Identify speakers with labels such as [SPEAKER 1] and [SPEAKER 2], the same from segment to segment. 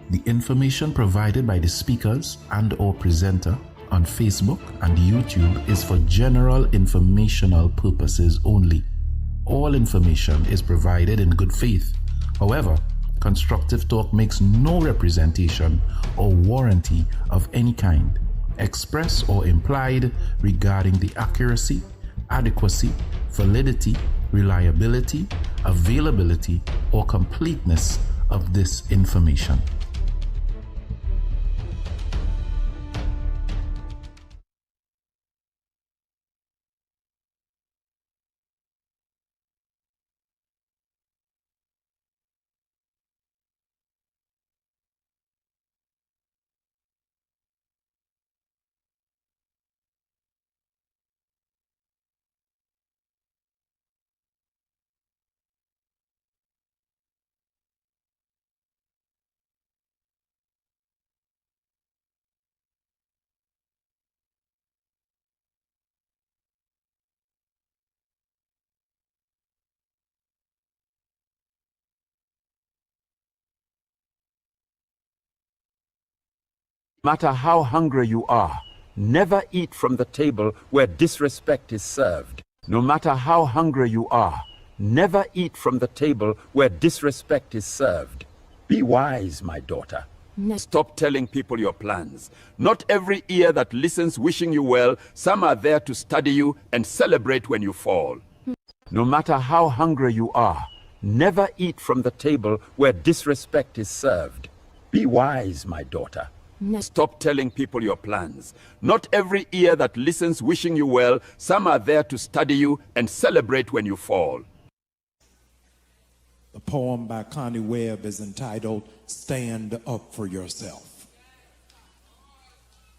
[SPEAKER 1] The information provided by the speakers and/or presenter on Facebook and YouTube is for general informational purposes only. All information is provided in good faith. However, Constructive Talk makes no representation or warranty of any kind, express or implied, regarding the accuracy, adequacy, validity, reliability, availability, or completeness of this information.
[SPEAKER 2] No matter how hungry you are, never eat from the table where disrespect is served. No matter how hungry you are, never eat from the table where disrespect is served. Be wise, my daughter. Stop telling people your plans. Not every ear that listens wishing you well. Some are there to study you and celebrate when you fall. No matter how hungry you are, never eat from the table where disrespect is served. Be wise, my daughter. Stop telling people your plans. Not every ear that listens wishing you well. Some are there to study you and celebrate when you fall.
[SPEAKER 3] The poem by Connie Webb is entitled, Stand Up for Yourself.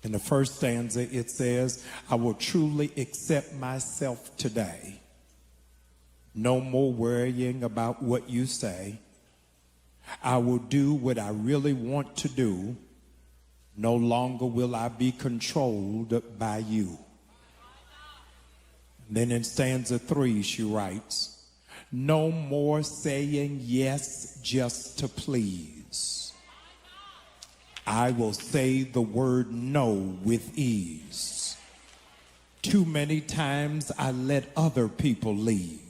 [SPEAKER 3] In the first stanza, it says, I will truly accept myself today. No more worrying about what you say. I will do what I really want to do. No longer will I be controlled by you. And then in stanza 3, she writes, no more saying yes just to please. I will say the word no with ease. Too many times I let other people lead.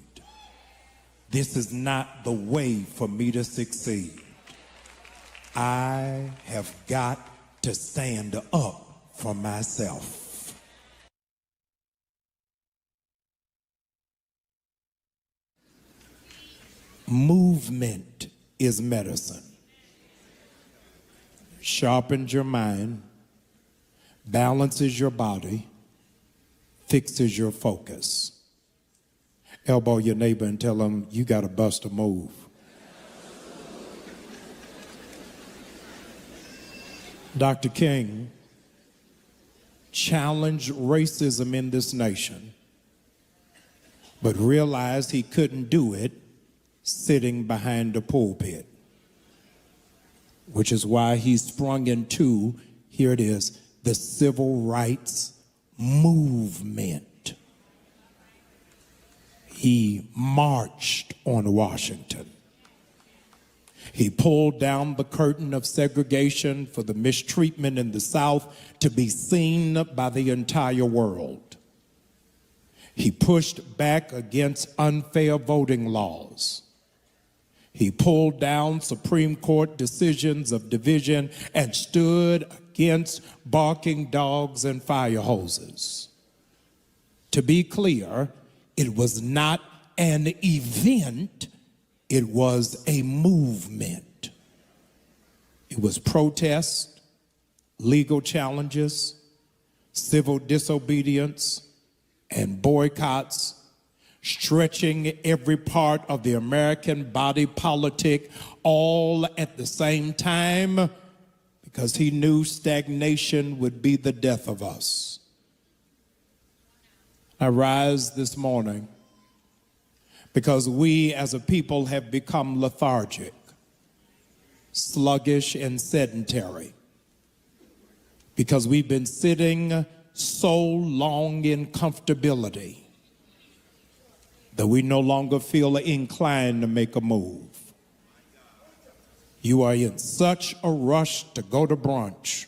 [SPEAKER 3] This is not the way for me to succeed. I have got to stand up for myself. Movement is medicine. Sharpens your mind, balances your body, fixes your focus. Elbow your neighbor and tell them you got to bust a move. Dr. King challenged racism in this nation, but realized he couldn't do it sitting behind the pulpit, which is why he sprung into, here it is, the civil rights movement. He marched on Washington. He pulled down the curtain of segregation for the mistreatment in the South to be seen by the entire world. He pushed back against unfair voting laws. He pulled down Supreme Court decisions of division and stood against barking dogs and fire hoses. To be clear, it was not an event. It was a movement. It was protest, legal challenges, civil disobedience, and boycotts, stretching every part of the American body politic all at the same time, because he knew stagnation would be the death of us. I rise this morning because we as a people have become lethargic, sluggish, and sedentary, because we've been sitting so long in comfortability that we no longer feel inclined to make a move. You are in such a rush to go to brunch,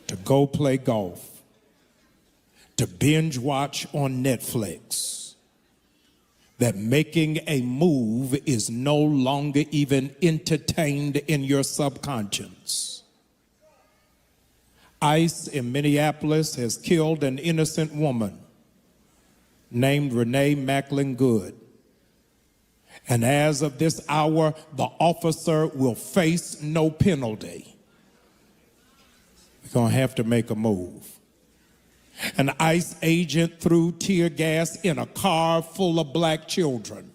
[SPEAKER 3] to go play golf, to binge watch on Netflix, that making a move is no longer even entertained in your subconscious. ICE in Minneapolis has killed an innocent woman named Renee Macklin Good. And as of this hour, the officer will face no penalty. We're going to have to make a move. An ICE agent threw tear gas in a car full of black children,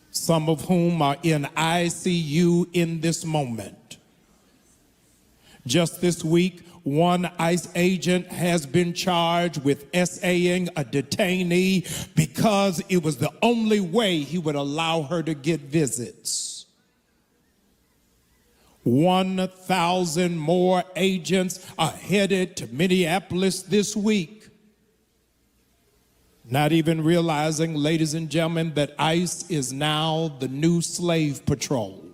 [SPEAKER 3] some of whom are in ICU in this moment. Just this week, one ICE agent has been charged with SAing a detainee because it was the only way he would allow her to get visits. 1,000 more agents are headed to Minneapolis this week. Not even realizing, ladies and gentlemen, that ICE is now the new slave patrol.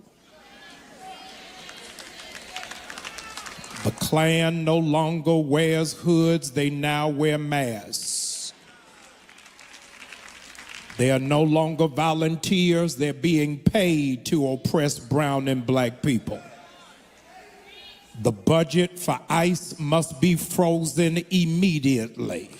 [SPEAKER 3] The Klan no longer wears hoods, they now wear masks. They are no longer volunteers, they're being paid to oppress brown and black people. The budget for ICE must be frozen immediately.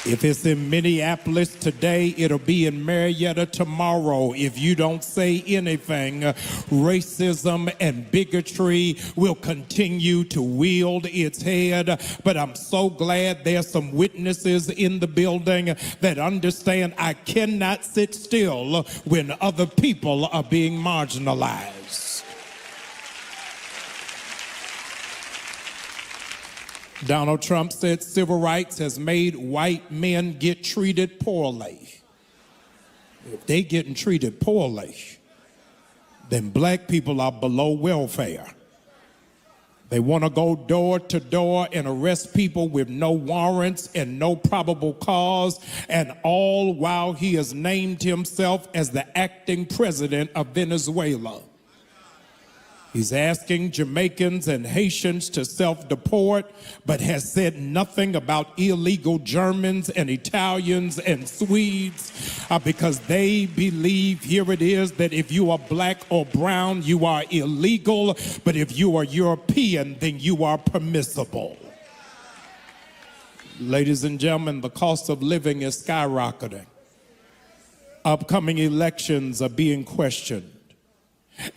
[SPEAKER 3] If it's in Minneapolis today, it'll be in Marietta tomorrow. If you don't say anything, racism and bigotry will continue to wield its head. But I'm so glad there's some witnesses in the building that understand I cannot sit still when other people are being marginalized. Donald Trump said civil rights has made white men get treated poorly. If they getting treated poorly, then black people are below welfare. They want to go door to door and arrest people with no warrants and no probable cause, and all while he has named himself as the acting president of Venezuela. He's asking Jamaicans and Haitians to self-deport, but has said nothing about illegal Germans and Italians and Swedes because they believe, here it is, that if you are black or brown, you are illegal, but if you are European, then you are permissible. Ladies and gentlemen, the cost of living is skyrocketing. Upcoming elections are being questioned.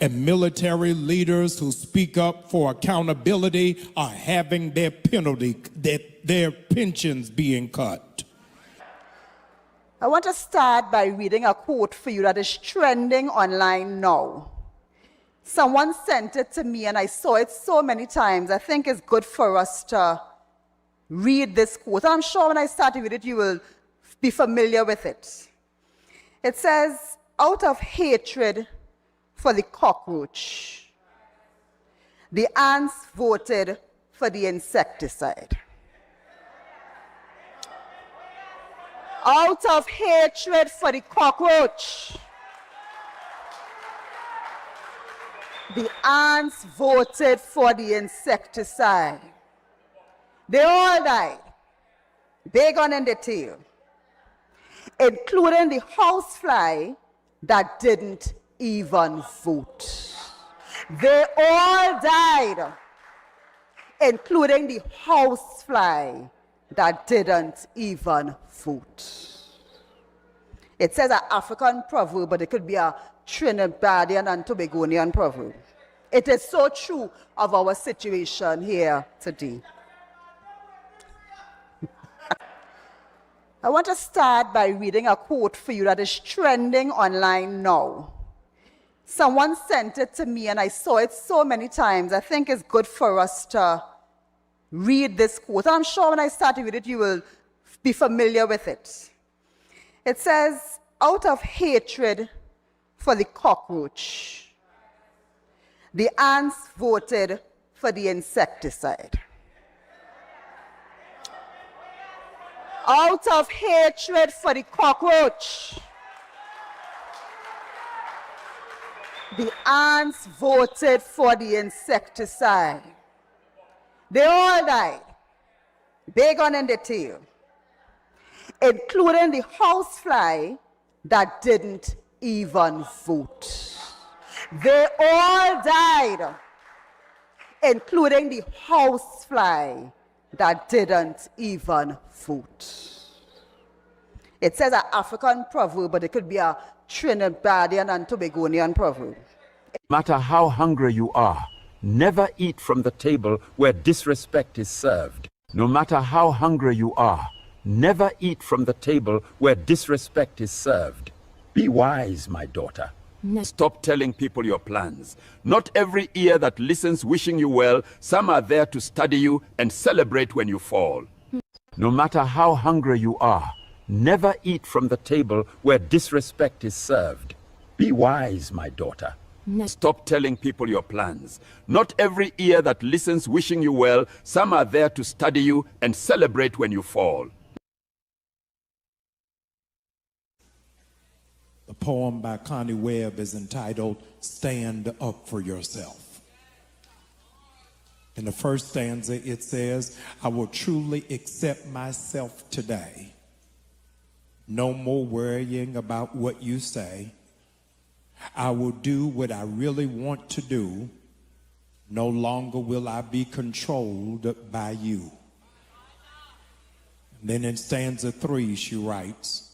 [SPEAKER 3] And military leaders who speak up for accountability are having their pensions being cut.
[SPEAKER 4] I want to start by reading a quote for you that is trending online now. Someone sent it to me and I saw it so many times. I think it's good for us to read this quote. I'm sure when I start to read it, you will be familiar with it. It says, out of hatred for the cockroach, the ants voted for the insecticide. Out of hatred for the cockroach, the ants voted for the insecticide. They all died, big on in the tail, including the housefly that didn't even vote. They all died, including the housefly that didn't even vote. It says an African proverb, but it could be a Trinidadian and Tobagonian proverb. It is so true of our situation here today. I want to start by reading a quote for you that is trending online now. Someone sent it to me and I saw it so many times. I think it's good for us to read this quote. I'm sure when I start to read it, you will be familiar with it. It says, out of hatred for the cockroach, the ants voted for the insecticide. Out of hatred for the cockroach, The ants voted for the insecticide. They all died, big on in the tail, including the housefly that didn't even vote. They all died, including the housefly that didn't even vote. It says an African proverb, but it could be a Trinidadian and Tobagonian proverb.
[SPEAKER 2] No matter how hungry you are, never eat from the table where disrespect is served. No matter how hungry you are, never eat from the table where disrespect is served. Be wise, my daughter. Stop telling people your plans. Not every ear that listens wishing you well. Some are there to study you and celebrate when you fall. No matter how hungry you are, never eat from the table where disrespect is served. Be wise, my daughter. Stop telling people your plans. Not every ear that listens wishing you well. Some are there to study you and celebrate when you fall.
[SPEAKER 3] The poem by Connie Webb is entitled Stand Up for Yourself. In the first stanza, it says, I will truly accept myself today. No more worrying about what you say. I will do what I really want to do. No longer will I be controlled by you. And then in stanza 3, she writes,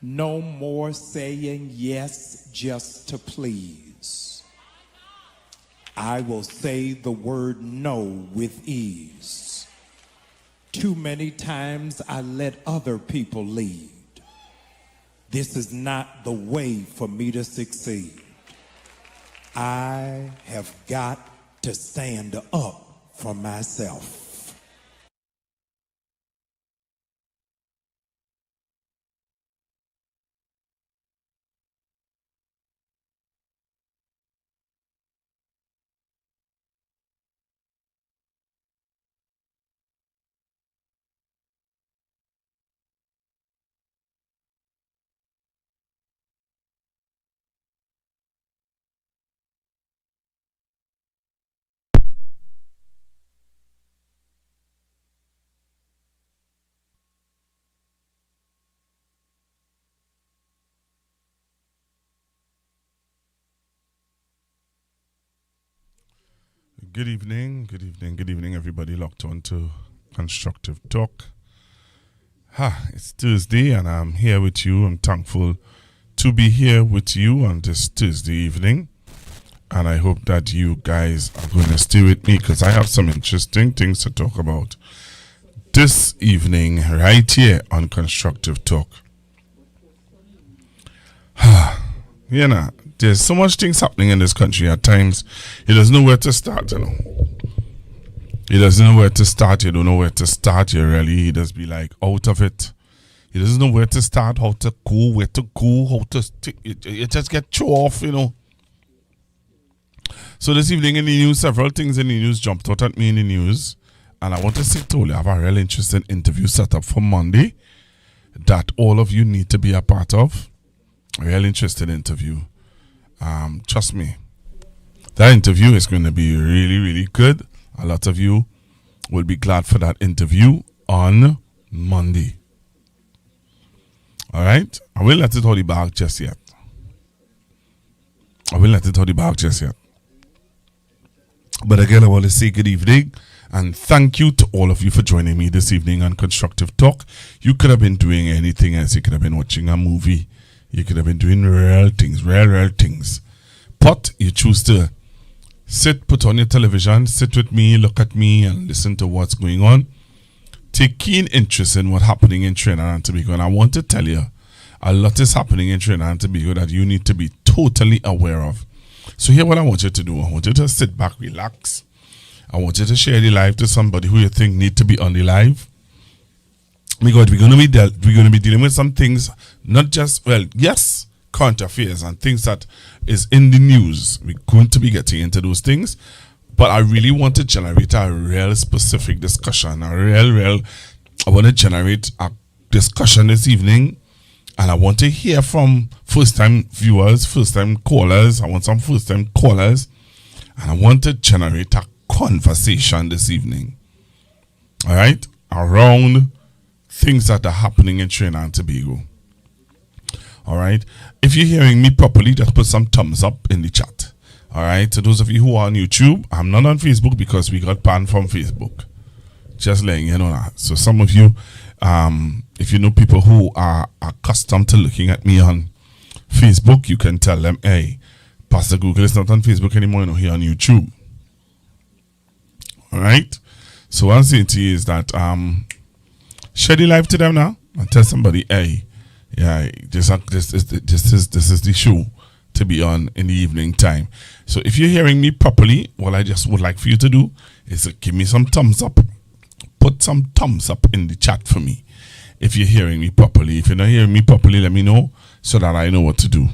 [SPEAKER 3] no more saying yes just to please. I will say the word no with ease. Too many times I let other people lead. This is not the way for me to succeed. I have got to stand up for myself.
[SPEAKER 5] Good evening, everybody locked on to Constructive Talk. It's Thursday and I'm here with you. I'm thankful to be here with you on this Thursday evening. And I hope that you guys are going to stay with me because I have some interesting things to talk about this evening right here on Constructive Talk. You know, there's so much things happening in this country at times. You doesn't know where to start, you know. He doesn't know where to start. You don't know where to start. He does be like out of it. He doesn't know where to start, how to go, where to go, how to stick. You just get thrown off, you know. So this evening in the news, several things in the news jumped out at me in the news. And I want to say to you, I have a real interesting interview set up for Monday that all of you need to be a part of. A real interesting interview. Trust me, that interview is going to be really, really good. A lot of you will be glad for that interview on Monday. All right? I will let it hold the bag just yet. But again, I want to say good evening and thank you to all of you for joining me this evening on Constructive Talk. You could have been doing anything else. You could have been watching a movie. You could have been doing real things. But you choose to put on your television, sit with me, look at me, and listen to what's going on. Take keen interest in what's happening in Trinidad and Tobago. And I want to tell you, a lot is happening in Trinidad and Tobago that you need to be totally aware of. So here's what I want you to do. I want you to sit back, relax. I want you to share the live to somebody who you think need to be on the live. Because we're going to be dealing with some things, not just, yes, current affairs and things that is in the news. We're going to be getting into those things. But I really want to generate a real specific discussion. I want to generate a discussion this evening. And I want to hear from first time viewers, first time callers. I want some first time callers. And I want to generate a conversation this evening. All right? Around things that are happening in Trinidad and Tobago. All right? If you're hearing me properly, just put some thumbs up in the chat. All right? So those of you who are on YouTube, I'm not on Facebook because we got banned from Facebook. Just letting you know that. So some of you, if you know people who are accustomed to looking at me on Facebook, you can tell them, hey, Pastor Google is not on Facebook anymore, you know, here on YouTube. All right? So what I'm saying to you is that share the live to them now and tell somebody, hey, yeah, this is the show to be on in the evening time. So if you're hearing me properly, what I just would like for you to do is to give me some thumbs up. Put some thumbs up in the chat for me if you're hearing me properly. If you're not hearing me properly, let me know so that I know what to do.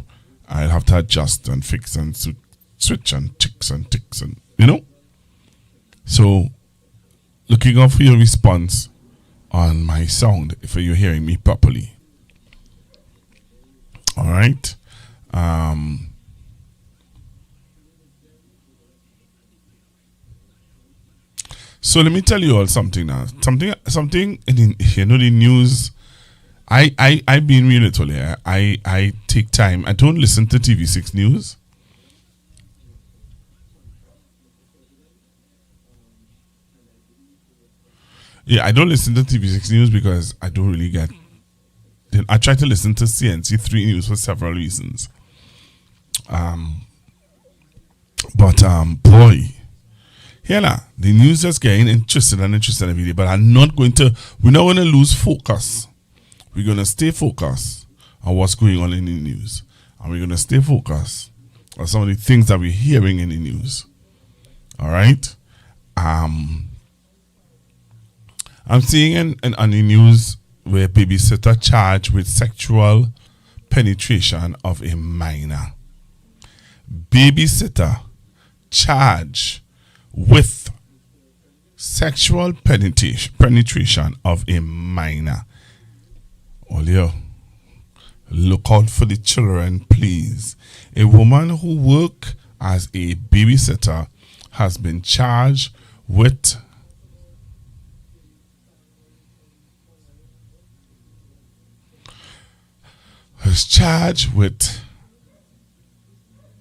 [SPEAKER 5] I'll have to adjust and fix and switch and ticks and ticks and, you know. So, looking out for your response on my sound if you're hearing me properly. All right. So let me tell you all something now. Something in the news. I've been reading it earlier. I take time. I don't listen to TV6 News. Yeah, I don't listen to TV6 News because I don't really get. I try to listen to CNC3 News for several reasons. But boy. Here now, the news is getting interested every day, but we're not going to lose focus. We're going to stay focused on what's going on in the news. And we're going to stay focused on some of the things that we're hearing in the news. All right? I'm seeing on the news where babysitter charged with sexual penetration of a minor. Babysitter charged with sexual penetration of a minor. Olio, look out for the children, please. A woman who worked as a babysitter has been charged with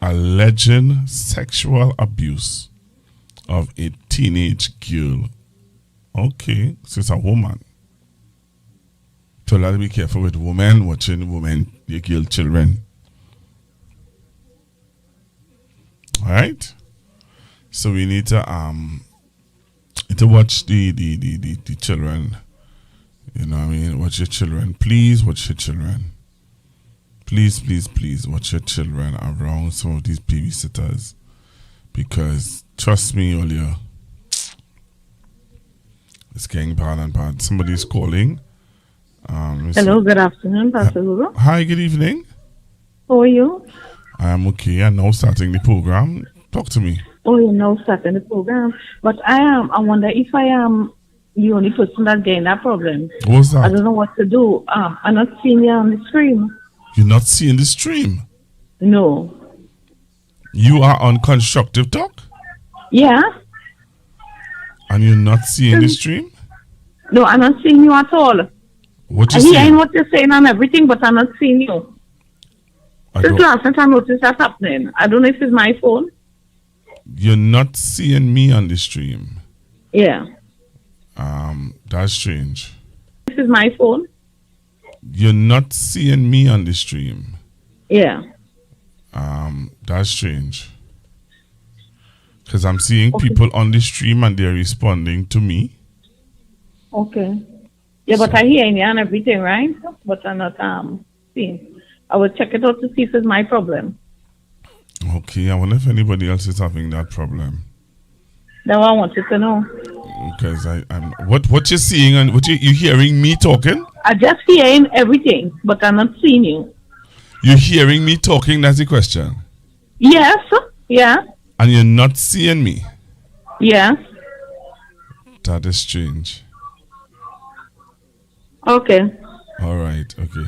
[SPEAKER 5] alleged sexual abuse of a teenage girl. Okay, so it's a woman. So let's be careful with women watching women, they kill children. Alright? So we need to watch the children. You know what I mean? Watch your children. Please watch your children. Please watch your children around some of these babysitters. Because trust me, Olia, it's getting bad and bad. Somebody's calling.
[SPEAKER 6] Hello, good afternoon, Pastor Hugo.
[SPEAKER 5] Hi, good evening.
[SPEAKER 6] How are you?
[SPEAKER 5] I am okay. I'm now starting the program. Talk to me.
[SPEAKER 6] Oh, you're now starting the program. But I wonder if I am the only person that's getting that problem.
[SPEAKER 5] What's that?
[SPEAKER 6] I don't know what to do. I'm not seeing you on the stream.
[SPEAKER 5] You're not seeing the stream?
[SPEAKER 6] No.
[SPEAKER 5] You are on Constructive Talk?
[SPEAKER 6] Yeah.
[SPEAKER 5] And you're not seeing the stream?
[SPEAKER 6] No, I'm not seeing you at all.
[SPEAKER 5] What you
[SPEAKER 6] I'm
[SPEAKER 5] saying?
[SPEAKER 6] hearing what you're saying and everything, but I'm not seeing you. Since last night I noticed that's happening. I don't know if it's my phone.
[SPEAKER 5] You're not seeing me on the stream?
[SPEAKER 6] Yeah.
[SPEAKER 5] That's strange.
[SPEAKER 6] This is my phone.
[SPEAKER 5] You're not seeing me on the stream?
[SPEAKER 6] Yeah.
[SPEAKER 5] That's strange. Because I'm seeing people on the stream and they're responding to me.
[SPEAKER 6] Okay. Yeah, but I hear you and everything, right? But I'm not seeing. I will check it out to see if it's my problem.
[SPEAKER 5] Okay, I wonder if anybody else is having that problem.
[SPEAKER 6] That's what I wanted to know.
[SPEAKER 5] Because I'm what you're seeing and what you hearing me talking?
[SPEAKER 6] I just hearing everything, but I'm not seeing you.
[SPEAKER 5] You're hearing me talking, that's the question.
[SPEAKER 6] Yes, yeah.
[SPEAKER 5] And you're not seeing me?
[SPEAKER 6] Yes.
[SPEAKER 5] That is strange.
[SPEAKER 6] Okay.
[SPEAKER 5] All right, okay.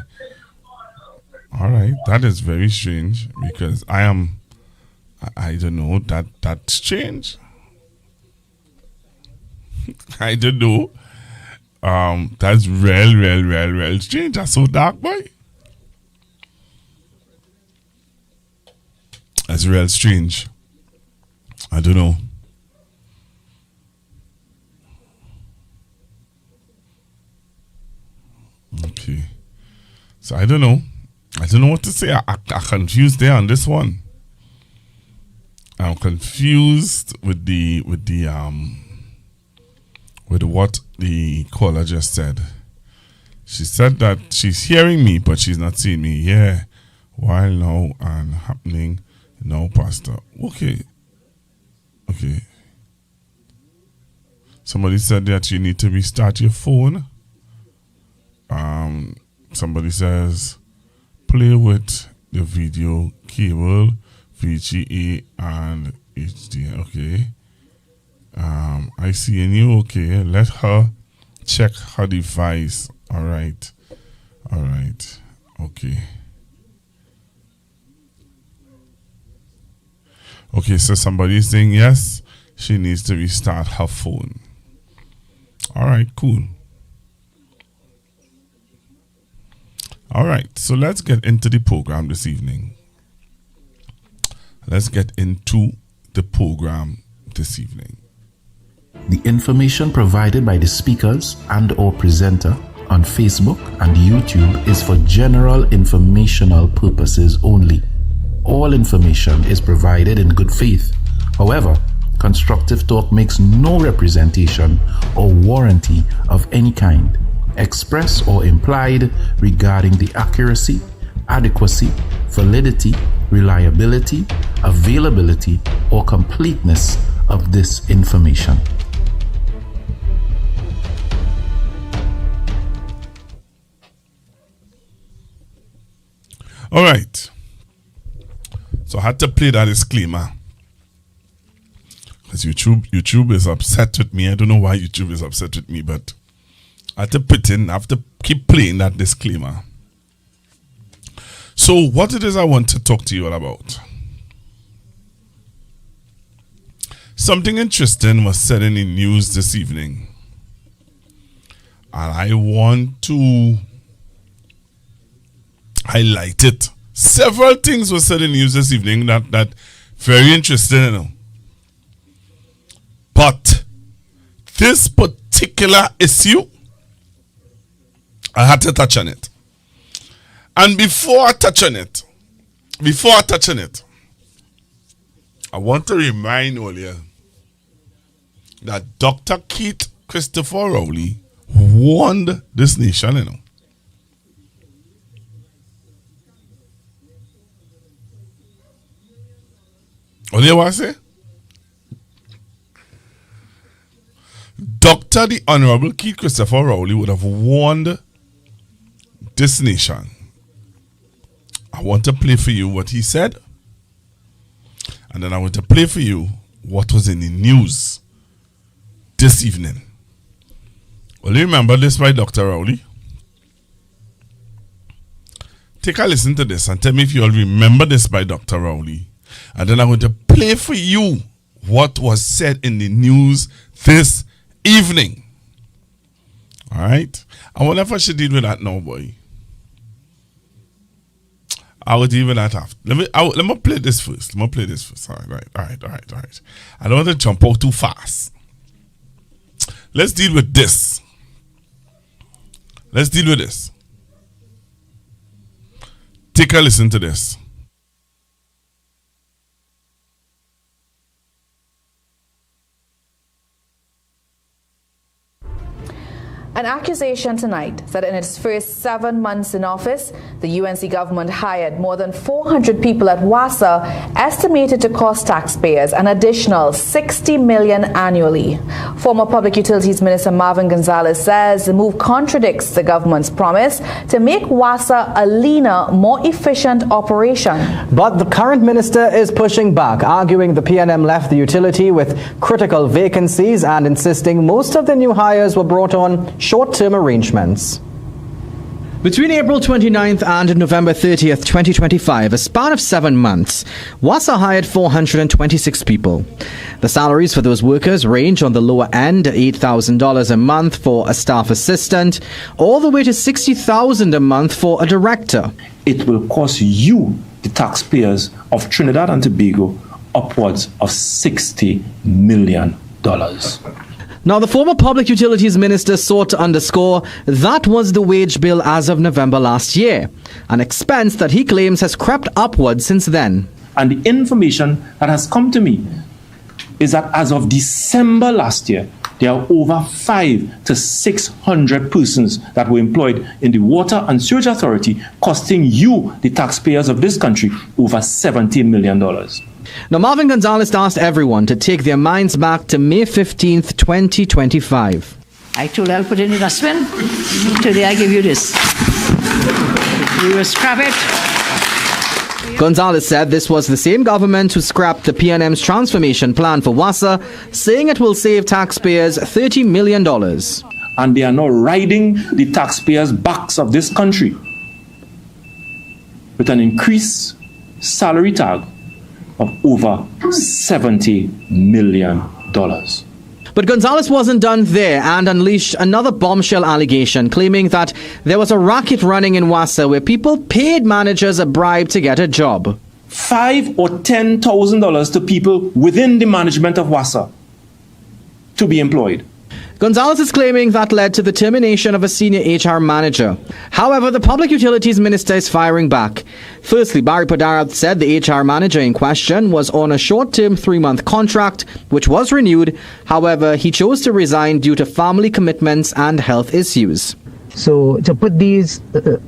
[SPEAKER 5] All right. That is very strange because I don't know, that's strange. I don't know. That's real strange. That's so dark, boy. That's real strange. I don't know. Okay. So I don't know. I don't know what to say. I'm confused there on this one. I'm confused with what the caller just said. She said that she's hearing me, but she's not seeing me. Yeah. While now and happening now, Pastor. Okay. Somebody said that you need to restart your phone. Somebody says play with the video cable, VGA and HD. Okay. I see in you. Okay. Let her check her device. All right. Okay. Okay, so somebody is saying yes, she needs to restart her phone. All right, cool. All right, so let's get into the program this evening.
[SPEAKER 1] The information provided by the speakers and or presenter on Facebook and YouTube is for general informational purposes only. All information is provided in good faith. However, Constructive Talk makes no representation or warranty of any kind, express or implied, regarding the accuracy, adequacy, validity, reliability, availability, or completeness of this information.
[SPEAKER 5] All right. So I had to play that disclaimer because YouTube is upset with me. I don't know why YouTube is upset with me, but I had to put in, I have to keep playing that disclaimer. So what it is I want to talk to you all about. Something interesting was said in the news this evening. And I want to highlight it. Several things were said in the news this evening that very interesting, you know. But this particular issue, I had to touch on it. And before I touch on it, I want to remind all you that Dr. Keith Christopher Rowley warned this nation, you know. What do you want to say? Dr. the Honorable Keith Christopher Rowley would have warned this nation. I want to play for you what he said. And then I want to play for you what was in the news this evening. Well, you remember this by Dr. Rowley? Take a listen to this and tell me if you all remember this by Dr. Rowley. And then I'm going to play for you what was said in the news this evening. All right? I wonder if I should deal with that now, boy. I would deal with that after. Let me play this first. All right. I don't want to jump out too fast. Let's deal with this. Take a listen to this.
[SPEAKER 7] An accusation tonight that in its first 7 months in office, the UNC government hired more than 400 people at WASA, estimated to cost taxpayers an additional $60 million annually. Former Public Utilities Minister Marvin Gonzalez says the move contradicts the government's promise to make WASA a leaner, more efficient operation.
[SPEAKER 8] But the current minister is pushing back, arguing the PNM left the utility with critical vacancies and insisting most of the new hires were brought on short-term arrangements. Between April 29th and November 30th, 2025, a span of 7 months, WASA hired 426 people. The salaries for those workers range on the lower end, $8,000 a month for a staff assistant, all the way to $60,000 a month for a director.
[SPEAKER 9] It will cost you, the taxpayers of Trinidad and Tobago, upwards of $60 million.
[SPEAKER 8] Now, the former Public Utilities Minister sought to underscore that was the wage bill as of November last year, an expense that he claims has crept upwards since then.
[SPEAKER 9] And the information that has come to me is that as of December last year, there are over 500 to 600 persons that were employed in the Water and Sewage Authority, costing you, the taxpayers of this country, over $17 million.
[SPEAKER 8] Now, Marvin Gonzalez asked everyone to take their minds back to May 15th, 2025.
[SPEAKER 10] I told her I'll put it in a spin. Today I give you this. We will scrap it.
[SPEAKER 8] Gonzalez said this was the same government who scrapped the PNM's transformation plan for WASA, saying it will save taxpayers $30 million.
[SPEAKER 9] And they are now riding the taxpayers' backs of this country with an increased salary tag of over $70 million.
[SPEAKER 8] But Gonzalez wasn't done there and unleashed another bombshell allegation claiming that there was a racket running in WASA where people paid managers a bribe to get a job.
[SPEAKER 9] $5,000 or $10,000 to people within the management of WASA to be employed.
[SPEAKER 8] Gonzalez is claiming that led to the termination of a senior HR manager. However, the Public Utilities Minister is firing back. Firstly, Barry Podarat said the HR manager in question was on a short-term 3-month contract, which was renewed. However, he chose to resign due to family commitments and health issues.
[SPEAKER 11] So to put these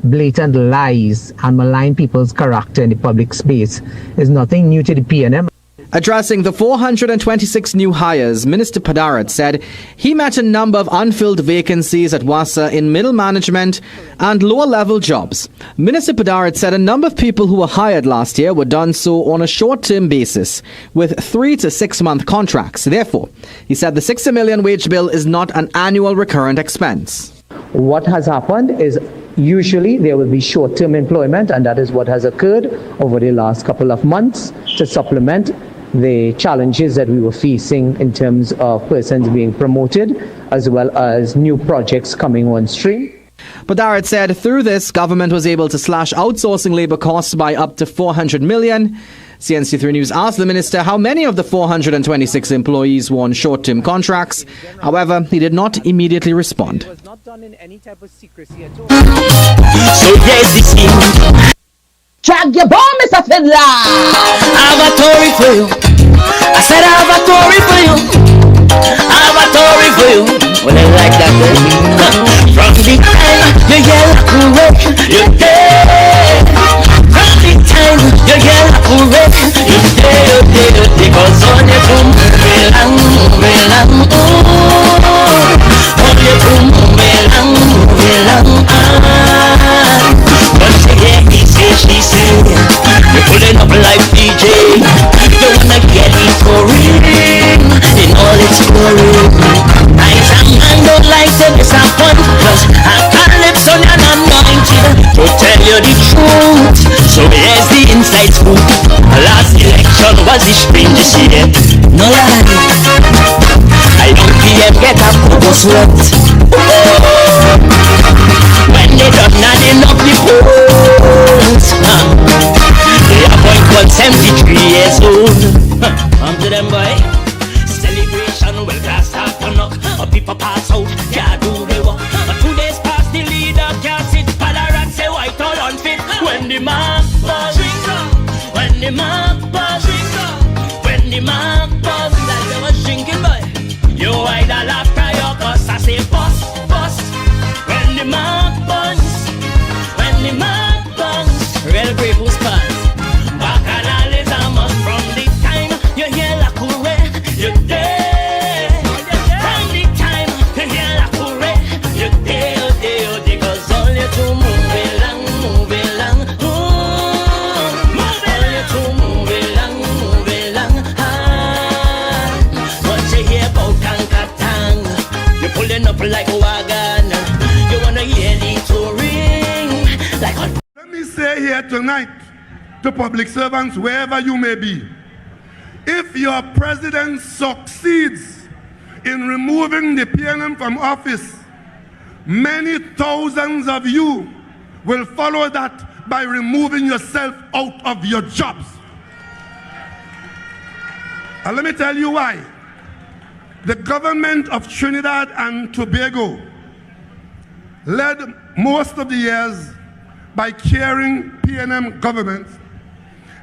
[SPEAKER 11] blatant lies and malign people's character in the public space is nothing new to the PNM.
[SPEAKER 8] Addressing the 426 new hires, Minister Podarat said he met a number of unfilled vacancies at WASA in middle management and lower-level jobs. Minister Podarat said a number of people who were hired last year were done so on a short-term basis with 3 to 6 month contracts. Therefore, he said the $60 million wage bill is not an annual recurrent expense.
[SPEAKER 11] What has happened is usually there will be short-term employment, and that is what has occurred over the last couple of months to supplement the challenges that we were facing in terms of persons being promoted as well as new projects coming on stream.
[SPEAKER 8] Podarat said through this, government was able to slash outsourcing labour costs by up to $400 million. CNC3 News asked the minister how many of the 426 employees were on short-term contracts. However, he did not immediately respond.
[SPEAKER 12] It was not done in any type of secrecy at all.
[SPEAKER 13] Drag your bomb, Mr. Fiddler. I have a story for you. I said I have a story for you. I have a story for you. Well, I like that, though. From the time you hear a correct, you're dead. From the time you hear a correct, you're dead. Because all you do, move along. All you do, move along. Once you hear me say, she say, you're pulling up like DJ. You wanna get it pouring in all its glory. Nice and man don't like to disappoint, cause I can't live on an anointed to tell you the truth. So here's the inside scoop. Last election was the strangest year. No lie, I don't PM get a couple sweat. When they done not enough the polls, they appoint 173 years old. Come to them, boy. Celebration will glass half a knock. People pass out, can't do the work. 2 days past the leader can't sit. Podarat say white all unfit. When the mark buzz, when the mark buzz, when the mark buzz, that they was drinking, boy. You either laugh cry or cuss. I say bust, bust. When the mark buzz, when the mark buzz, real brave who's pass. Bacchanal is a must. From the time you hear la courée, you're dead. From the time you hear la courée, you're dead, because all you do move along. All you do move along. Once you hear about tang, you're pulling up like a wagon. You wanna hear the touring.
[SPEAKER 14] to public servants wherever you may be. If your president succeeds in removing the PNM from office, many thousands of you will follow that by removing yourself out of your jobs. And let me tell you why. The government of Trinidad and Tobago, led most of the years by caring PNM governments,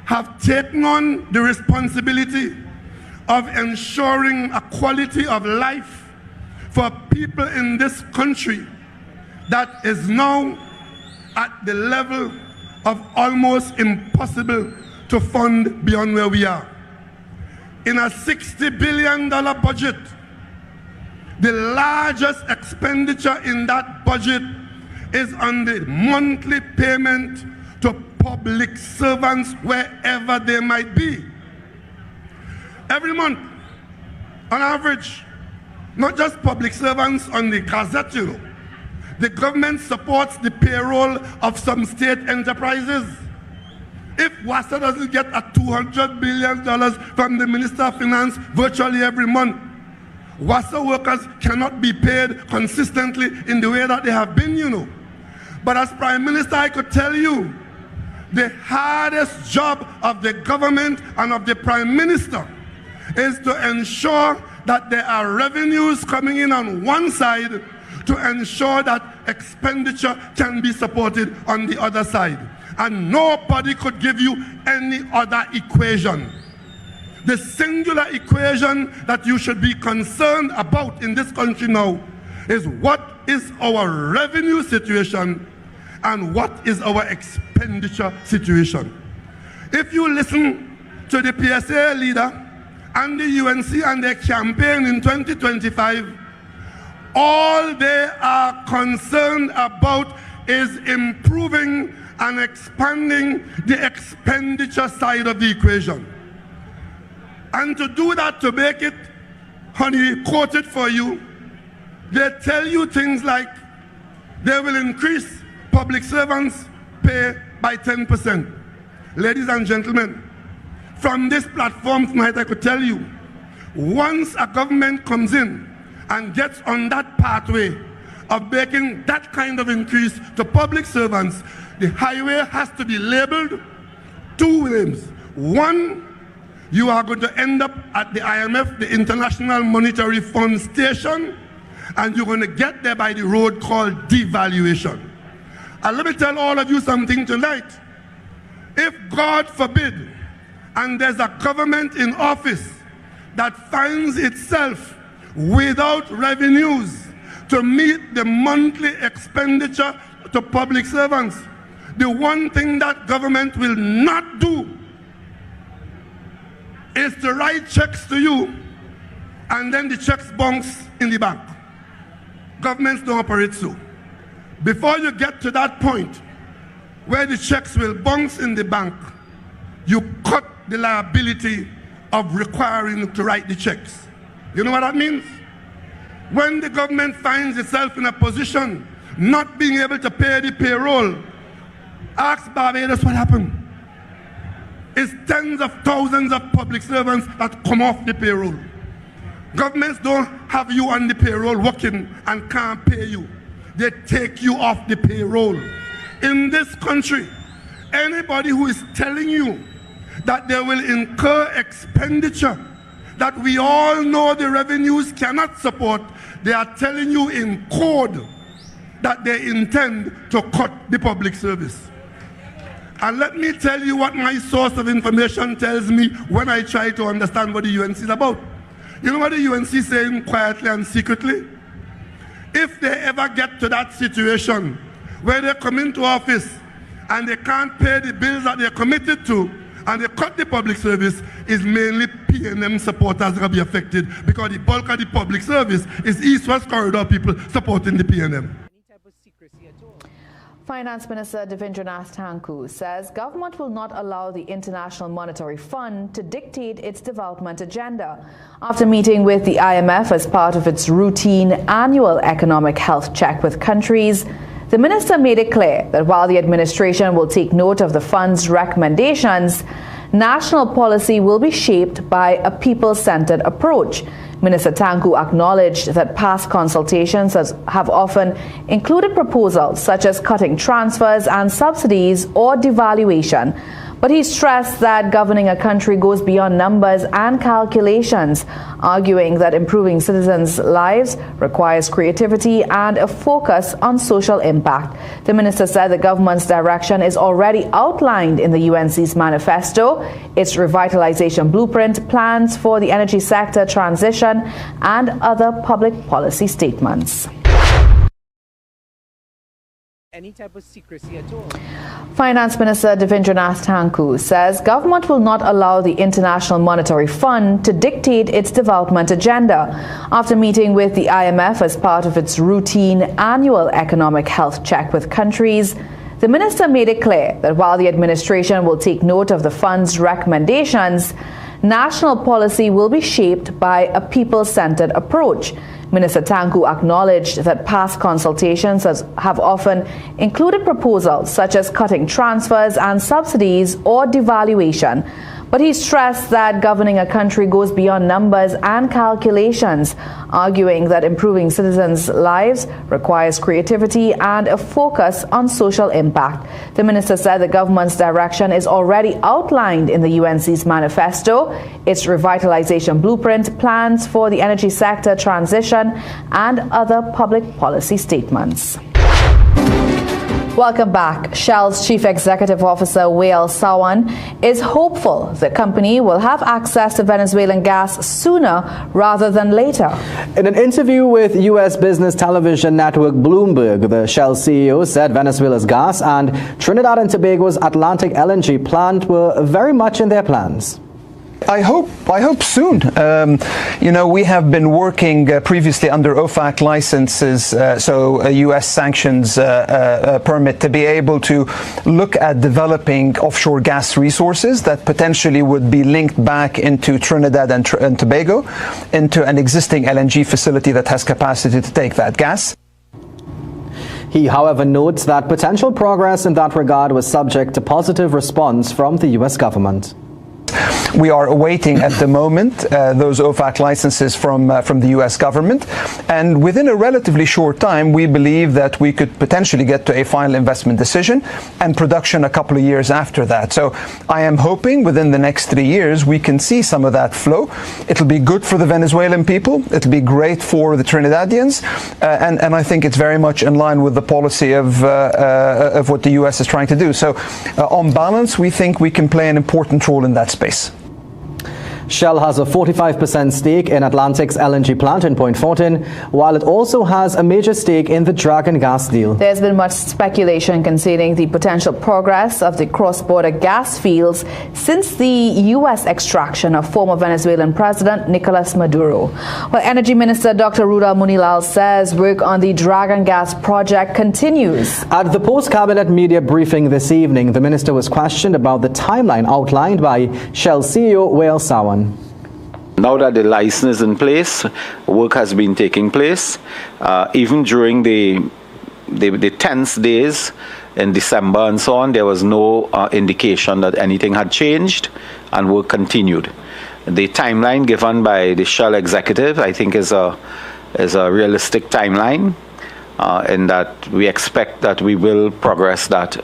[SPEAKER 14] have taken on the responsibility of ensuring a quality of life for people in this country that is now at the level of almost impossible to fund beyond where we are. In a $60 billion budget, the largest expenditure in that budget is on the monthly payment to public servants wherever they might be. Every month, on average, not just public servants on the Gazette, you know, the government supports the payroll of some state enterprises. If WASA doesn't get a $200 billion from the Minister of Finance virtually every month, WASA workers cannot be paid consistently in the way that they have been, you know. But as Prime Minister, I could tell you, the hardest job of the government and of the Prime Minister is to ensure that there are revenues coming in on one side to ensure that expenditure can be supported on the other side. And nobody could give you any other equation. The singular equation that you should be concerned about in this country now is what is our revenue situation and what is our expenditure situation. If you listen to the PSA leader and the UNC and their campaign in 2025, all they are concerned about is improving and expanding the expenditure side of the equation. And to do that, to make it, honey, quote it for you, they tell you things like they will increase public servants' pay by 10%. Ladies and gentlemen, from this platform tonight, I could tell you, once a government comes in and gets on that pathway of making that kind of increase to public servants, the highway has to be labeled two names. One, you are going to end up at the IMF, the International Monetary Fund station, and you're going to get there by the road called devaluation. And let me tell all of you something tonight. If God forbid, and there's a government in office that finds itself without revenues to meet the monthly expenditure to public servants, the one thing that government will not do is to write checks to you and then the checks bounce in the bank. Governments don't operate so. Before you get to that point where the checks will bounce in the bank, you cut the liability of requiring to write the checks. You know what that means? When the government finds itself in a position not being able to pay the payroll, ask Barbados what happened. It's tens of thousands of public servants that come off the payroll. Governments don't have you on the payroll working and can't pay you. They take you off the payroll. In this country, anybody who is telling you that they will incur expenditure that we all know the revenues cannot support, they are telling you in code that they intend to cut the public service. And let me tell you what my source of information tells me when I try to understand what the UNC is about. You know what the UNC is saying quietly and secretly? If they ever get to that situation where they come into office and they can't pay the bills that they're committed to, and they cut the public service, is mainly PNM supporters that will be affected, because the bulk of the public service is East-West Corridor people supporting the PNM.
[SPEAKER 7] Finance Minister Devendranath Thakur says government will not allow the International Monetary Fund to dictate its development agenda. After meeting with the IMF as part of its routine annual economic health check with countries, The minister made it clear that while the administration will take note of the fund's recommendations, national policy will be shaped by a people-centered approach. Minister Tanku acknowledged that past consultations have often included proposals such as cutting transfers and subsidies or devaluation. But he stressed that governing a country goes beyond numbers and calculations, arguing that improving citizens' lives requires creativity and a focus on social impact. The minister said the government's direction is already outlined in the UNC's manifesto, its revitalization blueprint, plans for the energy sector transition, and other public policy statements.
[SPEAKER 12] Any type of secrecy at all.
[SPEAKER 7] Finance Minister Devendranath Tanku says government will not allow the International Monetary Fund to dictate its development agenda. After meeting with the IMF as part of its routine annual economic health check with countries, the minister made it clear that while the administration will take note of the fund's recommendations, national policy will be shaped by a people-centered approach. Minister Tanku acknowledged that past consultations have often included proposals such as cutting transfers and subsidies or devaluation. But he stressed that governing a country goes beyond numbers and calculations, arguing that improving citizens' lives requires creativity and a focus on social impact. The minister said the government's direction is already outlined in the UNC's manifesto, its revitalization blueprint, plans for the energy sector transition, and other public policy statements. Welcome back. Shell's Chief Executive Officer Wael Sawan is hopeful the company will have access to Venezuelan gas sooner rather than later.
[SPEAKER 8] In an interview with U.S. business television network Bloomberg, the Shell CEO said Venezuela's gas and Trinidad and Tobago's Atlantic LNG plant were very much in their plans.
[SPEAKER 15] I hope soon. We have been working previously under OFAC licenses, so a U.S. sanctions permit to be able to look at developing offshore gas resources that potentially would be linked back into Trinidad and Tobago, into an existing LNG facility that has capacity to take that gas.
[SPEAKER 8] He, however, notes that potential progress in that regard was subject to positive response from the U.S. government.
[SPEAKER 15] We are awaiting at the moment those OFAC licenses from the U.S. government, and within a relatively short time we believe that we could potentially get to a final investment decision and production a couple of years after that. So I am hoping within the next 3 years we can see some of that flow. It'll be good for the Venezuelan people, it'll be great for the Trinidadians, and I think it's very much in line with the policy of what the U.S. is trying to do. So on balance, we think we can play an important role in that space.
[SPEAKER 8] Shell has a 45% stake in Atlantic's LNG plant in Point Fortin, while it also has a major stake in the Dragon gas deal.
[SPEAKER 7] There's been much speculation concerning the potential progress of the cross-border gas fields since the U.S. extraction of former Venezuelan President Nicolas Maduro. Well, Energy Minister Dr. Rudal Munilal says work on the Dragon gas project continues.
[SPEAKER 8] At the post-cabinet media briefing this evening, the minister was questioned about the timeline outlined by Shell CEO Wael Sawan.
[SPEAKER 16] Now that the license is in place, work has been taking place. Even during the tense days in December and so on, there was no indication that anything had changed, and work continued. The timeline given by the Shell executive, I think, is a realistic timeline, in that we expect that we will progress that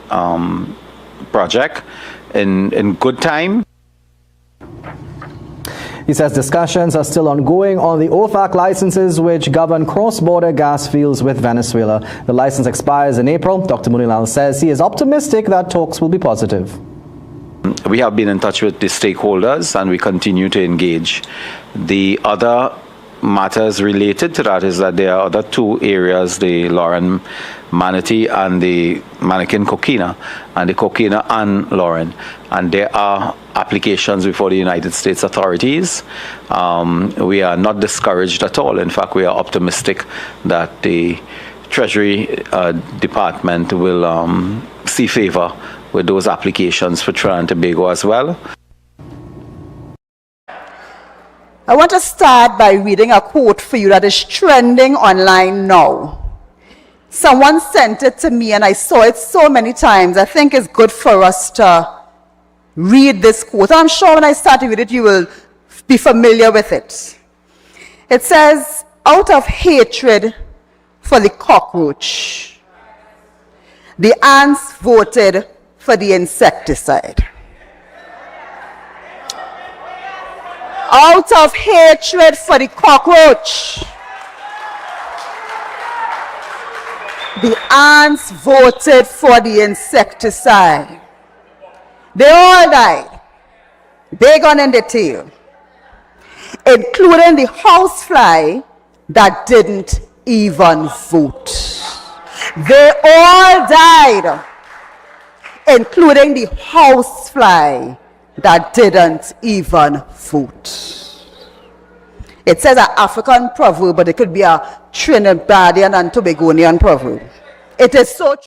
[SPEAKER 16] project in good time.
[SPEAKER 8] He says discussions are still ongoing on the OFAC licenses which govern cross-border gas fields with Venezuela. The license expires in April. Dr. Munilal says he is optimistic that talks will be positive.
[SPEAKER 16] We have been in touch with the stakeholders and we continue to engage. The other matters related to that is that there are other two areas, the Lauren Manatee and the Manikin Coquina, and the Coquina and Lauren, and there are applications before the United States authorities. We are not discouraged at all. In fact, we are optimistic that the Treasury Department will see favor with those applications for Trinidad and Tobago as well.
[SPEAKER 4] I want to start by reading a quote for you that is trending online now. Someone sent it to me and I saw it so many times. I think it's good for us to read this quote. I'm sure when I start to read it, you will be familiar with it. It says, out of hatred for the cockroach, the ants voted for the insecticide. Out of hatred for the cockroach, the ants voted for the insecticide. They all died, big on in the tail, including the housefly that didn't even vote. They all died, including the housefly that didn't even vote. It says an African proverb, but it could be a Trinidadian and Tobagonian proverb. It is so true.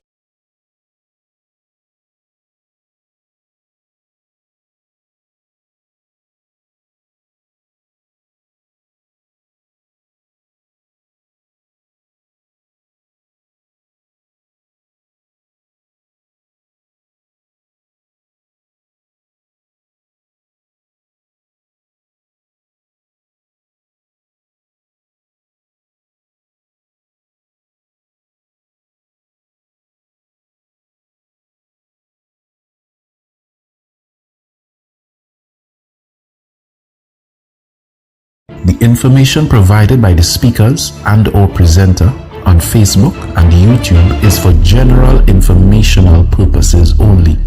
[SPEAKER 1] The information provided by the speakers and or presenter on Facebook and YouTube is for general informational purposes only.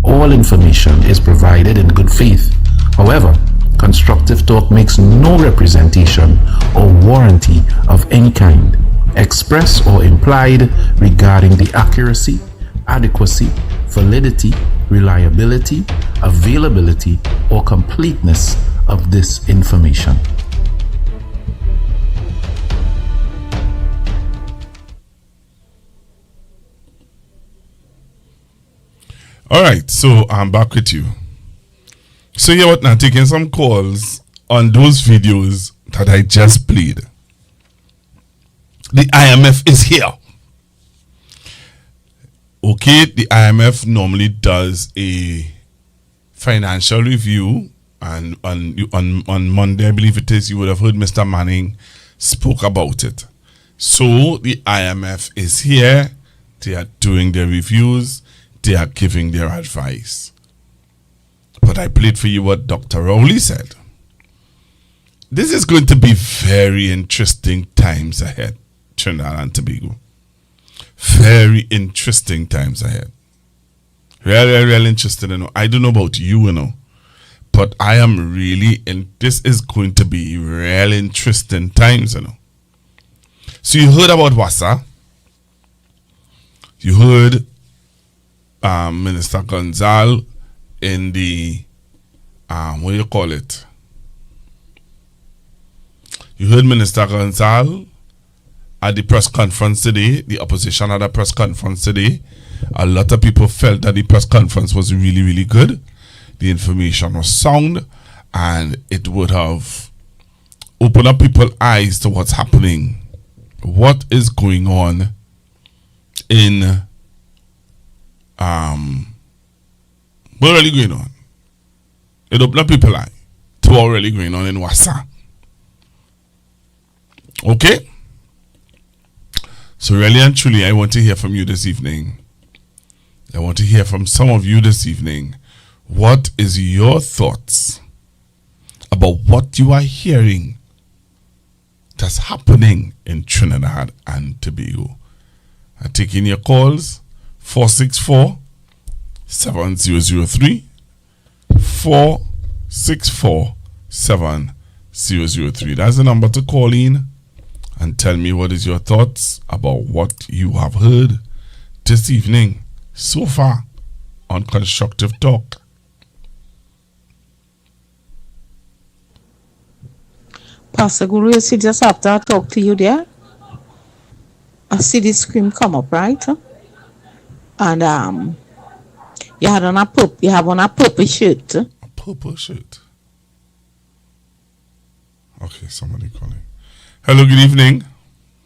[SPEAKER 1] All information is provided in good faith. However, Constructive Talk makes no representation or warranty of any kind, express or implied, regarding the accuracy, adequacy, validity, reliability, availability, or completeness of this information.
[SPEAKER 5] All right, so I'm back with you. So here what now, taking some calls on those videos that I just played. The IMF is here. Okay, the IMF normally does a financial review, and on Monday, I believe it is, you would have heard Mr. Manning spoke about it. So the IMF is here. They are doing their reviews. They are giving their advice. But I played for you what Dr. Rowley said. This is going to be very interesting times ahead, Trinidad and Tobago. Very interesting times ahead. Really interested, I don't know about you, but I am really, and this is going to be real interesting times, So you heard about WASA. You heard Minister Gonzal in the what do you call it? You heard Minister Gonzal at the press conference today. The opposition at the press conference today. A lot of people felt that the press conference was really, really good. The information was sound, and it would have opened up people's eyes to what's happening, what is going on in what really going on. It opened up people's eyes to what really going on in WASA. Okay? So really and truly, I want to hear from you this evening. I want to hear from some of you this evening. What is your thoughts about what you are hearing that's happening in Trinidad and Tobago? I'm taking your calls. 464-7003 464-7003. That's the number to call in and tell me what is your thoughts about what you have heard this evening so far on Constructive Talk.
[SPEAKER 6] Pastor Guru, you see, just after I talk to you there, I see the screen come up, right? And you have on a purple shirt.
[SPEAKER 5] A purple shirt. Okay, somebody calling. Hello, good evening.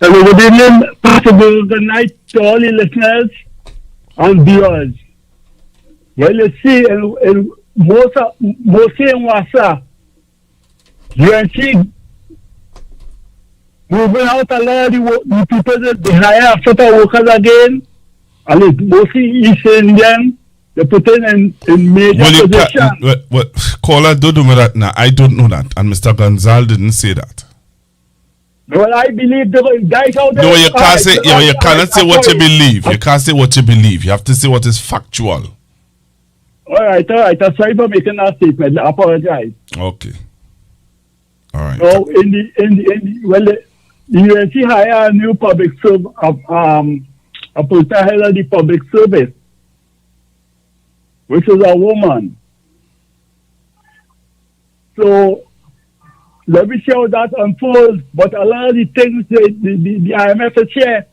[SPEAKER 17] Hello, good evening, possible good night to all the listeners and viewers. Well, you see, in mostly in Wassa, UNC moving out a lot of the people that they hire after workers again, and it's mostly East Indian. They put in major positions.
[SPEAKER 5] Caller, don't do that now. I don't know that, and Mr. Gonzal didn't say that.
[SPEAKER 17] Well, I believe the guys out there.
[SPEAKER 5] No, you can't say. You cannot say what you believe. You can't say what you believe. You have to say what is factual.
[SPEAKER 17] All right. I'm sorry for making that statement. I apologize.
[SPEAKER 5] Okay. All right.
[SPEAKER 17] So the UNC hire a new public servant, a person head of the public service, which is a woman. So let me see how that unfolds. But a lot of the things the IMF is share,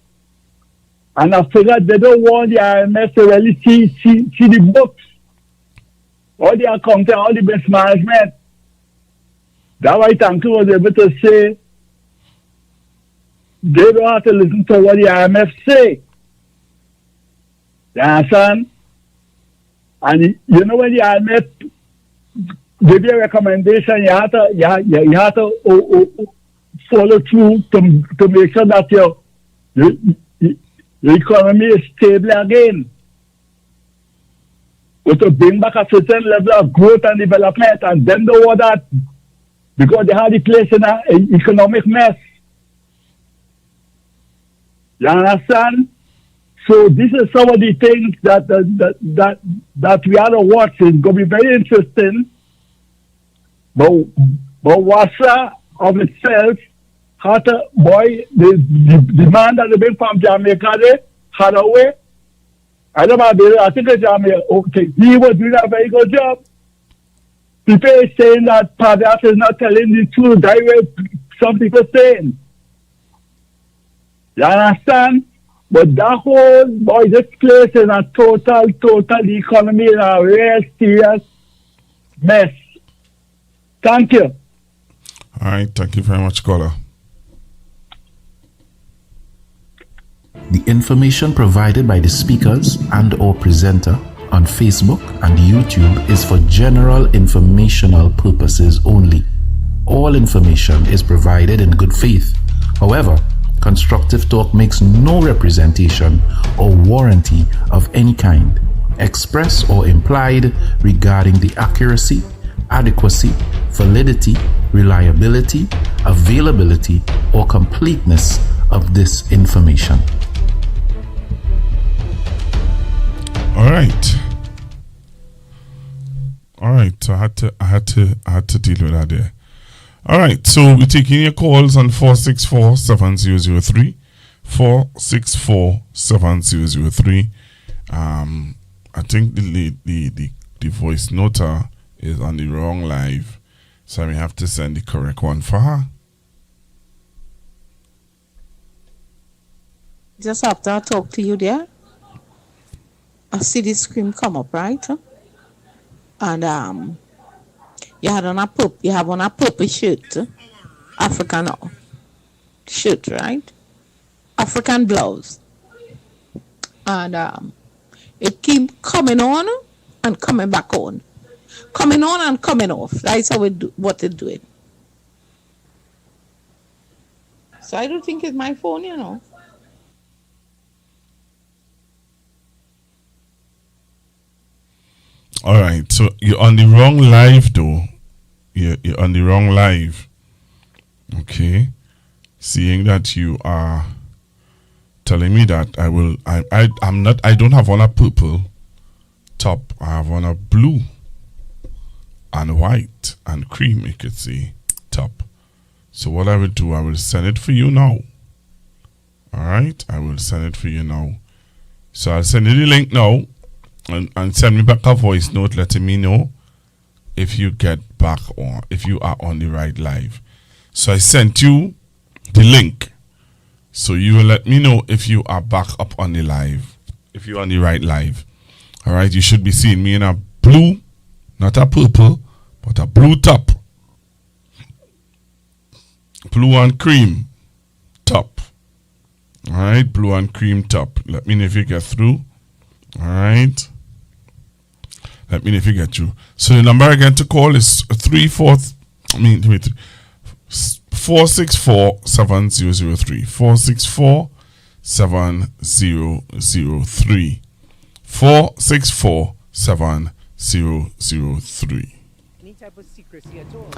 [SPEAKER 17] and I figured they don't want the IMF to really see the books, all the accounting, all the best management. That's why Tanku was able to say they don't have to listen to what the IMF say. You understand? And you know when the IMF give you a recommendation, you have to follow through to make sure that your economy is stable again. Or to bring back a certain level of growth and development, and then they want that because they had the place in an economic mess. You understand? So this is some of the things that we are to watch. It's going to be very interesting. But Wassa of itself had to, the demand that they bring from Jamaica, they had a way. I think Jamaica, okay, he was doing a very good job. People are saying that Padas is not telling the truth. That's what some people saying. You understand? But that whole, this place is a total economy in a real serious mess. Thank you.
[SPEAKER 5] All right. Thank you very much, caller.
[SPEAKER 1] The information provided by the speakers and or presenter on Facebook and YouTube is for general informational purposes only. All information is provided in good faith. However, Constructive Talk makes no representation or warranty of any kind, express or implied, regarding the accuracy, adequacy, validity, reliability, availability, or completeness of this information.
[SPEAKER 5] All right. So I had to deal with that there. All right. So we're taking your calls on 464-7003, 464-7003. I think the voice noter is on the wrong live, so I may have to send the correct one for her.
[SPEAKER 6] Just after I talk to you there, I see the screen come up, right? And you have on a purple shirt, African shirt, right? African blouse, and it keep coming on and coming back on, coming on and coming off. That's how it do what it doing. So I don't think it's my phone, you know.
[SPEAKER 5] All right, so you're on the wrong live, though. You're on the wrong live. Okay, seeing that you are telling me that I don't have on a purple top. I have on a blue and white and cream, you could see, top. So what I will do, I will send it for you now. All right, I will send it for you now. So I'll send you the link now. And send me back a voice note letting me know if you get back on, if you are on the right live. So I sent you the link. So you will let me know if you are back up on the live, if you're on the right live. All right, you should be seeing me in a blue, not a purple, but a blue top. Blue and cream top. All right, blue and cream top. Let me know if you get through. All right. Let me know if you get through. So the number again to call is 464-7003. 464-7003. 464-7003.
[SPEAKER 12] Any type of secrecy at all.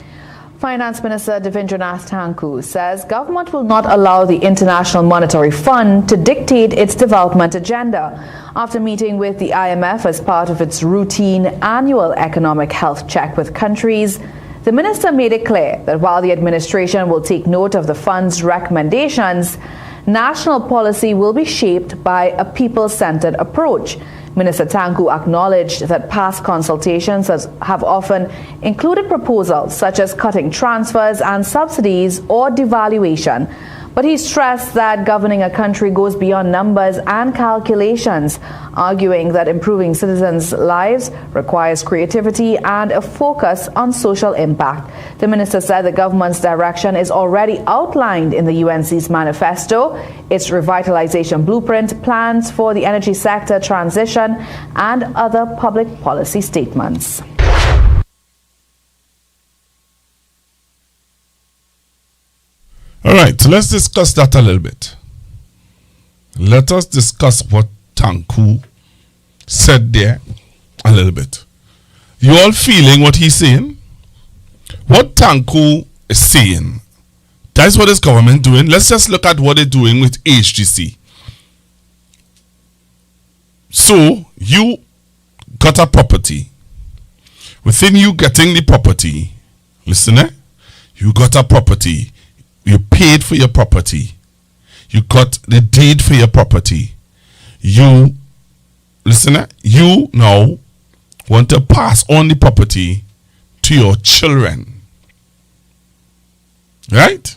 [SPEAKER 7] Finance Minister Devendranath Thakur says government will not allow the International Monetary Fund to dictate its development agenda. After meeting with the IMF as part of its routine annual economic health check with countries, the minister made it clear that while the administration will take note of the fund's recommendations, national policy will be shaped by a people-centered approach. Minister Thakur acknowledged that past consultations have often included proposals such as cutting transfers and subsidies or devaluation. But he stressed that governing a country goes beyond numbers and calculations, arguing that improving citizens' lives requires creativity and a focus on social impact. The minister said the government's direction is already outlined in the UNC's manifesto, its revitalization blueprint, plans for the energy sector transition, and other public policy statements.
[SPEAKER 5] All right, so let's discuss that a little bit. Let us discuss what Thakur said there a little bit. You all feeling what he's saying? What Thakur is saying, that's what his government doing. Let's just look at what they're doing with HDC. So, you got a property. Within you getting the property, listen, you got a property. You paid for your property. You got the deed for your property. You, listen, you now want to pass on the property to your children. Right?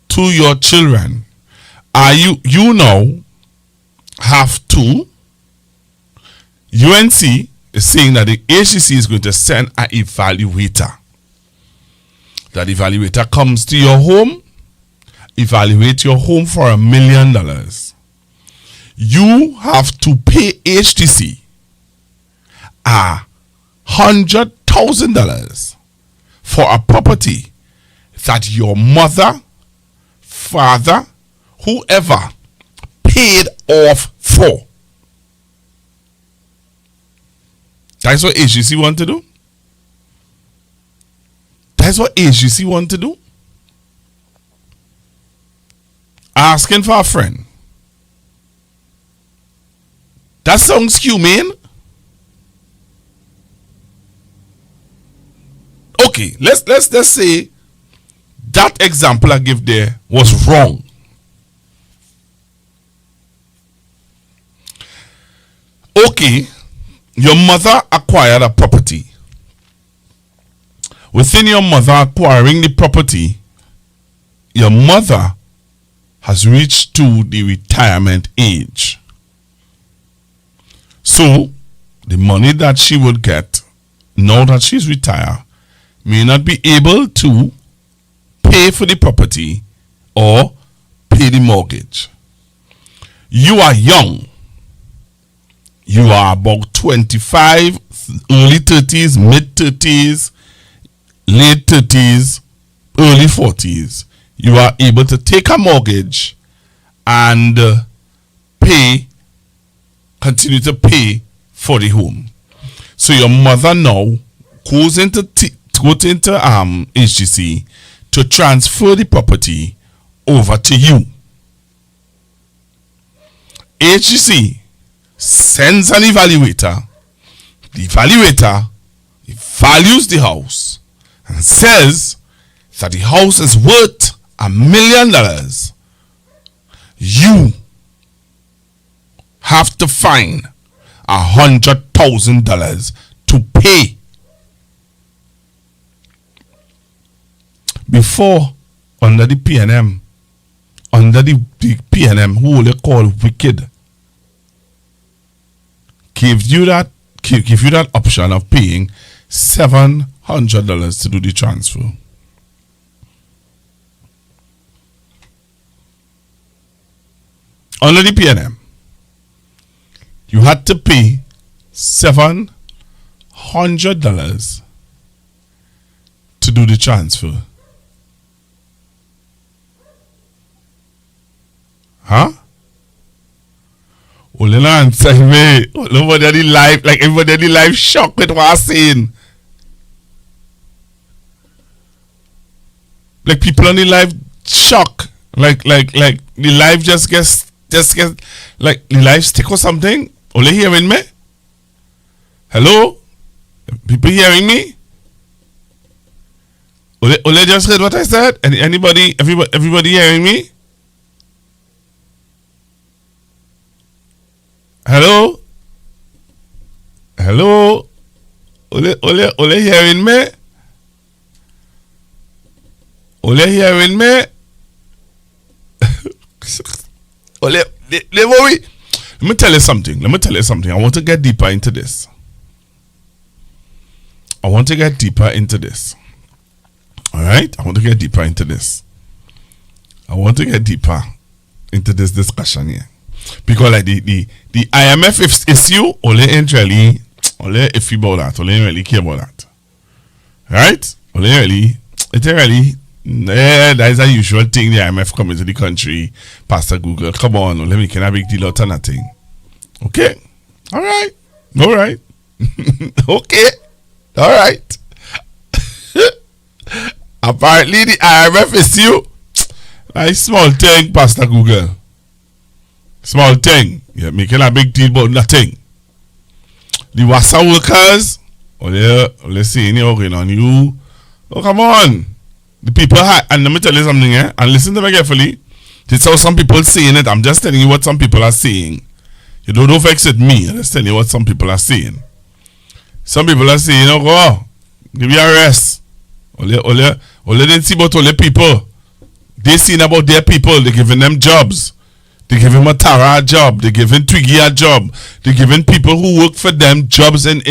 [SPEAKER 5] To your children. You now have to, UNC is saying that the HDC is going to send an evaluator. That evaluator comes to your home, evaluate your home for $1 million. You have to pay HDC $100,000 for a property that your mother, father, whoever paid off for. That's what HDC want to do. That's what HDC want to do. Asking for a friend. That sounds humane. Okay, let's say that example I give there was wrong. Okay, your mother acquired a property. Within your mother acquiring the property, your mother has reached to the retirement age. So, the money that she would get now that she's retired may not be able to pay for the property or pay the mortgage. You are young. You are about 25, early 30s, mid 30s, late 30s, early 40s. You are able to take a mortgage and continue to pay for the home. So your mother now goes into HDC to transfer the property over to you. HDC sends an evaluator. The evaluator values the house and says that the house is worth $1 million. You have to find $100,000 to pay. Before, under the PNM, who they call wicked, give you that option of paying $700 to do the transfer. under the PNM, you had to pay $700 to do the transfer. Huh? Only answer me. Everybody live, like everybody live shocked with what I'm saying. Like people on the live shock. Like the live just gets like the live stick or something. Only hearing me? Hello? People hearing me? Only just heard what I said? Everybody hearing me? Hello? Hello? Ole hearing me? Ole hearing me? Ole, let me tell you something. I want to get deeper into this. Alright? I want to get deeper into this. Discussion here. Because like the IMF issue, only ain't really iffy about that. Only ain't really care about that. Right? That is a usual thing. The IMF come into the country, Pastor Google. Come on, let me can a big deal out of nothing. Okay? Alright. Okay. Alright. Apparently the IMF issue, a small thing, Pastor Google. Small thing. You're making a big deal about nothing. The WASA workers, let's see anything on you. Oh, come on. The people, and let me tell you something, and listen to me carefully. This is how some people saying it. I'm just telling you what some people are saying. You don't vex with me. I'm just telling you what some people are saying. Some people are saying, oh, give me a rest. Ole didn't see about all the people. They seen about their people. They're giving them jobs. They giving Matara a job. They giving Twiggy a job. They giving people who work for them jobs in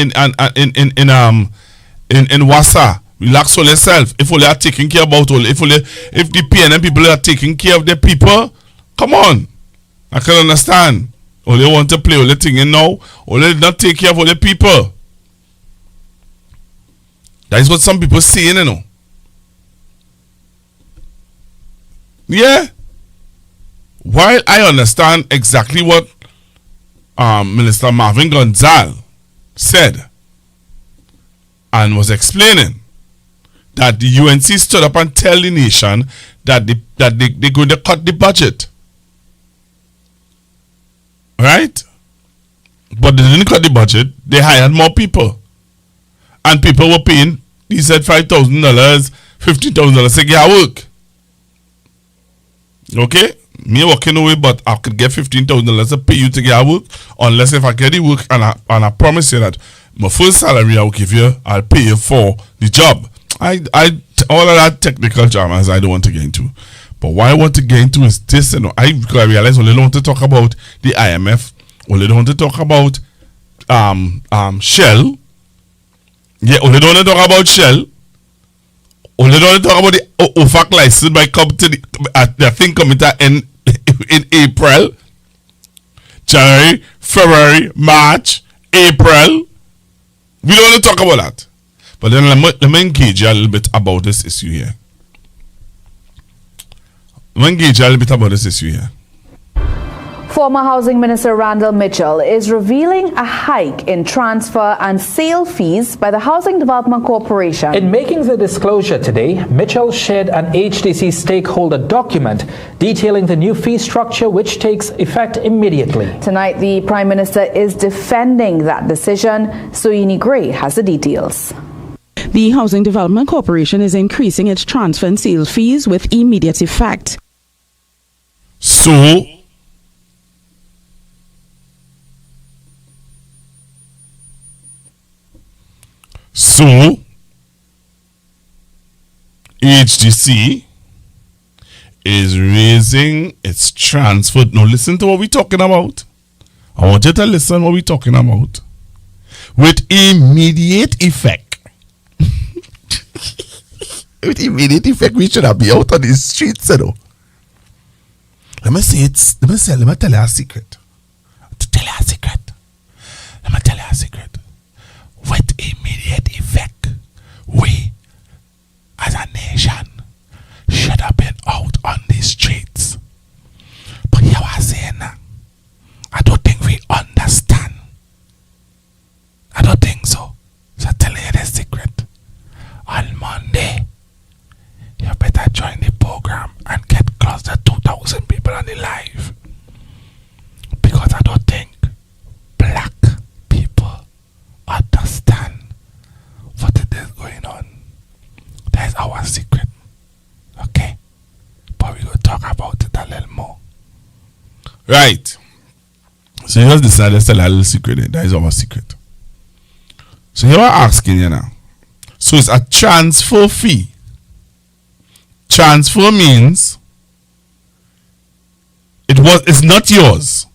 [SPEAKER 5] Wassa. Relax on yourself. If only are taking care about all, if the PNM people are taking care of their people, come on. I can understand. Only want to play all the thing now. Only not take care of all the people. That is what some people saying, you know. Yeah. While I understand exactly what Minister Marvin Gonzalez said and was explaining, that the UNC stood up and tell the nation that they're going to cut the budget. Right? But they didn't cut the budget. They hired more people. And people were paying, he said $5,000, $15,000 to get work. Okay? Me working away, but I could get $15,000 to pay you to get work, unless if I get the work and I promise you that my first salary I will give you, I'll pay you for the job. All of that technical dramas I don't want to get into. But what I want to get into is this, I realize only don't want to talk about the IMF, only don't want to talk about Shell. Yeah, only don't want to talk about Shell. Only don't want to talk about the OFAC license by the thing coming to end in April, January, February, March, April. We don't want to talk about that. But then let me engage you a little bit about this issue here.
[SPEAKER 7] Former Housing Minister Randall Mitchell is revealing a hike in transfer and sale fees by the Housing Development Corporation.
[SPEAKER 18] In making the disclosure today, Mitchell shared an HDC stakeholder document detailing the new fee structure which takes effect immediately.
[SPEAKER 7] Tonight, the Prime Minister is defending that decision. Soyini Gray has the details.
[SPEAKER 19] The Housing Development Corporation is increasing its transfer and sale fees with immediate effect.
[SPEAKER 5] So, HDC is raising its transfer. Now listen to what we're talking about. I want you to listen what we're talking about. With immediate effect. With immediate effect, we should have been out on the streets, you know. Let me tell you a secret. Let me tell you a secret. With immediate effect, we as a nation should have been out on the streets. But you are saying now, I don't think we understand. I don't think so. So I tell you the secret. On Monday, you better join the program and get close to 2,000 people on the live. Because I don't think black people understand what it is going on. That's our secret. Okay? But we will talk about it a little more. Right. So you just decided to tell a little secret. That is our secret. So here we're asking you now. So it's a transfer fee. Transfer means it's not yours.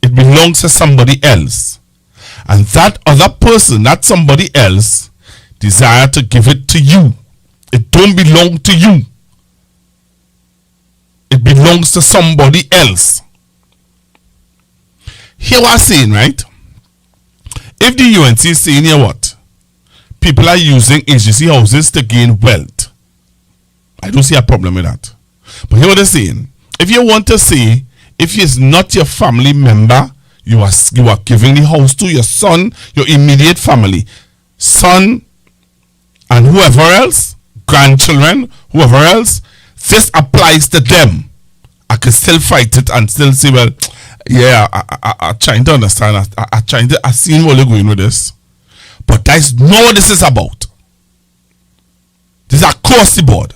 [SPEAKER 5] It belongs to somebody else. And that other person, that somebody else, desire to give it to you. It don't belong to you. It belongs to somebody else. Here we're saying, right? If the UNC is saying here what? People are using HDC houses to gain wealth. I don't see a problem with that. But here what they're saying. If you want to say, if it's not your family member, you are giving the house to your son, your immediate family. Son and whoever else, grandchildren, whoever else, this applies to them. I can still fight it and still say, well, yeah, I'm trying to understand. I see where you're going with this. But that's not what this is about. This is across the board.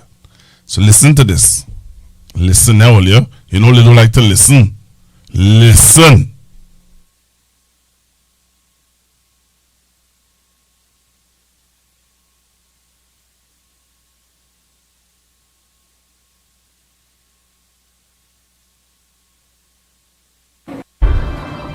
[SPEAKER 5] So listen to this. Listen now, will you? You know they don't like to listen. Listen.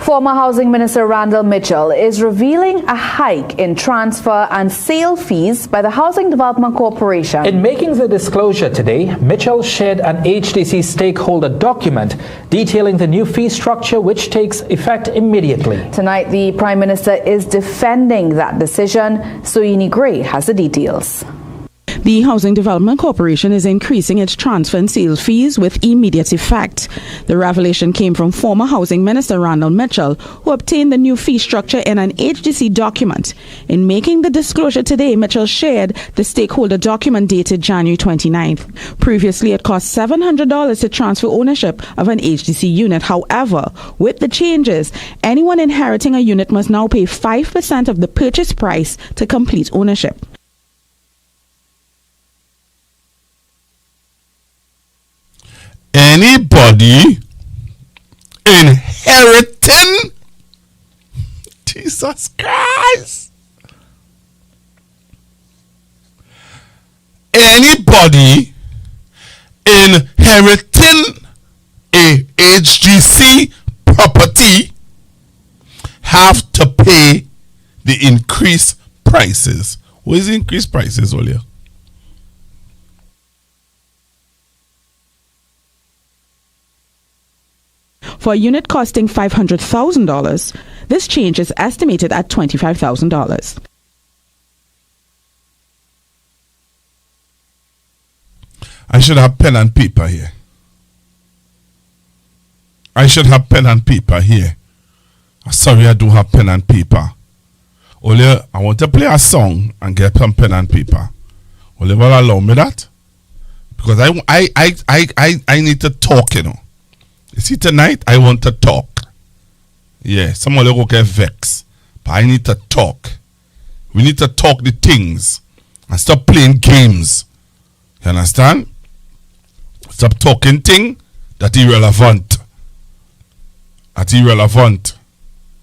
[SPEAKER 7] Former Housing Minister Randall Mitchell is revealing a hike in transfer and sale fees by the Housing Development Corporation.
[SPEAKER 18] In making the disclosure today, Mitchell shared an HDC stakeholder document detailing the new fee structure which takes effect immediately.
[SPEAKER 7] Tonight, the Prime Minister is defending that decision. Soyini Gray has the details.
[SPEAKER 19] The Housing Development Corporation is increasing its transfer and sale fees with immediate effect. The revelation came from former Housing Minister Randall Mitchell, who obtained the new fee structure in an HDC document. In making the disclosure today, Mitchell shared the stakeholder document dated January 29th. Previously, it cost $700 to transfer ownership of an HDC unit. However, with the changes, anyone inheriting a unit must now pay 5% of the purchase price to complete ownership.
[SPEAKER 5] Anybody inheriting, Jesus Christ, anybody inheriting a HDC property have to pay the increased prices. What is the increased prices, Olia?
[SPEAKER 19] For a unit costing $500,000, this change is estimated at $25,000.
[SPEAKER 5] I should have pen and paper here. I'm sorry, I don't have pen and paper. Only I want to play a song and get some pen and paper. Will you allow me that? Because I need to talk, you know. You see, tonight I want to talk. Yeah, someone will get vexed. But I need to talk. We need to talk the things and stop playing games. You understand? Stop talking things that irrelevant.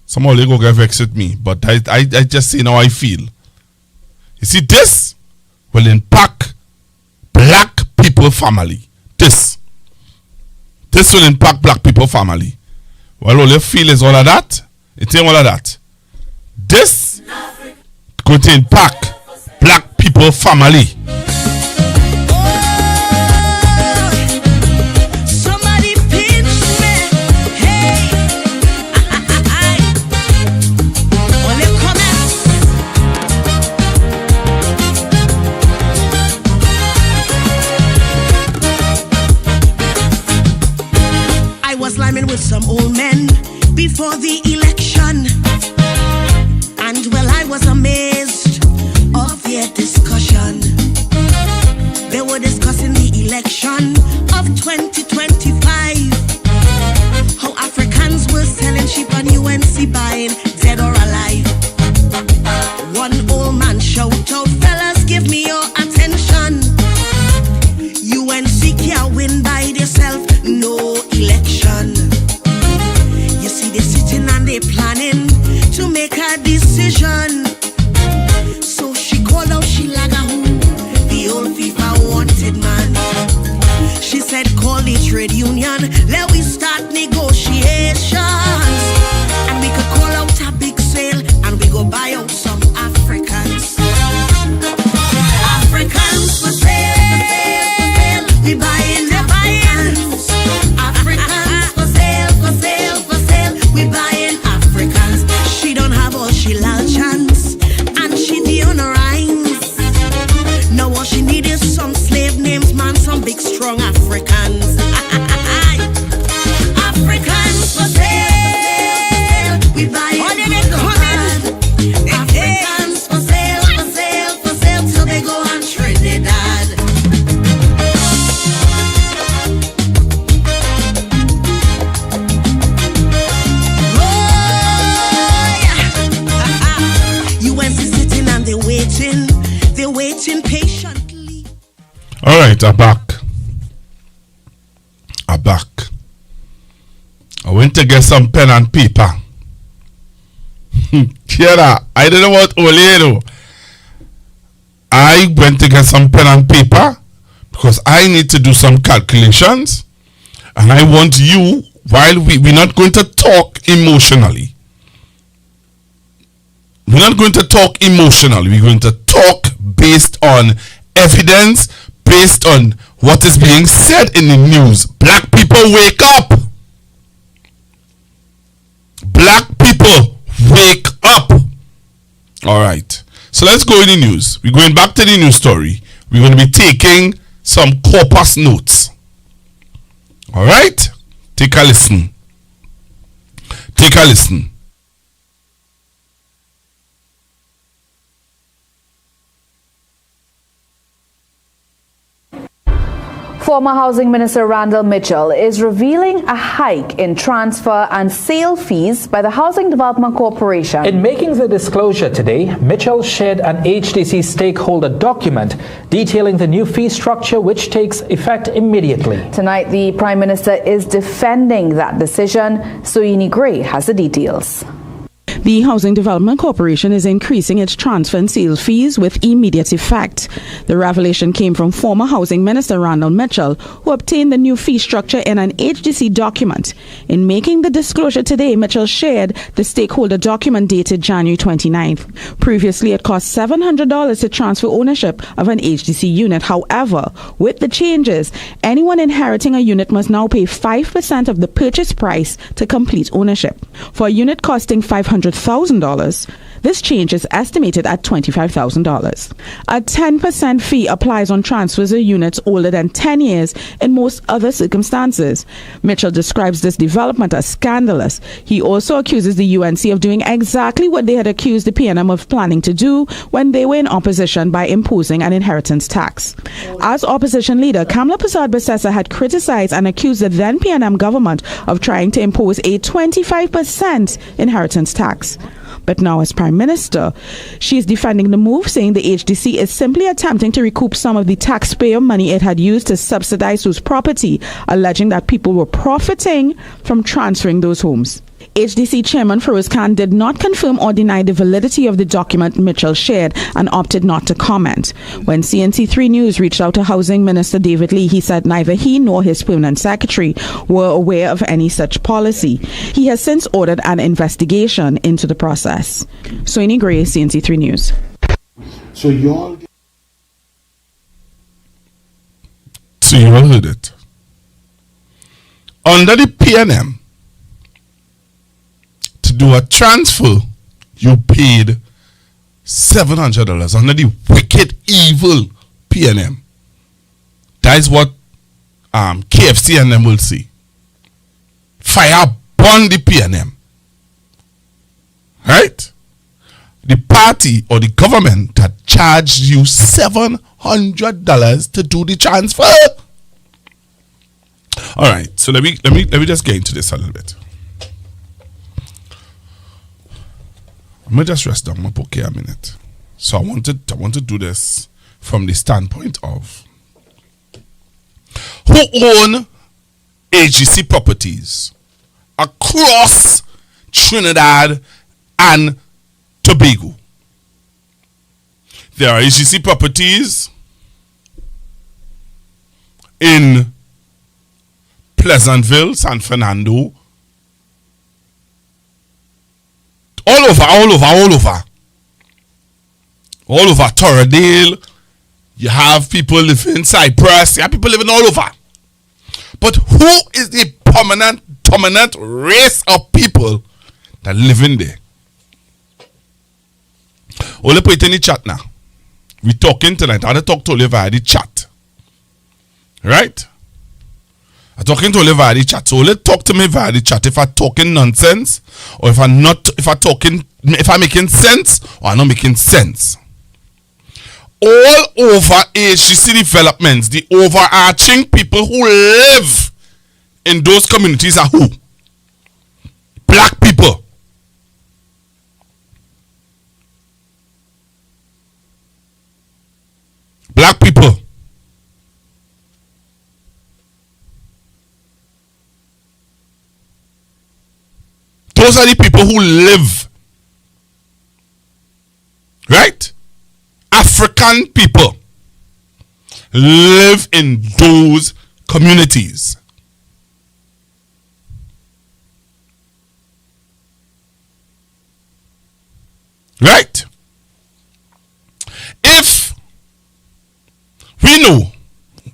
[SPEAKER 5] Someone will get vexed with me. But I just say how I feel. You see, this will impact black people family. This will impact black people family. Well, all you feel is all of that. It ain't all of that. This going to impact black people family.
[SPEAKER 20] Somebody pinch They're waiting patiently.
[SPEAKER 5] All right, I'm back. I went to get some pen and paper. Kiera, I don't know what Oledo. I went to get some pen and paper because I need to do some calculations, and I want you, while we're not going to talk emotionally. We're not going to talk emotionally. We're going to talk based on evidence, based on what is being said in the news. Black people, wake up! Black people, wake up! All right. So let's go in the news. We're going back to the news story. We're going to be taking some corpus notes. All right? Take a listen. Take a listen.
[SPEAKER 7] Former Housing Minister Randall Mitchell is revealing a hike in transfer and sale fees by the Housing Development Corporation.
[SPEAKER 18] In making the disclosure today, Mitchell shared an HDC stakeholder document detailing the new fee structure which takes effect immediately.
[SPEAKER 7] Tonight, the Prime Minister is defending that decision. Soini Gray has the details.
[SPEAKER 19] The Housing Development Corporation is increasing its transfer and sale fees with immediate effect. The revelation came from former Housing Minister Randall Mitchell, who obtained the new fee structure in an HDC document. In making the disclosure today, Mitchell shared the stakeholder document dated January 29th. Previously, it cost $700 to transfer ownership of an HDC unit. However, with the changes, anyone inheriting a unit must now pay 5% of the purchase price to complete ownership. For a unit costing $500,000, this change is estimated at $25,000. A 10% fee applies on transfers of units older than 10 years in most other circumstances. Mitchell describes this development as scandalous. He also accuses the UNC of doing exactly what they had accused the PNM of planning to do when they were in opposition by imposing an inheritance tax. As opposition leader, Kamla Persad-Bissessar had criticized and accused the then PNM government of trying to impose a 25% inheritance tax. But now as Prime Minister, she is defending the move, saying the HDC is simply attempting to recoup some of the taxpayer money it had used to subsidize those property, alleging that people were profiting from transferring those homes. HDC Chairman Feroz Khan did not confirm or deny the validity of the document Mitchell shared and opted not to comment. When CNC3 News reached out to Housing Minister David Lee, he said neither he nor his permanent secretary were aware of any such policy. He has since ordered an investigation into the process. Soini Gray, CNC3 News.
[SPEAKER 5] So you all heard it. Under the PNM, to do a transfer, you paid $700 under the wicked, evil PNM. That is what KFC and them will say. Fire burn the PNM. Right? The party or the government that charged you $700 to do the transfer. All right, so let me just get into this a little bit. I'm gonna just rest down my book here a minute. So I want to do this from the standpoint of who own HDC properties across Trinidad and Tobago. There are HDC properties in Pleasantville, San Fernando, all over Torredale. You have people living in Cyprus. You have people living all over. But who is the dominant race of people that live in there? Only put it in the chat now. We talking tonight. I talk to Oliver via the chat. Right? I'm talking to Oliver via the chat. So only talk to me via the chat if I'm talking nonsense, or if I'm making sense, or I'm not making sense. All over HDC developments, the overarching people who live in those communities are who? Black people. Black people. Those are the people who live. Right? African people live in those communities. Right? If we know,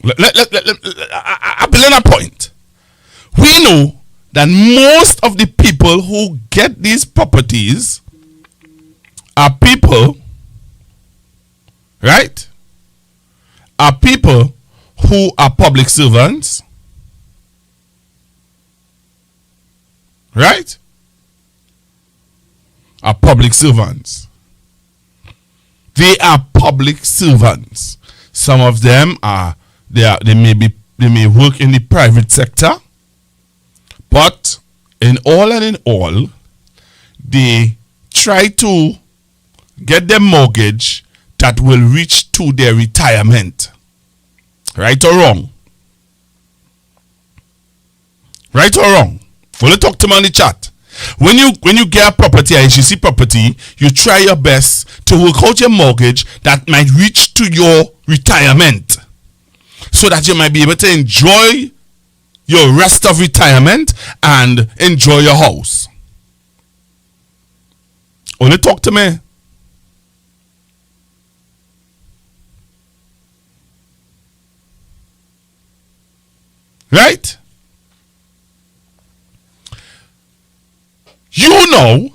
[SPEAKER 5] I build on a point. We know that most of the people who get these properties are people, right? Are people who are public servants, right? Are public servants. They are public servants. Some of them they may work in the private sector, but in all and in all, they try to get their mortgage that will reach to their retirement. Right or wrong? Right or wrong? Will you talk to me on the chat? When you get a property, a HDC property, you try your best to work out your mortgage that might reach to your retirement, so that you might be able to enjoy your rest of retirement and enjoy your house. Only talk to me. Right? You now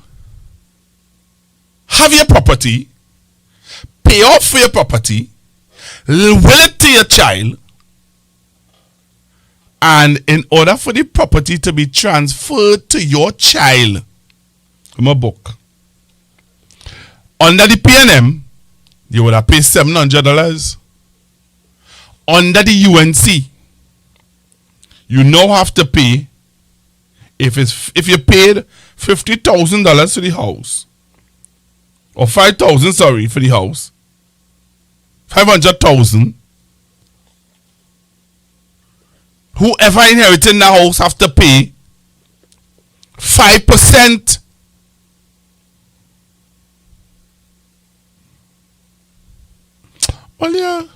[SPEAKER 5] have your property, pay off for your property, will it to your child, and in order for the property to be transferred to your child, from a book, under the PNM, you would have paid $700. Under the UNC, you now have to pay, if you paid $50,000 for the house, or $5,000, sorry, for the house, $500,000. Whoever inheriting the house have to pay 5%. Well,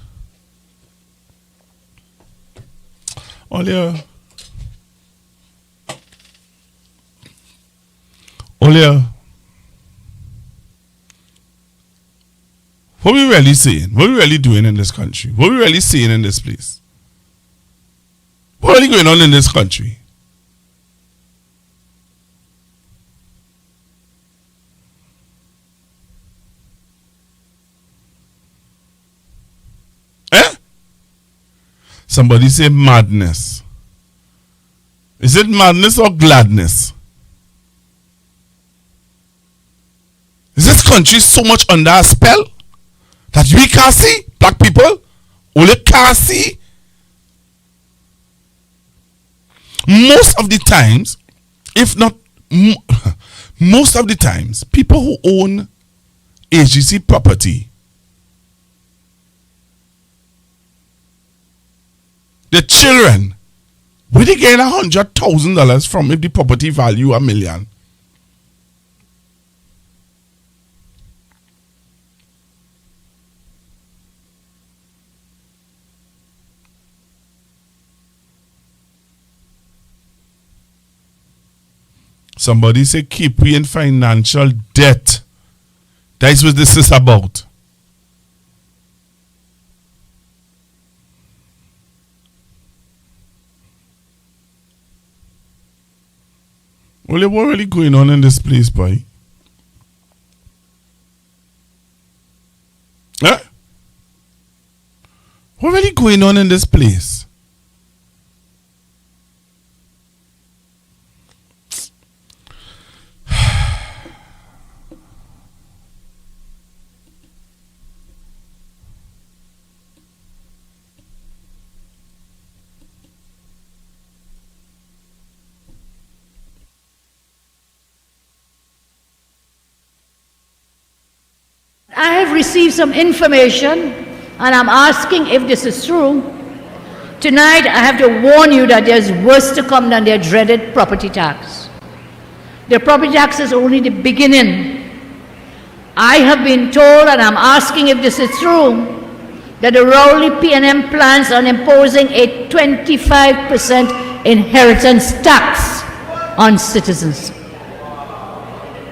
[SPEAKER 5] what we really saying? What we really doing in this country? What we really saying in this place? What really going on in this country? Somebody say madness. Is it madness or gladness? Is this country so much under a spell that we can't see? Black people only can't see. Most of the times, if not most of the times, people who own HDC property, the children, where they get $100,000 from if the property value $1 million? Somebody say keep we in financial debt. That's what this is about. Well, what really going on in this place, boy? Huh? What really going on in this place?
[SPEAKER 10] I have received some information And I'm asking if this is true. Tonight, I have to warn you that there's worse to come than their dreaded property tax. The property tax is only the beginning. I have been told, and I'm asking if this is true, that the Rowley P&M plans on imposing a 25% inheritance tax on citizens.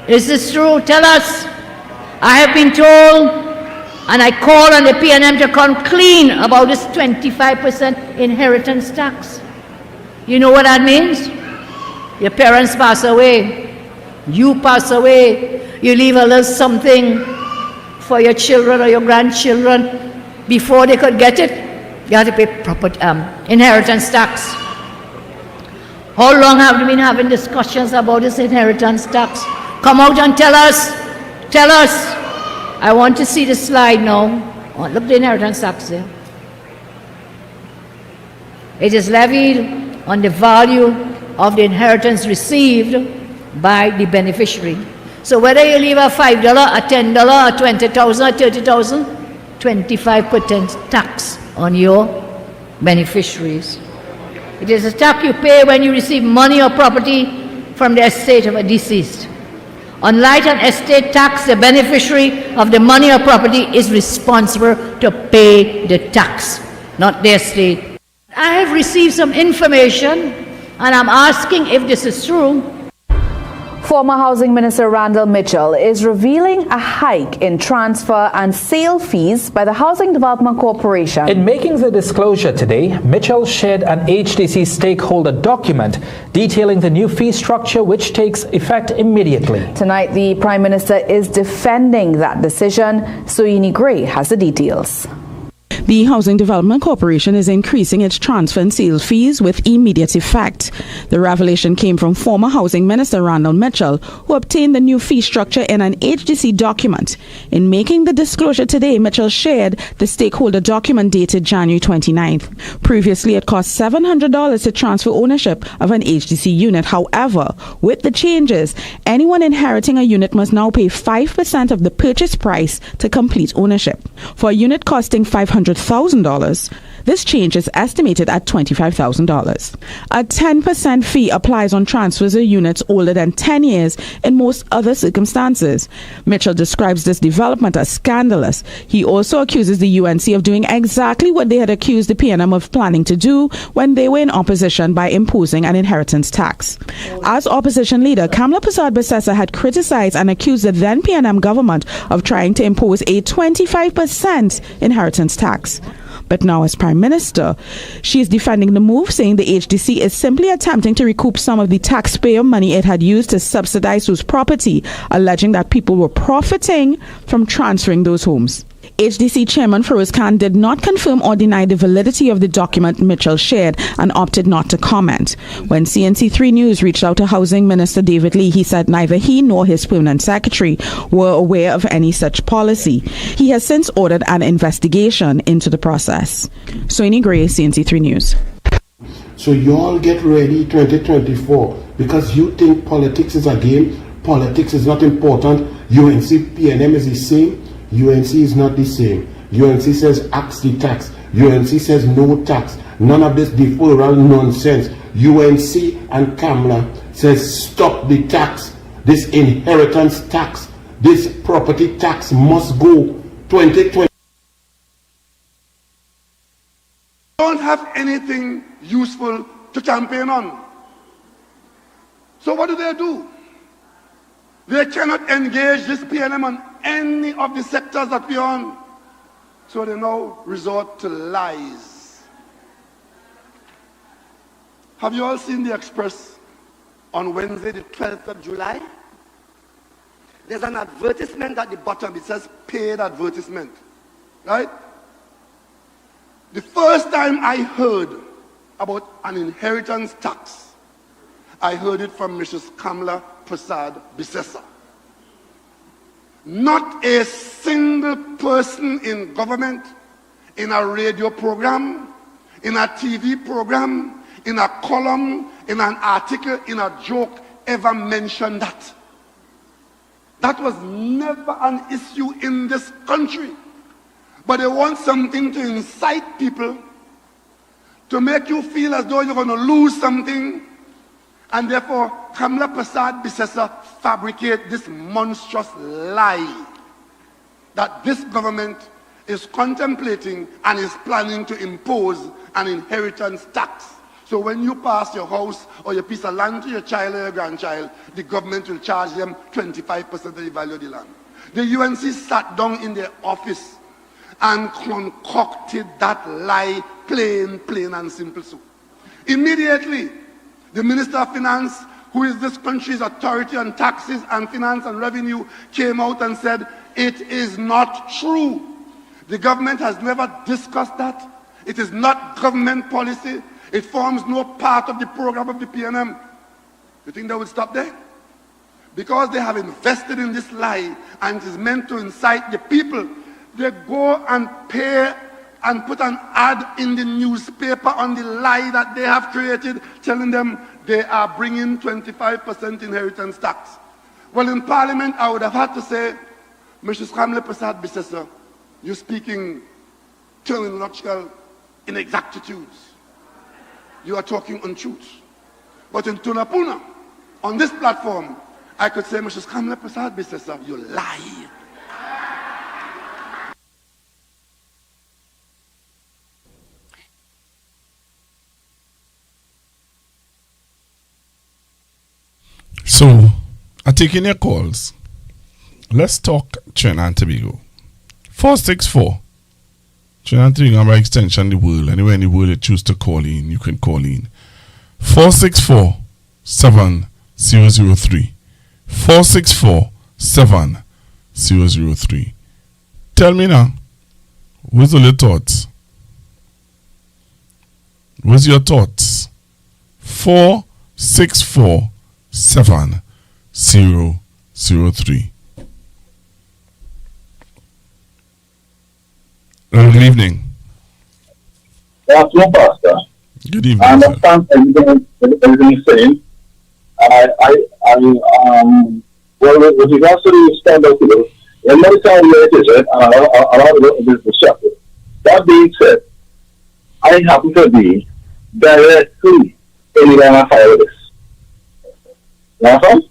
[SPEAKER 10] Is this true? Tell us. I have been told, and I call on the P&M to come clean about this 25% inheritance tax. You know what that means? Your parents pass away, you pass away, you leave a little something for your children or your grandchildren. Before they could get it, you have to pay proper inheritance tax. How long have we been having discussions about this inheritance tax? Come out and tell us. Tell us. I want to see the slide now. Oh, look, the inheritance tax there. It is levied on the value of the inheritance received by the beneficiary. So whether you leave a $5, a $10, a $20,000, a $30,000, 25% tax on your beneficiaries. It is a tax you pay when you receive money or property from the estate of a deceased. Unlike an estate tax, the beneficiary of the money or property is responsible to pay the tax, not the estate. I have received some information, and I'm asking if this is true.
[SPEAKER 7] Former Housing Minister Randall Mitchell is revealing a hike in transfer and sale fees by the Housing Development Corporation.
[SPEAKER 18] In making the disclosure today, Mitchell shared an HDC stakeholder document detailing the new fee structure which takes effect immediately.
[SPEAKER 7] Tonight, the Prime Minister is defending that decision. Soini Gray has the details.
[SPEAKER 19] The Housing Development Corporation is increasing its transfer and sale fees with immediate effect. The revelation came from former Housing Minister Randall Mitchell, who obtained the new fee structure in an HDC document. In making the disclosure today, Mitchell shared the stakeholder document dated January 29th. Previously, it cost $700 to transfer ownership of an HDC unit. However, with the changes, anyone inheriting a unit must now pay 5% of the purchase price to complete ownership. For a unit costing $500,000, this change is estimated at $25,000. A 10% fee applies on transfers of units older than 10 years in most other circumstances. Mitchell describes this development as scandalous. He also accuses the UNC of doing exactly what they had accused the PNM of planning to do when they were in opposition by imposing an inheritance tax. As opposition leader, Kamla Persad-Bissessar had criticized and accused the then PNM government of trying to impose a 25% inheritance tax. But now as Prime Minister, she is defending the move, saying the HDC is simply attempting to recoup some of the taxpayer money it had used to subsidize those property, alleging that people were profiting from transferring those homes. HDC Chairman Feroz Khan did not confirm or deny the validity of the document Mitchell shared and opted not to comment. When CNC3 News reached out to Housing Minister David Lee, he said neither he nor his permanent secretary were aware of any such policy. He has since ordered an investigation into the process. Soini Gray, CNC3 News.
[SPEAKER 21] So you all get ready 2024 because you think politics is a game, politics is not important, UNC PNM is the same. UNC is not the same. UNC says axe the tax. UNC says no tax. None of this deferral nonsense. UNC and Kamla says stop the tax. This inheritance tax, this property tax must go. 2020.
[SPEAKER 14] Don't have anything useful to campaign on. So what do? They cannot engage this PNM on any of the sectors that we're on. So they now resort to lies. Have you all seen the Express on Wednesday, the 12th of July? There's an advertisement at the bottom. It says paid advertisement. Right? The first time I heard about an inheritance tax, I heard it from Mrs. Kamla Persad-Bissessar. Not a single person in government, in a radio program, in a TV program, in a column, in an article, in a joke, ever mentioned that. That was never an issue in this country. but they want something to incite people, to make you feel as though you're going to lose something, and therefore Kamla Prasad Bisesa fabricate this monstrous lie that this government is contemplating and is planning to impose an inheritance tax. So when you pass your house or your piece of land to your child or your grandchild, the government will charge them 25% of the value of the land. The UNC sat down in their office and concocted that lie, plain and simple. So immediately, the Minister of Finance, who is this country's authority on taxes and finance and revenue, came out and said, it is not true. The government has never discussed that. It is not government policy. It forms no part of the program of the PNM. You think they would stop there? Because they have invested in this lie and it is meant to incite the people, they go and pay and put an ad in the newspaper on the lie that they have created, telling them they are bringing 25% inheritance tax. Well, in Parliament, I would have had to say, Mrs. Kamla Prasad Bisesa, you're speaking terminological inexactitudes. You are talking untruths. But in Tunapuna, on this platform, I could say, Mrs. Kamla Prasad Bisesa, you lie.
[SPEAKER 5] So, I'm taking your calls. Let's talk Trinidad and Tobago. 464. Trinidad and Tobago, by extension, the world. Anywhere in the world you choose to call in, you can call in. 464-7003. 464-7003. Tell me now, what's all your thoughts? What's your thoughts? 464-7003. Good evening.
[SPEAKER 2] Good afternoon, Pastor.
[SPEAKER 5] Good evening.
[SPEAKER 2] I understand everything you're saying. Well, with regards to the standard people, in many times where it is, right, and a lot of it is destructive. That being said, I happen to be directly in the line of fire with this. You understand?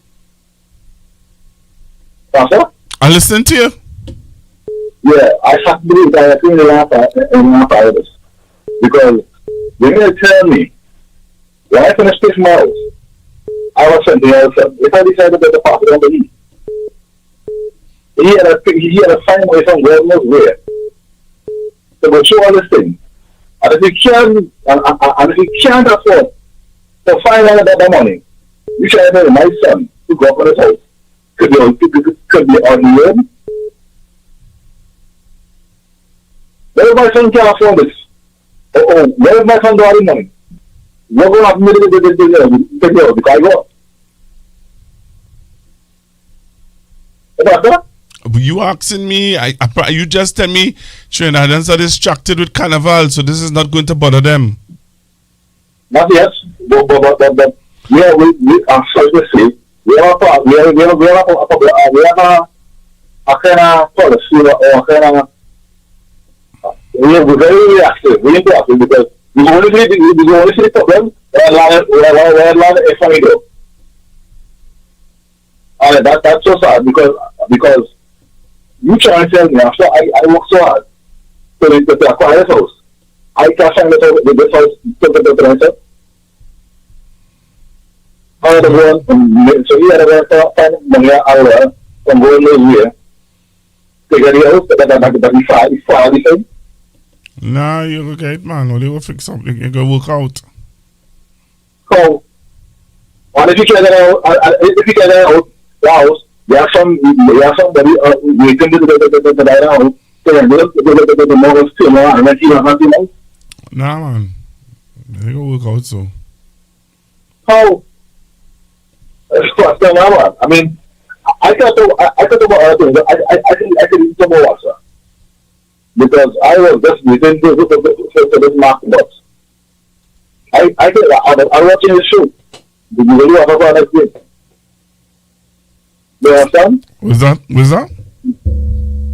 [SPEAKER 2] Pastor?
[SPEAKER 5] I listen to you.
[SPEAKER 2] Yeah, I have to be directly in the line of fire with this. Because when you tell me, when I finish this models, I was something else. If I decided that the party on the east, he had a fine way from God knows where to go through all this thing. And if you can't afford to find out about the money, you should have my son to go up on his house. Could be on the own. Where if my son can't afford this? Where if my son don't have the money? We're going to have to because I go.
[SPEAKER 5] You asking me, you just tell me Trinidadians are distracted with carnival, so this is not going to bother them.
[SPEAKER 2] Not yet, but we are sorry to say, we have a kind of policy or a kind of, we're very reactive, we're proactive because we only see the problem where a lot of FI go. And that's so sad because you try and tell me after I work so hard to acquire this house. I can't find this house to the renter. So he had to find money out from going those way to get the house that he far the thing.
[SPEAKER 5] Nah, you go get it, man. Or they will fix something. You go work out.
[SPEAKER 2] So, and if you get it out, the house, there are somebody waiting to buy the house. So the mortgage still on and he has nothing else.
[SPEAKER 5] Nah, man. They go work out, so.
[SPEAKER 2] How? What's going on? I mean, I thought about other things. I can talk about WhatsApp. Because I was just within this mark box. I'm watching the show. Did you really have a next day? You understand?
[SPEAKER 5] Was that?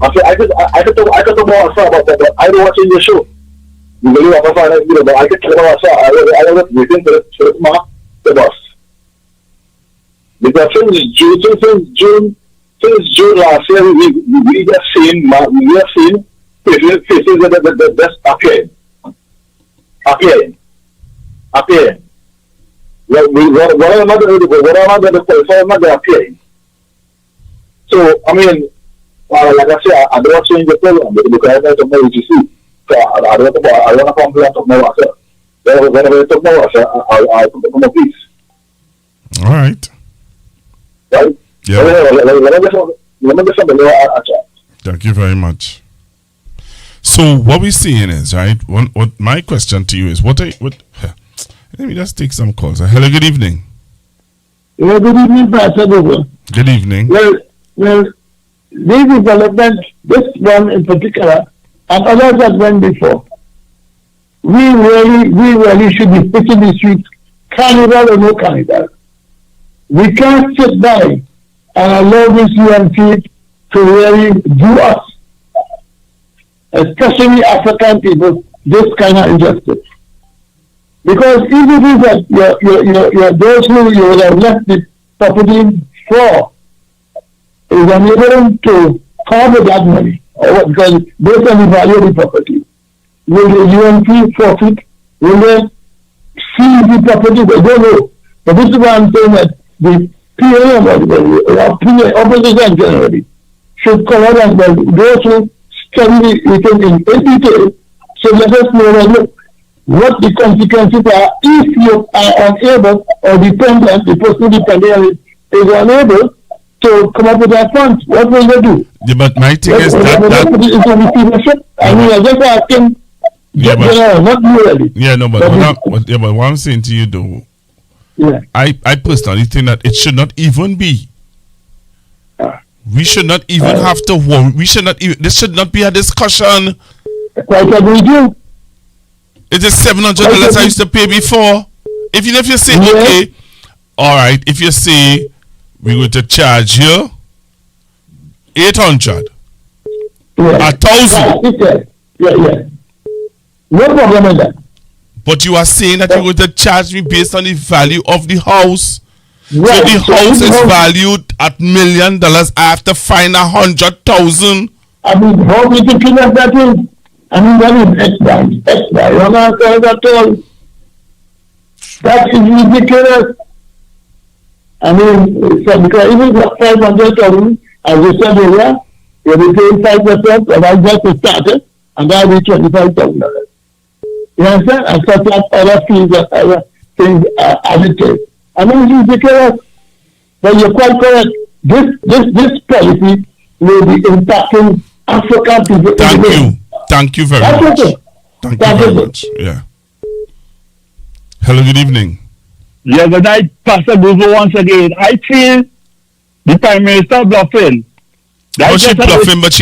[SPEAKER 2] I could talk more about that, but I don't watch your show. You really want to find out, but I could talk about that. I was waiting for the boss. Because since June last year, we just seen faces that just appearing. What am I going to do? What am I going to qualify? I'm not going to appear. So, I mean, like I said, I don't change the program because I don't know what you see. So, I don't want to complain of my work. Whenever I talk more, I'll put more peace.
[SPEAKER 5] All right.
[SPEAKER 2] Right?
[SPEAKER 5] Yeah.
[SPEAKER 2] Let me get something.
[SPEAKER 5] Thank you very much. So what we're seeing is, right, what my question to you is, let me just take some calls. Hello, good evening.
[SPEAKER 17] Well, good evening, Pastor Google.
[SPEAKER 5] Good evening.
[SPEAKER 17] Well, this development, this one in particular, and others that went before, we really should be pushing the streets, carnival or no carnival. We can't sit by and allow this UNC to really do us, especially African people, this kind of injustice. Because if it is that you're those who you would have left the property for is unable to cover that money, because based on the value of the property, will the UNC forfeit? Will they seize the property? They don't know. But this is why I'm saying that the PAM or opposition generally should come out and those who study it in detail, so let us know what the consequences are if you are unable or dependent, the person dependent is unable to come up with their funds. What will they do?
[SPEAKER 5] Yeah, but my thing is
[SPEAKER 17] I mean, I just asking. Not really.
[SPEAKER 5] Yeah, no, but what I'm saying to you though,
[SPEAKER 17] yeah,
[SPEAKER 5] I personally think that it should not even be. We should not even have to worry. We should not even. This should not be a discussion.
[SPEAKER 17] Quite agree with you.
[SPEAKER 5] It is $700 I used to pay before. If you say okay, all right. If you say we're going to charge you $800, $1,000.
[SPEAKER 17] Yeah. No problem with that.
[SPEAKER 5] But you are saying that you're going to charge me based on the value of the house.
[SPEAKER 17] Right.
[SPEAKER 5] So the house is valued at $1 million. I have to find 100,000.
[SPEAKER 17] I mean, how ridiculous that is. I mean, that is extra. You're not saying that all. That is ridiculous. I mean, so because even for 500,000, as you said earlier, you'll be paying 5%, and I just started, and that'll be $25,000. You understand? And such like other fees and other things are added to it. I mean, it's ridiculous. But you're quite correct. This policy will be impacting African people.
[SPEAKER 5] Thank you very much. Thank you very much. Yeah. Hello, good evening.
[SPEAKER 17] Yeah, good night, Pastor Google once again. I feel the Prime Minister bluffing.
[SPEAKER 5] She bluffing, but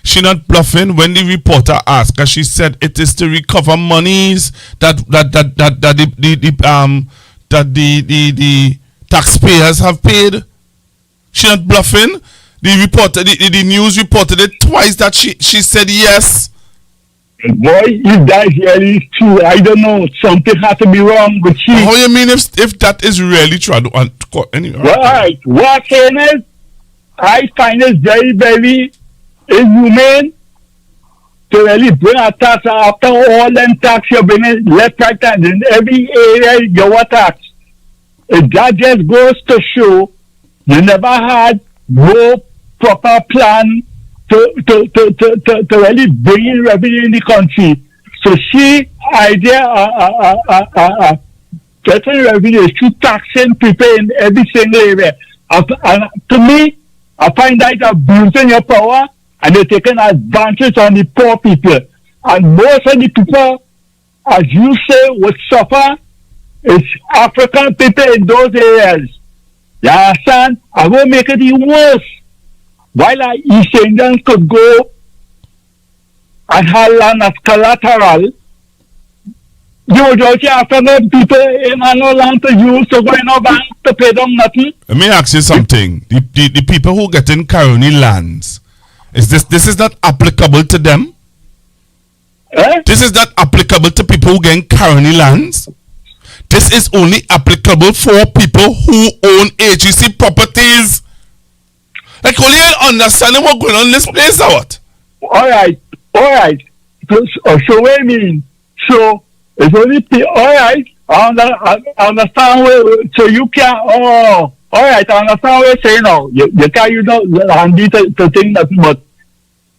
[SPEAKER 5] she not bluffing. When the reporter asked her, she said it is to recover monies that the taxpayers have paid. She not bluffing. The news reported it twice that she said yes.
[SPEAKER 17] Boy, if that is really true, I don't know. Something has to be wrong with she.
[SPEAKER 5] How you mean if that is really true? Anyway,
[SPEAKER 17] right. What I'm saying is, I find it very, very inhumane to really bring a tax after all them tax you're bringing left, right, and in every area you want tax. That just goes to show you never had no proper plan to really bring in revenue in the country. So she idea getting revenue is through taxing people in every single area. And to me, I find that abusing your power and they're taking advantage on the poor people. And most of the people, as you say, would suffer is African people in those areas. You understand? I will make it even worse. While East Indians could go and have land as collateral, the majority of African people in no land to use to go in a bank to pay them nothing.
[SPEAKER 5] Let me ask you something. The people who get in Caroni lands This is not applicable to them? This is not applicable to people who get colony lands. This is only applicable for people who own HDC properties. Like, only understanding what's going on in this place or what?
[SPEAKER 17] All right. So what I mean? So it's only all right. I understand so you can. Oh, all right. I understand what you're saying now. You can't use the handy to think that, but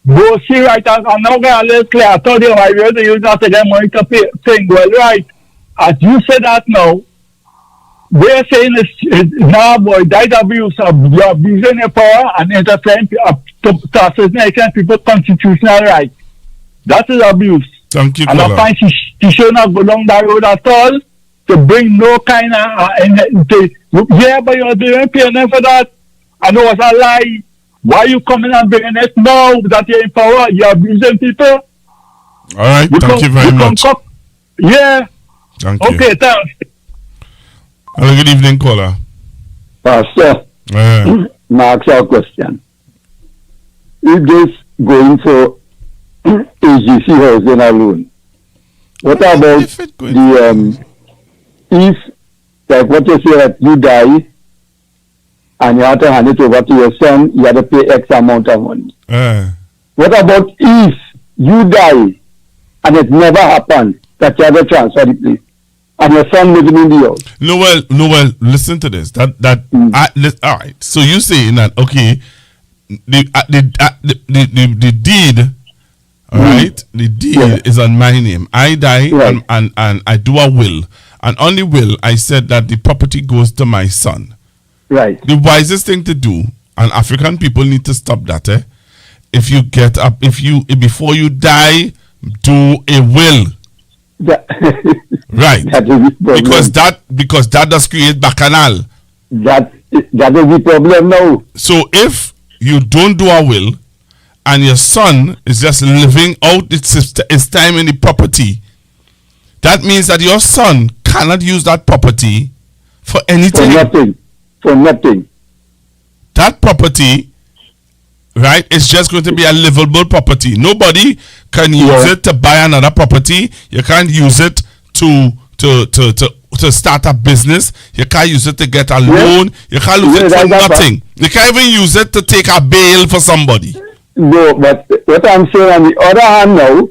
[SPEAKER 17] go see right. I'm not gonna let it clear. I told you I will use that to get money to pay thing. Well, right. As you said that now, they're saying it's now boy that abuse of you're abusing your power and interfering to assassinate people's constitutional rights. That is abuse.
[SPEAKER 5] Thank you,
[SPEAKER 17] and I find she should not go down that road at all to bring no kind of but you're doing PNM for that. I know it's a lie. Why you coming and bringing it now that you're in power? You're abusing people.
[SPEAKER 5] All right, thank you very much.
[SPEAKER 17] Yeah.
[SPEAKER 5] Thank you.
[SPEAKER 17] Okay, thanks.
[SPEAKER 5] Hello, good evening, caller.
[SPEAKER 3] Pastor, Mark's our question. If this going for HDC housing alone, what about the if like what you say that you die and you have to hand it over to your son, you have to pay X amount of money. What about if you die and it never happened that you have to transfer the place? And your son living in the house.
[SPEAKER 5] Noel, listen to this. All right. So you saying that okay, the deed, all right, the deed is on my name. I die and I do a will, and on the will I said that the property goes to my son.
[SPEAKER 3] Right.
[SPEAKER 5] The wisest thing to do, and African people need to stop that. If you get up, before you die, do a will. Right. Because that does create bacchanal.
[SPEAKER 3] That is the problem now.
[SPEAKER 5] So if you don't do a will and your son is just living out his time in the property, that means that your son cannot use that property for anything.
[SPEAKER 3] For nothing.
[SPEAKER 5] That property, right, is just going to be a livable property. Nobody can use it to buy another property. You can't use it to start a business. You can't use it to get a loan. You can't use it for nothing. You can't even use it to take a bail for somebody.
[SPEAKER 3] No, but what I'm saying on the other hand now,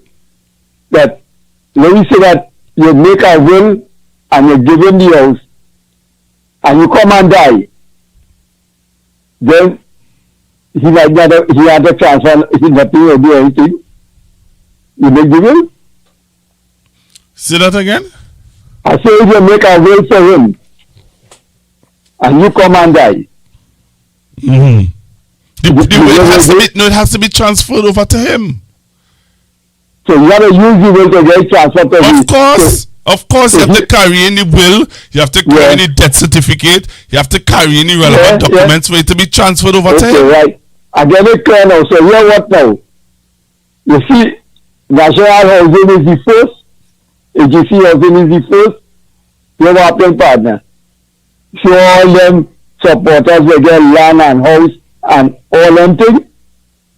[SPEAKER 3] that when you say that you make a will and you give him the house and you come and die, then he had to transfer, he's nothing to do anything. You make the will?
[SPEAKER 5] Say that again?
[SPEAKER 3] I say if you make a will for him and you come and die.
[SPEAKER 5] Mm-hmm. The will it has to be transferred over to him.
[SPEAKER 3] So you have to use the will to get transferred to him.
[SPEAKER 5] Of course, you have to carry in the will, you have to carry in the death certificate, you have to carry in the relevant documents for it to be transferred over to him.
[SPEAKER 3] Right. I get it clear now. So here what now? You see, national housing is the first, HDC housing is the first, your operating partner. So all them supporters will get land and house and all them things,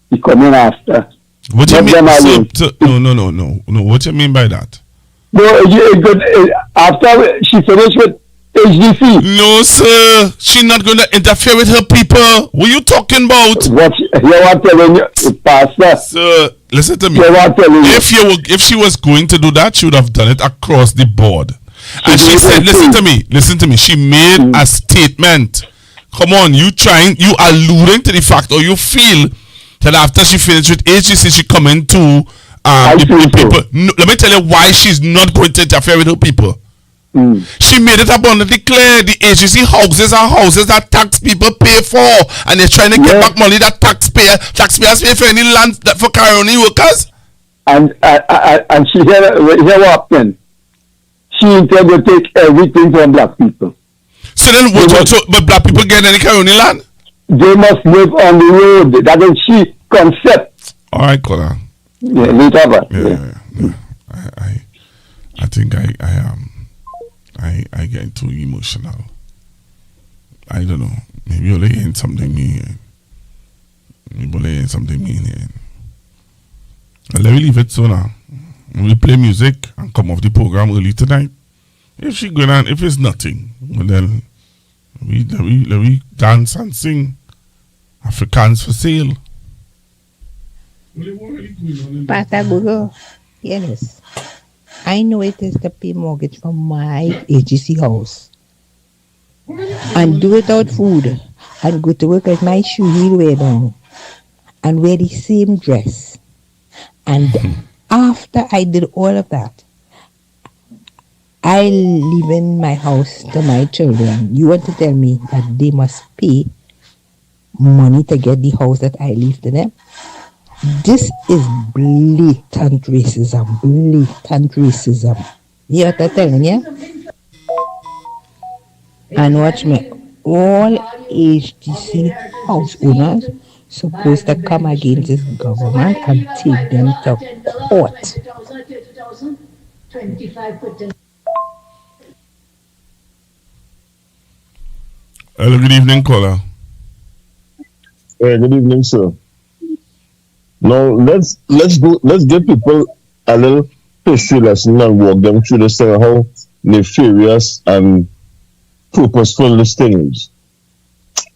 [SPEAKER 3] they come in after.
[SPEAKER 5] What do you mean? No. What do you mean by that?
[SPEAKER 3] No, after she finished with HDC.
[SPEAKER 5] No, sir. She's not going to interfere with her people. What are you talking about?
[SPEAKER 3] I'm telling you, Pastor.
[SPEAKER 5] Sir, listen to me. If she was going to do that, she would have done it across the board. And she said, listen to me. She made a statement. Come on, you alluding to the fact, or you feel that after she finished with HDC, she come into the people. No, let me tell you why she's not going to interfere with her people. She made it abundantly clear the HDC houses are houses that tax people pay for, and they're trying to get back money that taxpayers pay for any land for colony workers.
[SPEAKER 3] And she here what happened. She intended to take everything from black people.
[SPEAKER 5] So then, but black people get any colony land?
[SPEAKER 3] They must live on the road. That is she concept.
[SPEAKER 5] All right, Kola.
[SPEAKER 3] Yeah, later.
[SPEAKER 5] I think I get too emotional. I don't know. Maybe you're hearing something me. You something mean here. Well, let me leave it so now. We play music and come off the program early tonight. If she going on, if it's nothing, well then let we dance and sing Africans for sale.
[SPEAKER 9] Patagogo, yes. I know it is to pay mortgage for my HDC house. And do it without food. And go to work with my shoe heel way down. And wear the same dress. And after I did all of that, I live in my house to my children. You want to tell me that they must pay money to get the house that I leave to them? This is blatant racism. Blatant racism. You know what I'm telling you? And watch me. All HDC house owners supposed to come against this government and take them to court.
[SPEAKER 5] Hello, good evening, caller.
[SPEAKER 22] Hey, good evening, sir. Now let's give people a little history lesson and walk them through this thing, how nefarious and purposeful this thing is.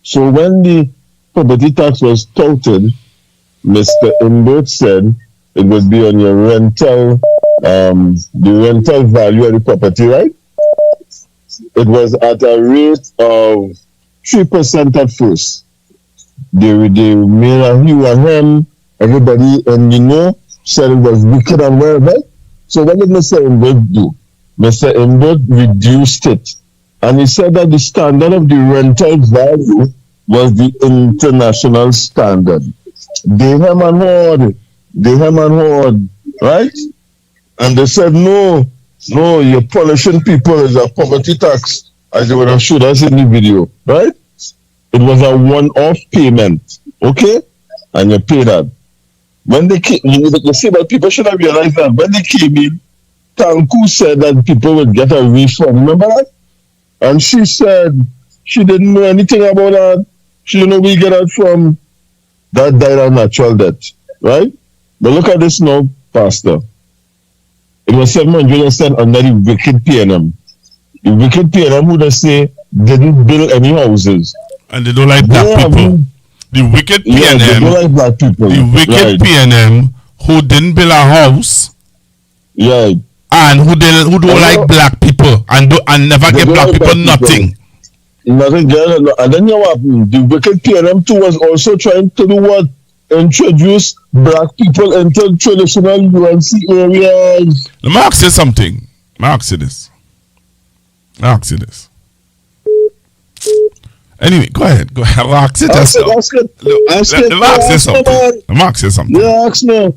[SPEAKER 22] So when the property tax was touted, Mr. Imbert said it would be on your rental, the rental value of the property, right? It was at a rate of 3% at first. They made a hue and him, everybody, and said it was wicked and whatever. So what did Mr. Imbert do? Mr. Imbert reduced it. And he said that the standard of the rental value was the international standard. They hem and hoard, right? And they said, no, you're punishing people as a property tax, as they would have showed us in the video, right? It was a one-off payment, okay? And you pay that. When they came, you see, but people should have realized that when they came in, Tanku said that people would get a refund. Remember that? And she said she didn't know anything about that. She didn't know where we get that from. That died of natural death, right? But look at this now, Pastor. It was 700 under the wicked PNM. The wicked PNM who they say didn't build any houses.
[SPEAKER 5] And they don't like black people. The wicked PNM.
[SPEAKER 22] Yeah, they don't like black people.
[SPEAKER 5] The wicked PNM who didn't build a house.
[SPEAKER 22] Yeah.
[SPEAKER 5] And who don't like black people and never give black people nothing.
[SPEAKER 22] Nothing. And then you know what happened? The wicked PNM too was also trying to do what? Introduce black people into traditional UNC areas.
[SPEAKER 5] Let me ask you something. Ask you this. Anyway, go ahead. I'll ask it.
[SPEAKER 22] Ask it.
[SPEAKER 5] Let me ask you something.
[SPEAKER 22] Yeah, ask me.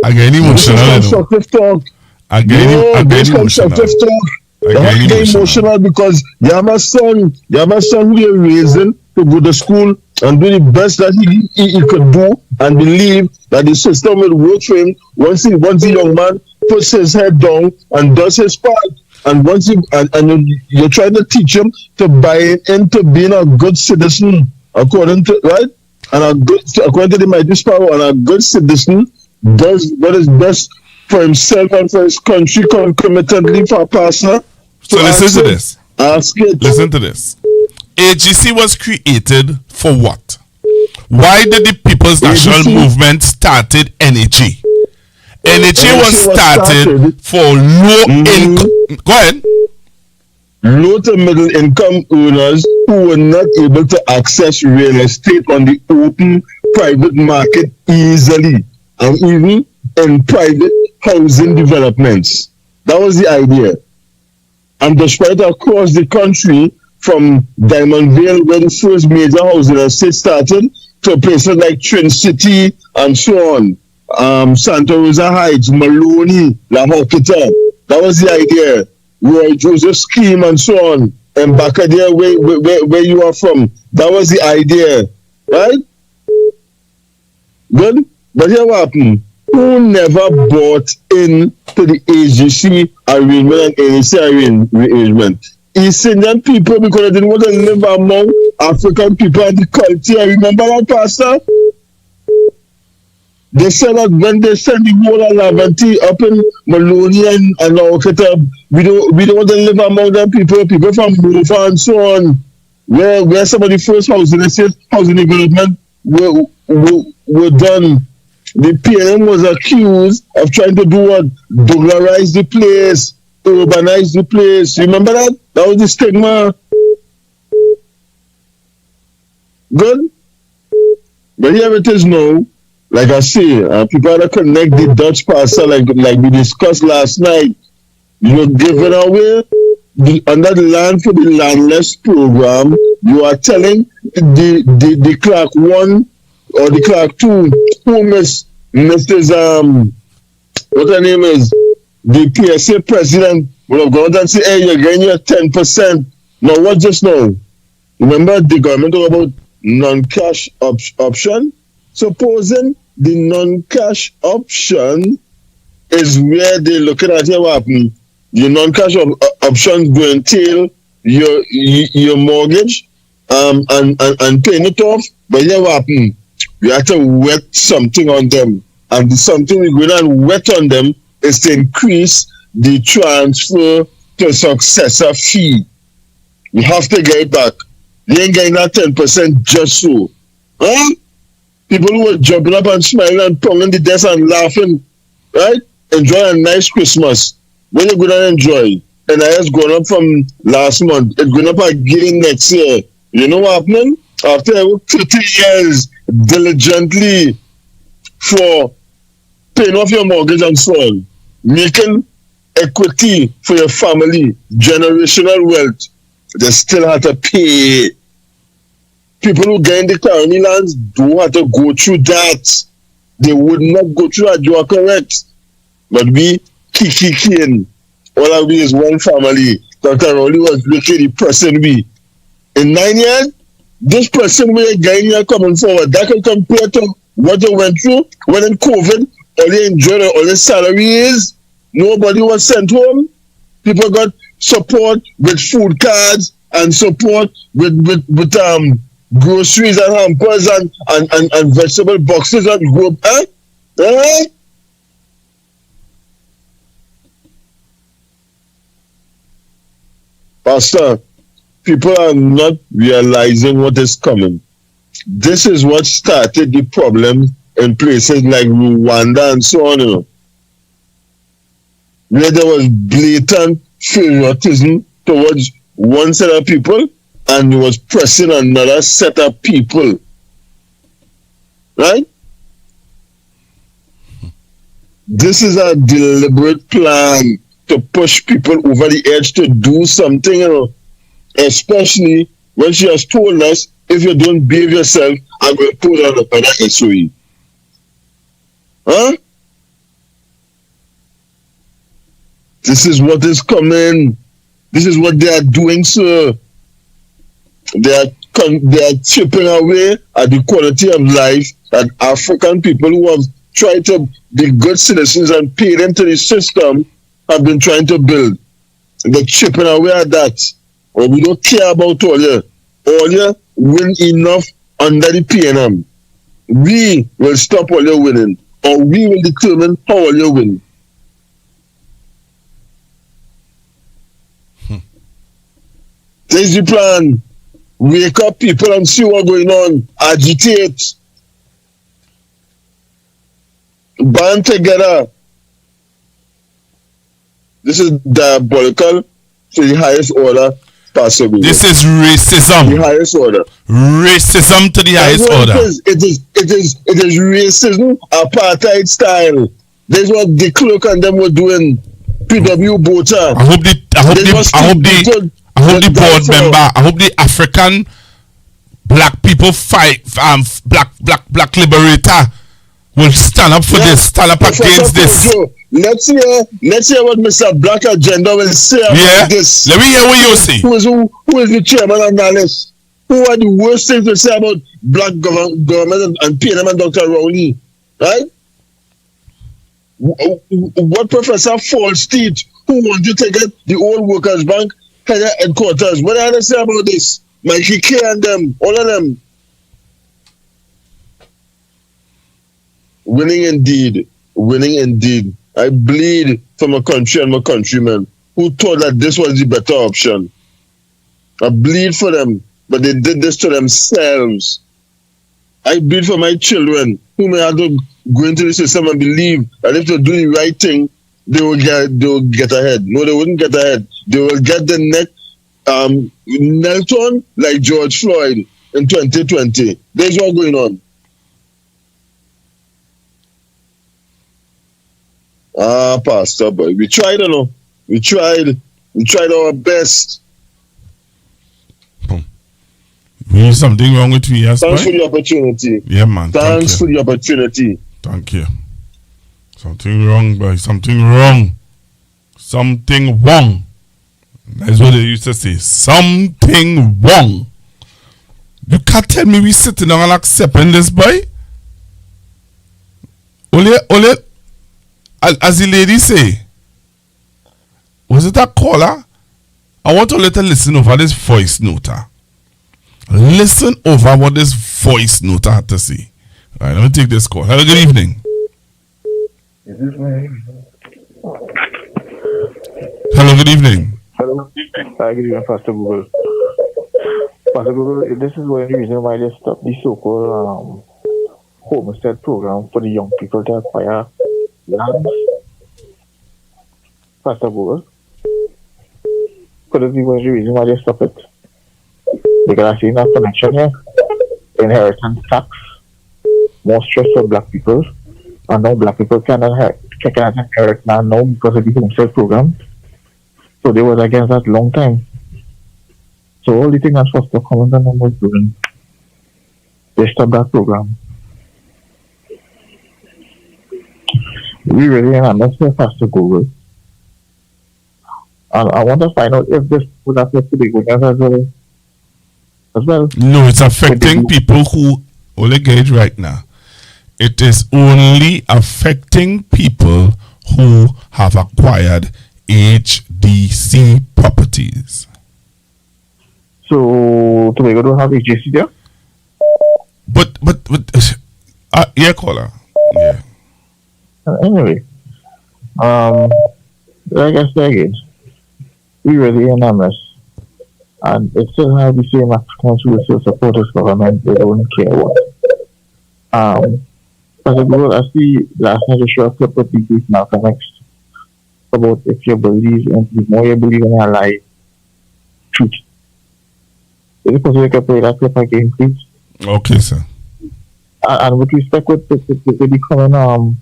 [SPEAKER 5] I get emotional. I get
[SPEAKER 22] emotional because you have a son who you're raising to go to school and do the best that he could do and believe that the system will work for him once the young man puts his head down and does his part. And once you're trying to teach him to buy into being a good citizen, according to according to the mighty sparrow, and a good citizen does what is best for himself and for his country committedly for a pastor.
[SPEAKER 5] So listen to this.
[SPEAKER 22] Ask it.
[SPEAKER 5] Listen to this. HDC was created for what? Why did the People's National Movement started NHA? NHA was started for low income. Go ahead.
[SPEAKER 22] Low to middle income owners who were not able to access real estate on the open private market easily, and even in private housing developments. That was the idea. And despite across the country, from Diamond Vale, where the first major housing estate started, to places like Trin City and so on, Santa Rosa Heights, Maloney, La Hawkita. That was the idea. Roy Joseph Scheme and so on. And back there, where you are from. That was the idea. Right? Good? But here what happened? Who never bought into the HDC arrangement and NHC arrangement? East Indian people because they didn't want to live among African people and the culture. Remember that, Pastor? They said that when they sent the whole of Lavanti up in Maloney and Orchita, we don't want to live among them people from Mova and so on, where some of the first housing development were done. The PNM was accused of trying to do what? Doughlarize the place, urbanize the place. Remember that? That was the stigma. Good? But here it is now. Like I say, people that connect the Dutch parcel, like we discussed last night, you're giving away under the Land for the Landless program. You are telling the Clark 1 or the Clark 2, who Mrs. What her name is, the PSA president will have gone and say, hey, you're getting your 10%. Now, what just now? Remember the government talk about non-cash option? Supposing the non-cash option is where they're looking at here what happen. The non-cash option will entail your mortgage and paying it off, but here what happen? We have to wet something on them, and the something we're going to wet on them is to increase the transfer to successor fee. We have to get it back. They ain't getting that 10% just so. Huh? People who are jumping up and smiling and pounding the desk and laughing, right? Enjoy a nice Christmas. When you're going to enjoy, and I has gone up from last month, it's going up again next year. You know what happening? After 30 years diligently for paying off your mortgage and so on, making equity for your family, generational wealth, they still have to pay. People who get in the colony lands don't have to go through that. They would not go through that. You are correct. But we kicking. All of we is one family. Dr. Rowley was looking the person we. In 9 years, this person we are getting here coming forward. That can compare to what they went through when in COVID, all they enjoyed, all their salaries, nobody was sent home. People got support with food cards and support with groceries and hampers and vegetable boxes and group. Pastor, people are not realizing what is coming. This is what started the problem in places like Rwanda and so on, you know, where there was blatant favoritism towards one set of people and was pressing another set of people. Right? This is a deliberate plan to push people over the edge to do something, you know, especially when she has told us, if you don't behave yourself, I'm going to put on a better SOE. Huh? This is what is coming. This is what they are doing, sir. They are chipping away at the quality of life that African people who have tried to be good citizens and pay into the system have been trying to build. They're chipping away at that. Or we don't care about all you. All you win enough under the PNM. We will stop all your winning. Or we will determine how all you win. There's the plan. Wake up people and see what's going on. Agitate. Band together. This is diabolical to the highest order possible.
[SPEAKER 5] This is racism.
[SPEAKER 22] The highest order.
[SPEAKER 5] Racism to the highest order.
[SPEAKER 22] It is racism, apartheid style. This is what the clerk and them were doing. PW Bota.
[SPEAKER 5] I hope the board member, I hope the African black people fight, black liberator will stand up for this, stand up against this.
[SPEAKER 22] Let's hear what Mr. Black Agenda will say about this.
[SPEAKER 5] Let me hear what you say.
[SPEAKER 22] Who is the chairman of that list? Who are the worst things to say about black government and PNM and Dr. Rowley? Right? What Professor Falsteed, who wanted to get the old workers' bank headquarters. What do you say about this? Mikey K and them, all of them. Winning indeed. Winning indeed. I bleed for my country and my countrymen who thought that this was the better option. I bleed for them, but they did this to themselves. I bleed for my children who may have to go into the system and believe that if they do the right thing, they will get ahead. No, they wouldn't get ahead. They will get the neck knelt on like George Floyd in 2020. There's what going on. Pastor boy, we tried, you know. We tried our best.
[SPEAKER 5] There's something wrong with me, yes,
[SPEAKER 22] Thanks for the opportunity.
[SPEAKER 5] Yeah, man.
[SPEAKER 22] Thanks for the opportunity.
[SPEAKER 5] Thank you. Something wrong, boy. Something wrong. Something wrong. That's what they used to say. Something wrong. You can't tell me we sitting down and accepting this, boy. Ole, as the lady say, was it a caller? I want to let her listen over this voice noter. Listen over what this voice noter had to say. All right, let me take this call. Hello, good evening.
[SPEAKER 11] Is this my...
[SPEAKER 5] Hello, good evening.
[SPEAKER 11] Hello. Hi, good evening, Pastor Google. Pastor Google, this is one reason why they stopped the so-called homestead program for the young people to acquire land. Pastor Google. Could it be one reason why they stopped it? Because I see that connection here. Inheritance tax, more stress for black people, and now black people cannot inherit land now because of the homestead program. So they was against that long time. So all the things that Foster Commons and them was doing, they stopped that program. We really understand Pastor Google. And I want to find out if this would affect the beginners as well.
[SPEAKER 5] No, it's affecting people who only get right now. It is only affecting people who have acquired HDC properties.
[SPEAKER 11] So Tobago don't have HDC there?
[SPEAKER 5] But yeah, caller. Yeah.
[SPEAKER 11] Anyway, like I said again, we really in a mess. And it still have the same Africans who still support this government. They don't care what. As a girl, I see last night I show a clip with the Greek Malcolm X about if you believe and the more you believe in your life, truth. Is it possible you can play that clip again, please?
[SPEAKER 5] Okay, sir.
[SPEAKER 11] And with respect with the coming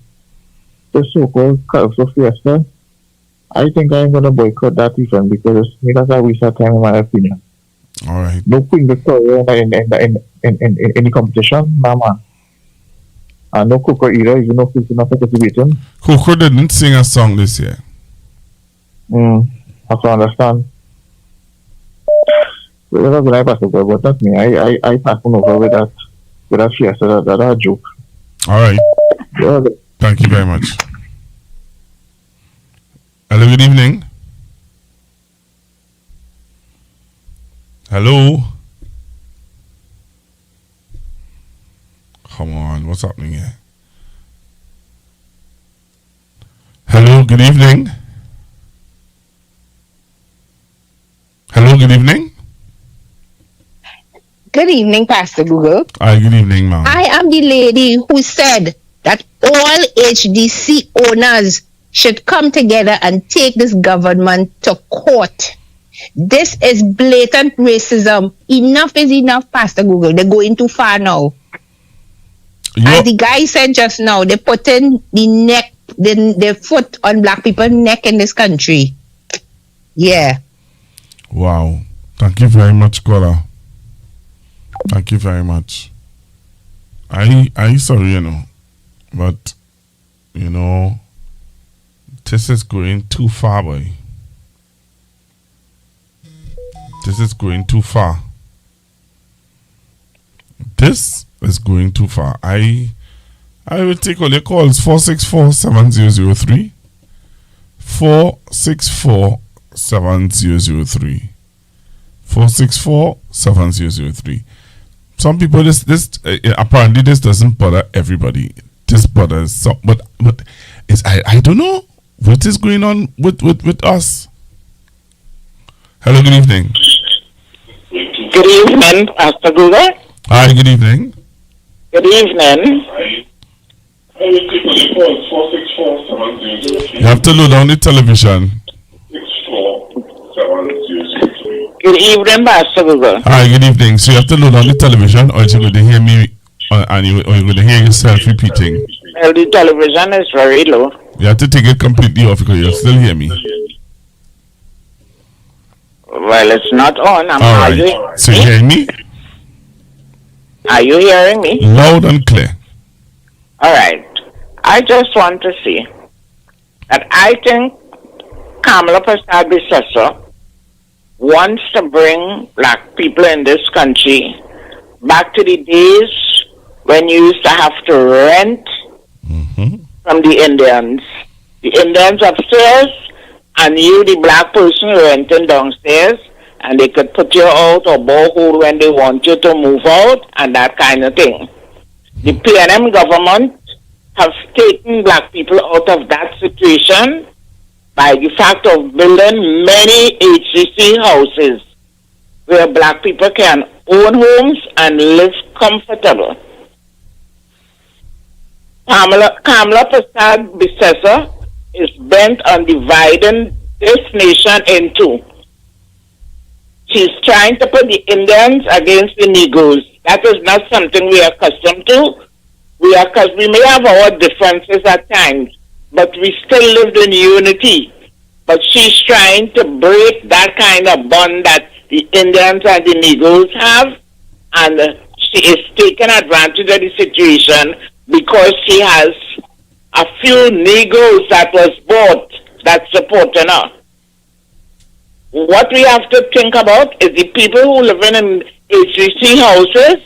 [SPEAKER 11] the so-called Culture Fiesta, I think I'm going to boycott that event because that's a waste of time in my opinion.
[SPEAKER 5] All right.
[SPEAKER 11] No Queen Victoria in the competition, nah man. And no Coco either, even though she's not participating.
[SPEAKER 5] Coco didn't sing a song this year.
[SPEAKER 11] I have to understand. But that's what I pass over, but not me. I pass on over with that fiesta, that's a joke.
[SPEAKER 5] All right.
[SPEAKER 11] Yeah.
[SPEAKER 5] Thank you very much. Hello, good evening. Hello. Come on, what's happening here? Hello, good evening. Hello, good evening.
[SPEAKER 9] Good evening, Pastor Google.
[SPEAKER 5] Hi, good evening, ma'am.
[SPEAKER 9] I am the lady who said that all HDC owners should come together and take this government to court. This is blatant racism. Enough is enough, Pastor Google. They're going too far now. As the guy said just now, they're putting their foot on black people's neck in this country. Yeah.
[SPEAKER 5] Wow. Thank you very much, caller. Thank you very much. I sorry, but this is going too far, boy. This is going too far. This is going too far. I will take all your calls. 464-7003. 464-7003. 464-7003. Some people, this apparently this doesn't bother everybody. This bothers some, but it's I don't know what is going on with us. Hello, good evening.
[SPEAKER 13] Good evening, Pastor Google.
[SPEAKER 5] Hi, good evening.
[SPEAKER 13] Good evening.
[SPEAKER 5] You have to load down the television.
[SPEAKER 13] Good evening, Pastor Google.
[SPEAKER 5] Hi, good evening. So you have to load on the television, or you're going to hear me, or you're going to hear yourself repeating.
[SPEAKER 13] Well, the television is very low.
[SPEAKER 5] You have to take it completely off because you'll still hear me.
[SPEAKER 13] Well, it's not on.
[SPEAKER 5] All right. So you hearing me?
[SPEAKER 13] Are you hearing me?
[SPEAKER 5] Loud and clear.
[SPEAKER 13] All right. I just want to say that I think Kamala Prasad wants to bring black people in this country back to the days when you used to have to rent from the Indians. The Indians upstairs and you, the black person, renting downstairs, and they could put you out or borehole when they want you to move out and that kind of thing. The PNM government has taken black people out of that situation by the fact of building many HDC houses where black people can own homes and live comfortable. Kamala Prasad Bissessa is bent on dividing this nation in two. She's trying to put the Indians against the Negroes. That is not something we are accustomed to. We may have our differences at times, but we still lived in unity. But she's trying to break that kind of bond that the Indians and the Negroes have, and she is taking advantage of the situation because she has a few Negroes that was bought that's supporting her. What we have to think about is the people who live in HDC houses.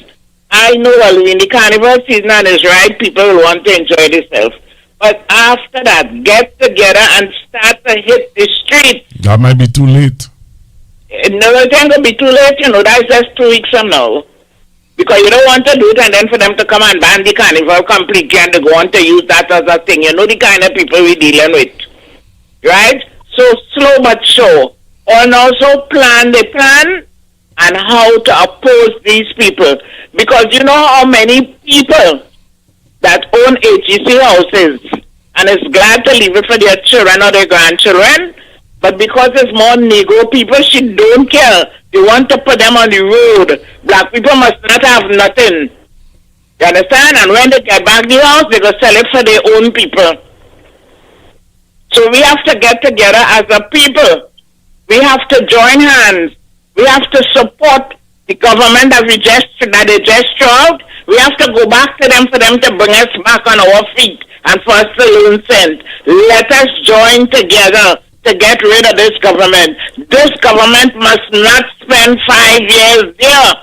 [SPEAKER 13] I know when the carnival season is right, people will want to enjoy themselves. But after that, get together and start to hit the street.
[SPEAKER 5] That might be too late.
[SPEAKER 13] No, it ain't going to be too late, that's just 2 weeks from now. Because you don't want to do it and then for them to come and ban the carnival completely and they go on to use that as a thing. You know the kind of people we're dealing with. Right? So slow but sure. And also they plan and how to oppose these people. Because you know how many people that own HDC houses and is glad to leave it for their children or their grandchildren, but because it's more Negro people, she don't care. They want to put them on the road. Black people must not have nothing. You understand? And when they get back the house, they go sell it for their own people. So we have to get together as a people. We have to join hands. We have to support the government that they just out. We have to go back to them for them to bring us back on our feet and for us to learn sense. Let us join together to get rid of this government. This government must not spend 5 years there.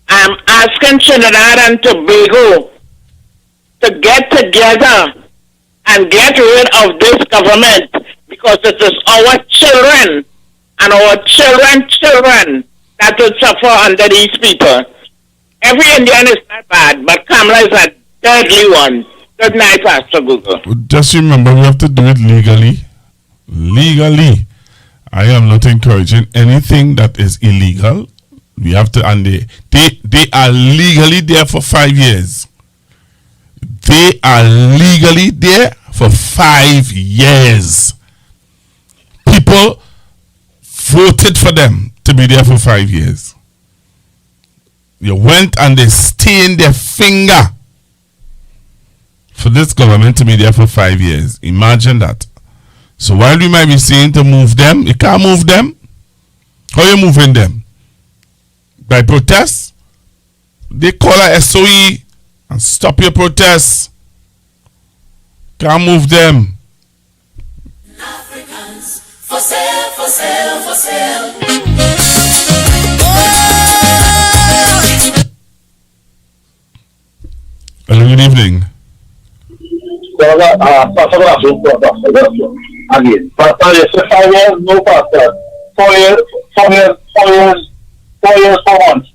[SPEAKER 13] I'm asking Trinidad and Tobago to get together and get rid of this government because it is our children and our children that will suffer under these people. Every Indian is not bad, but Kamala is a deadly one. Good night, Pastor Google.
[SPEAKER 5] Just remember, we have to do it legally. Legally. I am not encouraging anything that is illegal. We have to, and they are legally there for 5 years. They are legally there for 5 years. People voted for them to be there for 5 years. You went and they stained their finger for this government to be there for 5 years. Imagine that. So while we might be saying to move them, you can't move them. How are you moving them? By protest? They call a SOE and stop your protests. Can't move them.
[SPEAKER 15] Africans for sale, for sale, for sale.
[SPEAKER 5] Hello, good evening.
[SPEAKER 2] Again, Pastor, yes, 5 years, no Pastor. 4 years, 4 years, 4 months.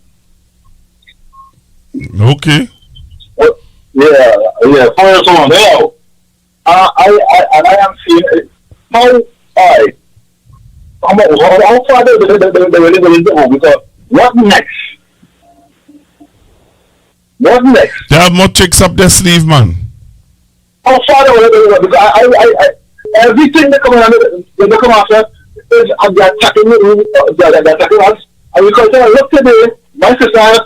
[SPEAKER 5] Okay.
[SPEAKER 2] Yeah, 4 years, 4 months. Anyhow, I am seeing how far they really going to go, because what next? What next?
[SPEAKER 5] They have more tricks up their sleeve, man.
[SPEAKER 2] How far they really going to go? Because everything they come after is they're attacking us. And because look today, my sister, I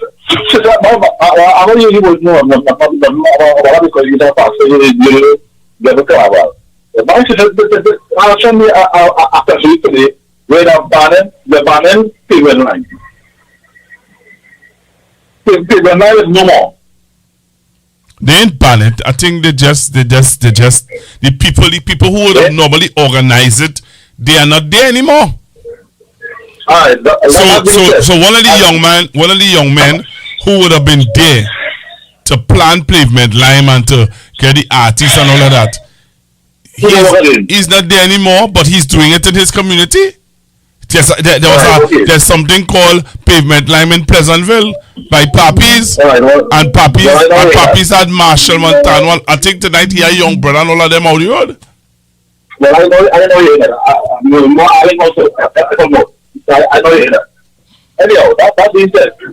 [SPEAKER 2] don't usually would know because you don't pass you never come about. My sister, I'll send me after today where they're banning payment line. Payment line is no more.
[SPEAKER 5] They ain't ban it. I think the people who would have normally organize it, they are not there anymore.
[SPEAKER 2] Alright,
[SPEAKER 5] so one of the young men who would have been there to plan pavement line and to get the artists and all of that, he's not there anymore, but he's doing it in his community. There's something called pavement lime in Pleasantville by Papi's, and Papi's had Marshall Montano. I think tonight he had young brother and all of them out the road.
[SPEAKER 2] Well, I know that. I know that. Anyhow, that being said, you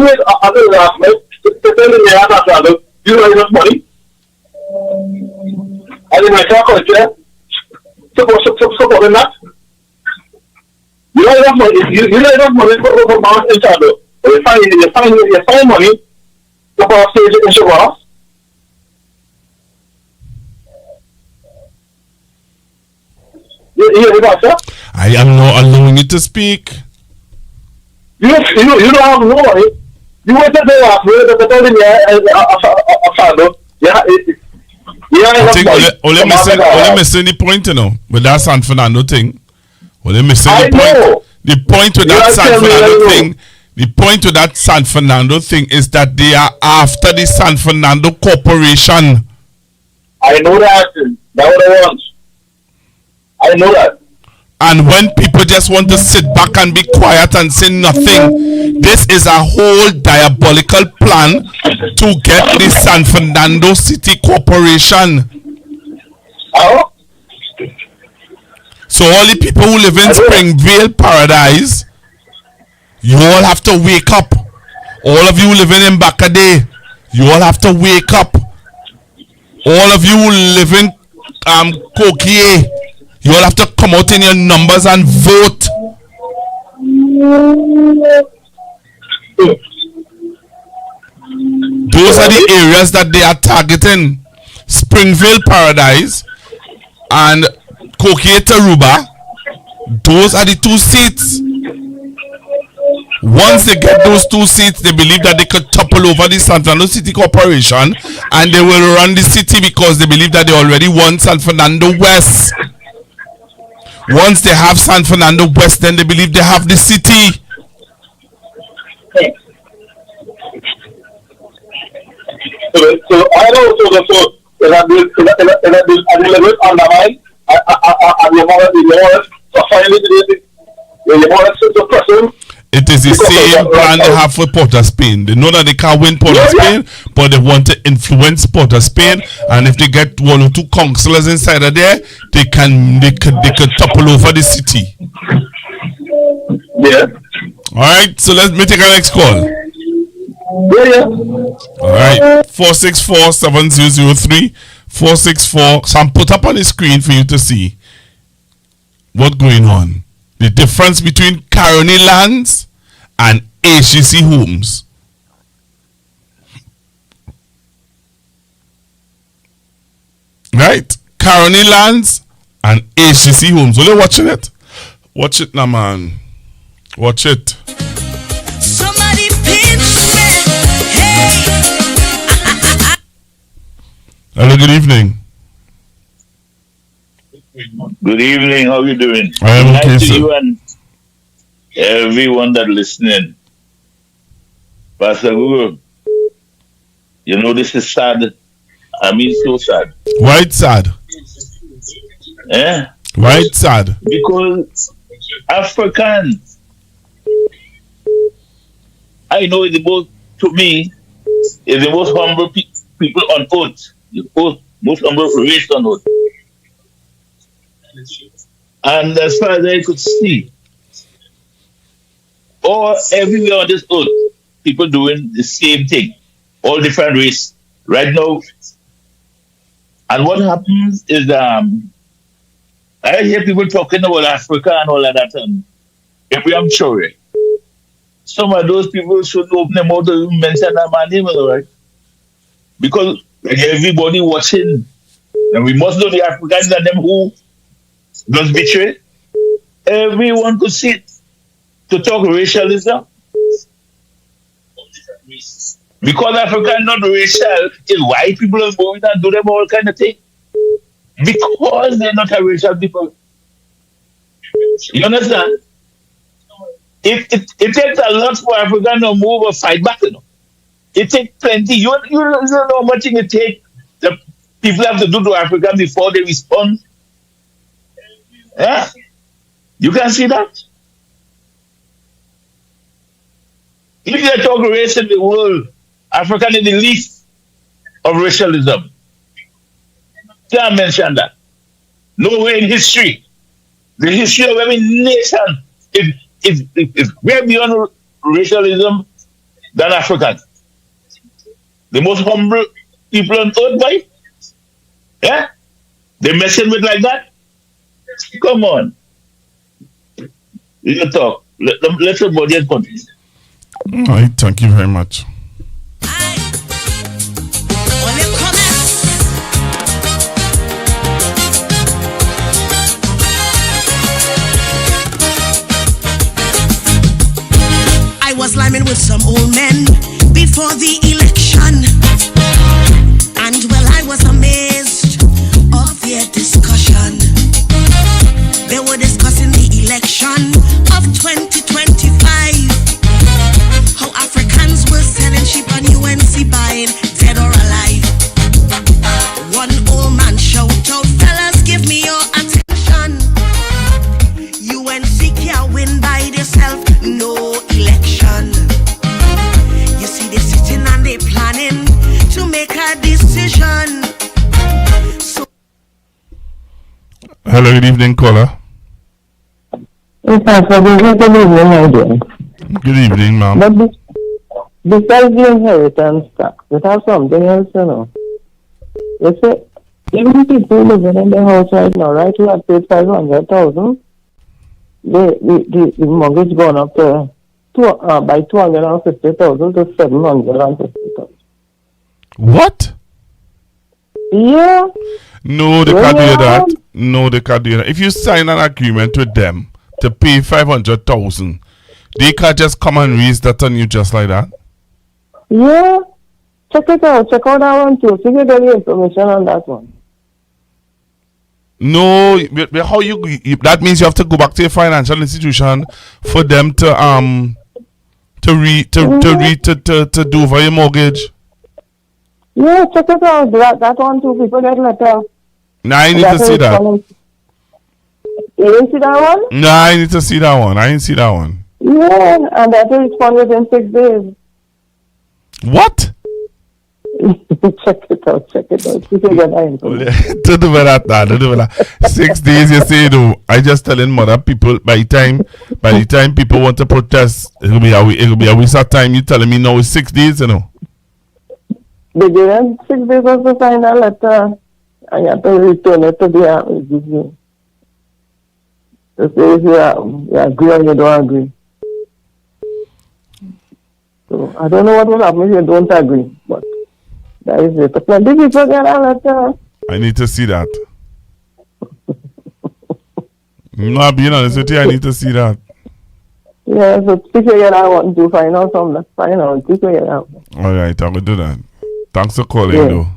[SPEAKER 2] wait until the last minute to tell me you don't have enough money. And in my culture, supporting that. You don't have enough money. You don't have enough money for Mount in Chado. You find money to pass stage in Shabbat.
[SPEAKER 5] I am not allowing you to speak.
[SPEAKER 2] You don't have no money. You went to the last minute to tell me
[SPEAKER 5] I think only missing the point, you know, with that San Fernando thing. Only missing the point. The point with that San Fernando thing. The point with that San Fernando thing is that they are after the San Fernando Corporation.
[SPEAKER 2] I know that. That's what I want. I know that.
[SPEAKER 5] And when people just want to sit back and be quiet and say nothing, this is a whole diabolical plan to get the San Fernando City Corporation.
[SPEAKER 2] Oh?
[SPEAKER 5] So all the people who live in Springvale Paradise, you all have to wake up. All of you living in Bacadé, you all have to wake up. All of you who live in Coquier, you all have to come out in your numbers and vote. Those are the areas that they are targeting. Springvale Paradise and Coquier Taruba. Those are the 2 seats. Once they get those 2 seats, they believe that they could topple over the San Fernando City Corporation and they will run the city because they believe that they already won San Fernando West. Once they have San Fernando West, then they believe they have the city.
[SPEAKER 2] So I know so that this undermine and your more
[SPEAKER 5] it is the same plan they have for Port of Spain. They know that they can't win Port of Spain, but they want to influence Port of Spain. And if they get 1 or 2 councillors inside of there, they could topple over the city.
[SPEAKER 2] Yeah.
[SPEAKER 5] All right. So let me take our next call.
[SPEAKER 2] Yeah.
[SPEAKER 5] All right. 464-7003. 464. So I'm put up on the screen for you to see what's going on. The difference between Caroni lands and HDC homes. Right? Caroni lands and HDC homes. Are you watching it? Watch it now, man. Watch it.
[SPEAKER 15] Somebody pinch me. Hey.
[SPEAKER 5] Hello, good evening.
[SPEAKER 8] Good evening. How are you doing?
[SPEAKER 5] I am okay,
[SPEAKER 8] to
[SPEAKER 5] sir.
[SPEAKER 8] you and everyone that listening. Pastor Guru, you know this is sad. I mean, so sad.
[SPEAKER 5] Why it's sad?
[SPEAKER 8] Eh?
[SPEAKER 5] Why it's sad?
[SPEAKER 8] Because African, I know is the most, to me, is the most humble people on earth. The most humble race on earth. And as far as I could see, all everywhere on this earth, people doing the same thing, all different race. Right now, and what happens is I hear people talking about Africa and all of that, and if I'm sure, some of those people should open their mouth to mention that my name, right? Because like, everybody watching, and we must know the Africans and them who does betray. Everyone could see it. To talk racialism. Because Africa is not racial, is white people are going and do them all kind of thing. Because they're not a racial people. You understand? It takes a lot for Africa to move or fight back, you know. It takes plenty. You don't know how much it takes the people have to do to Africa before they respond. Yeah. You can see that. If you talk race in the world, Africa is the least of racialism. Can't mention that. Nowhere in history. The history of every nation is way beyond racialism than Africans. The most humble people on earth, boy. Yeah? They messing with like that? Come on. You can talk. Let somebody else continue.
[SPEAKER 5] All right, thank you very much.
[SPEAKER 20] I was liming with some old men before the election, and well, I was amazed of their discussion. They were discussing the election of 2025. How Africans were selling sheep on UNC, buying dead or alive. One old man shout out, fellas, give me your attention. UNC can't win by themselves, no election. You see, they sitting and they planning to make a decision. So
[SPEAKER 5] hello, good evening, caller. Good evening, ma'am.
[SPEAKER 4] But besides the inheritance tax, it has something else, you know. You see, even people living in the house right now, right, who have paid 500,000, the mortgage gone up to by 250,000 to 750,000.
[SPEAKER 5] What?
[SPEAKER 4] Yeah.
[SPEAKER 5] No, they can't do that. No, they can't do that. If you sign an agreement with them to pay 500,000, they can't just come and raise that on you just like that.
[SPEAKER 4] Yeah. Check it out. Check out that one too. See if you get the information on that one.
[SPEAKER 5] No, but how you that means you have to go back to your financial institution for them to do over your mortgage.
[SPEAKER 4] Yeah, check it out. That one too. People get letter.
[SPEAKER 5] Nah, I need to see that.
[SPEAKER 4] You didn't see that one?
[SPEAKER 5] Nah, I need to see that one. I didn't see that one.
[SPEAKER 4] Yeah, and that will respond within 6 days.
[SPEAKER 5] What?
[SPEAKER 4] Check it out. You can get that information.
[SPEAKER 5] Don't do that. 6 days, you say, though. I just telling mother people by the time people want to protest, it'll be a waste of time. You telling me now it's 6 days, you know.
[SPEAKER 4] They give them 6 days to sign a letter, and you have to return it to the HDC. To say if you agree or you don't agree. So I don't know what will happen if you don't agree, but that is it. Plenty people get a letter.
[SPEAKER 5] I need to see that. No, being honest with you, I need to see that.
[SPEAKER 4] Yeah, so if you get that one to find out something, find out. If you get that one.
[SPEAKER 5] All right, I will do that. Thanks for calling, though.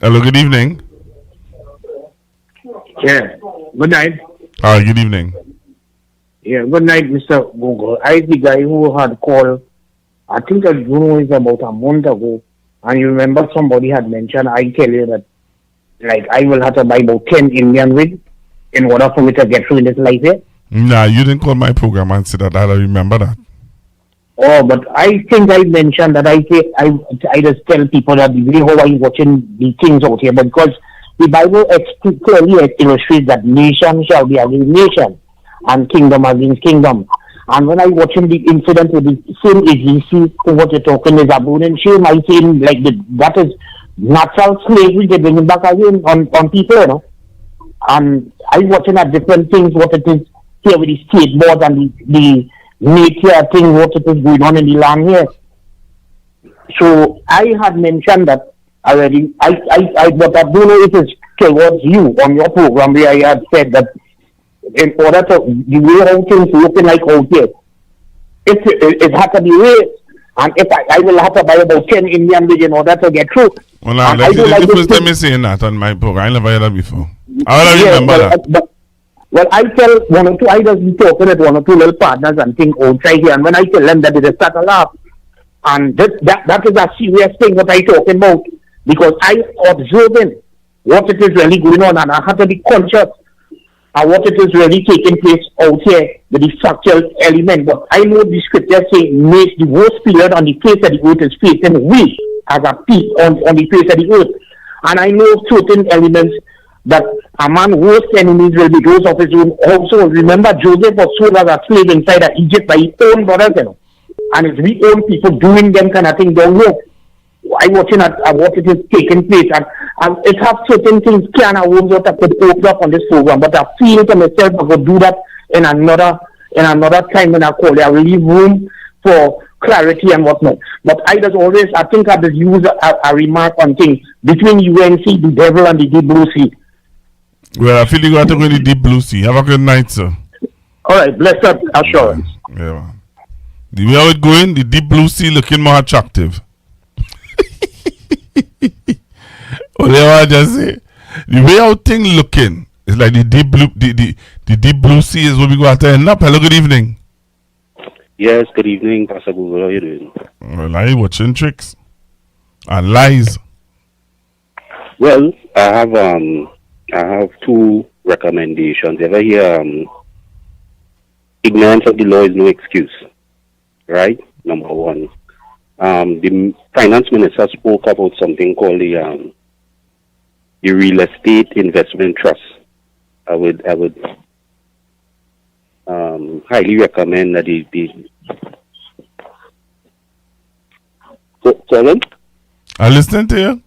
[SPEAKER 5] Hello, good evening.
[SPEAKER 16] Yeah, good night.
[SPEAKER 5] Hi, good evening.
[SPEAKER 16] Yeah, good night, Mr. Google. I the guy who had called, I think I don't know, it's about a month ago, and you remember somebody had mentioned, I tell you that like I will have to buy about 10 Indian wigs in order for me to get through in this life here.
[SPEAKER 5] Nah, you didn't call my program and say that. I don't remember that.
[SPEAKER 16] Oh, but I think I mentioned that I just tell people that the way how I'm watching the things out here, but because the Bible clearly illustrates that nation shall be against nation and kingdom against kingdom. And when I'm watching the incident with the same HDC, what you're talking is about and shame, I think like that is natural slavery, they bring it back again on people, you know. And I'm watching at different things, what it is here with the state board and the nature thing, what it is going on in the land here. So I had mentioned that already. But I don't know if it's towards you on your program where I had said that in order to the way how things looking like out here, it has to be raised. And if I will have to buy about 10 Indian wigs in order to get through.
[SPEAKER 5] Well, now, that's the first time I'm saying that on my program. I never heard that before. I don't remember that.
[SPEAKER 16] Well, I tell one or two, I just be talking at one or two little partners and things outside here, and when I tell them that, they start to laugh. And that is a serious thing what I talking about, because I observing what it is really going on, and I have to be conscious of what it is really taking place out here with the structural element. But I know the scripture say, make the worst period on the face of the earth is facing we as a people on the face of the earth. And I know certain elements that a man's worst enemies will be those of his own household. Remember, Joseph was sold as a slave inside of Egypt by his own brothers, you know. And it's we own people doing them kind of thing down here. I'm watching at what it is taking place, and it has certain things can I won't what I could open up on this program, but I feel to myself I could do that in another time when I call it. I will leave room for clarity and whatnot. But I just always, I think I just use a remark on things between UNC, the devil, and the deep blue sea.
[SPEAKER 5] Well, I feel you got to go in the deep blue sea. Have a good night, sir.
[SPEAKER 16] All right, blessed assurance.
[SPEAKER 5] Yeah, man. The way how it going, the deep blue sea looking more attractive. Whatever I just say. The way how thing looking is like the deep blue sea is what we got to end up. Hello, good evening.
[SPEAKER 1] Yes, good evening, Pastor Google. How are you doing?
[SPEAKER 5] Well, I watching tricks and lies.
[SPEAKER 1] Well, I have two recommendations. Ever hear ignorance of the law is no excuse, right? Number one. The finance minister spoke about something called the real estate investment trust. I would highly recommend that Colin?
[SPEAKER 5] I listen to you.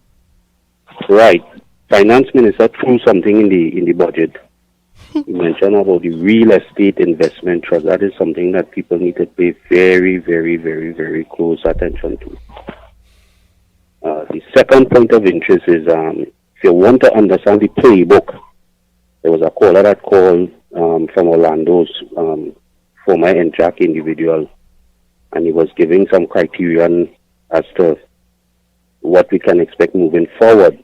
[SPEAKER 1] Right. Finance minister threw something in the budget. He mentioned about the real estate investment trust. That is something that people need to pay very, very, very, very close attention to. The second point of interest is if you want to understand the playbook, there was a caller that called from Orlando's former NJAC individual, and he was giving some criterion as to what we can expect moving forward.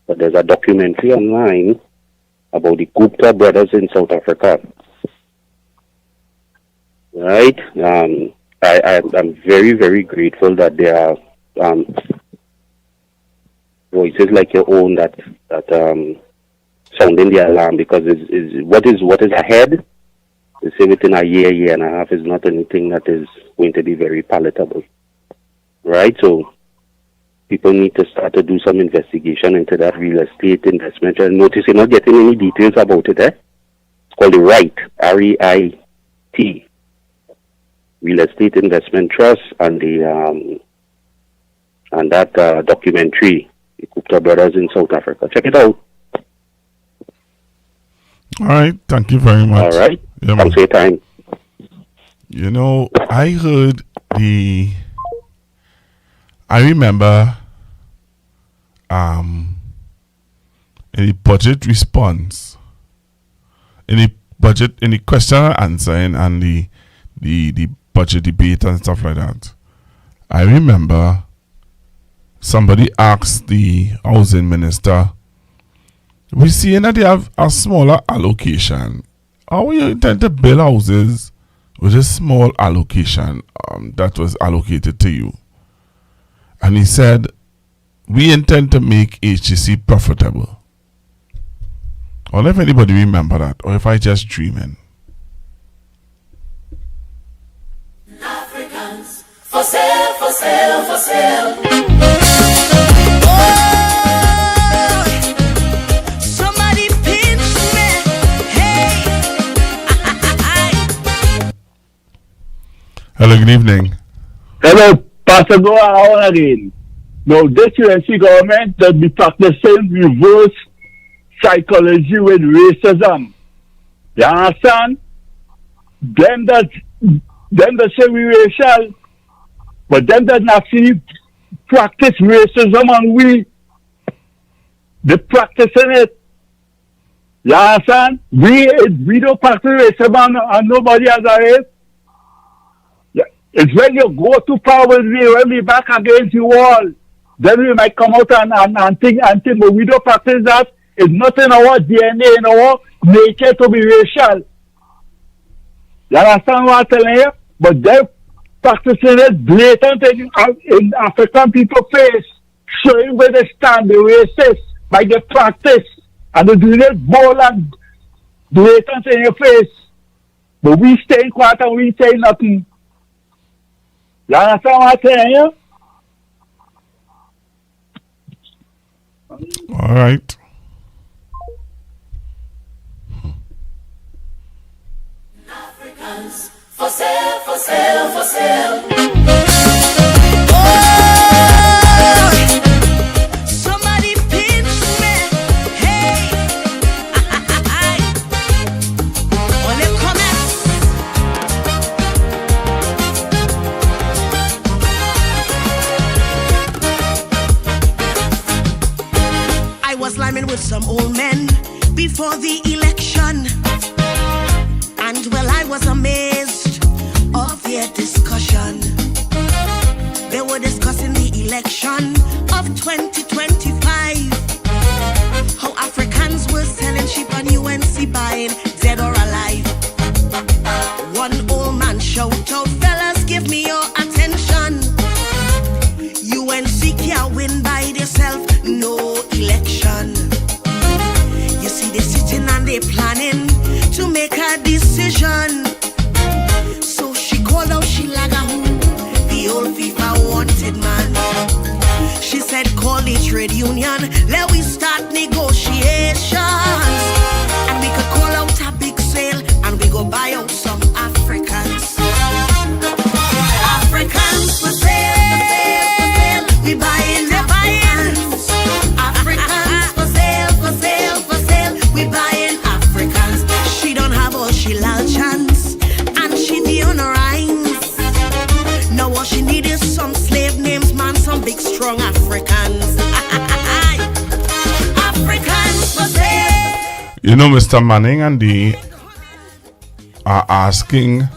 [SPEAKER 1] But there's a documentary online about the Gupta brothers in South Africa. Right? I'm very, very grateful that there are voices like your own that sounding the alarm, because what is ahead, they say within a year and a half, is not anything that is going to be very palatable. Right? So people need to start to do some investigation into that real estate investment. And notice you're not getting any details about it, It's called the REIT, R-E-I-T, Real Estate Investment Trust, and that documentary, the Gupta brothers in South Africa. Check it out.
[SPEAKER 5] All right. Thank you very much.
[SPEAKER 1] All right.
[SPEAKER 5] Yeah,
[SPEAKER 1] thanks for your time.
[SPEAKER 5] You know, I heard I remember in the budget response, in the question and answer and the budget debate and stuff like that, I remember somebody asked the housing minister, we see that they have a smaller allocation. How you intend to build houses with a small allocation that was allocated to you? And he said, we intend to make HDC profitable. Or if anybody remember that, or if I just dreaming.
[SPEAKER 15] Africans for sale, for sale, for sale. Somebody pinch me. Hey.
[SPEAKER 5] Hello, good evening.
[SPEAKER 17] Hello, Pastor Go on again. Now, this UNC government that be practicing reverse psychology with racism. You understand? Them that say we racial, but them that actually practice racism and they practicing it. You understand? We don't practice racism and nobody has a race. It's when you go too far with me, when we back against you all, then we might come out and think, but we don't practice that. It's not in our DNA, in our nature to be racial. You understand what I'm telling you? But they're practicing it blatant in African people's face, showing where they stand, the racist, by the practice, and they're doing it bold and blatant in your face. But we stay quiet and we say nothing. You understand what I'm telling you?
[SPEAKER 5] All right.
[SPEAKER 15] Africans for sale, for sale, for sale. Somebody pinch me. Hey. On les commerces.
[SPEAKER 20] I was liming with some old men before the election. And well, I was amazed of their discussion. They were discussing the election of 2025. How Africans were selling sheep on UNC, buying dead or alive. One old man shouted out, fellas, give me your attention. UNC can't win by themselves, no election. You see, they sitting and they planning to make a decision. So she called out Shilaga, the old FIFA wanted man. She said, call the trade union, let we start negotiations. And we could call out a big sale and we go buy out some Africans. Africans for sale, we buying the buyings. Africans for sale, for sale, for sale, we buying Africans. She don't have all she lal chance, and she be on her rhymes. Now all she need is some slave names, man, some big strong Africans. Africans for sale.
[SPEAKER 5] You know, Mr. Manning and they are asking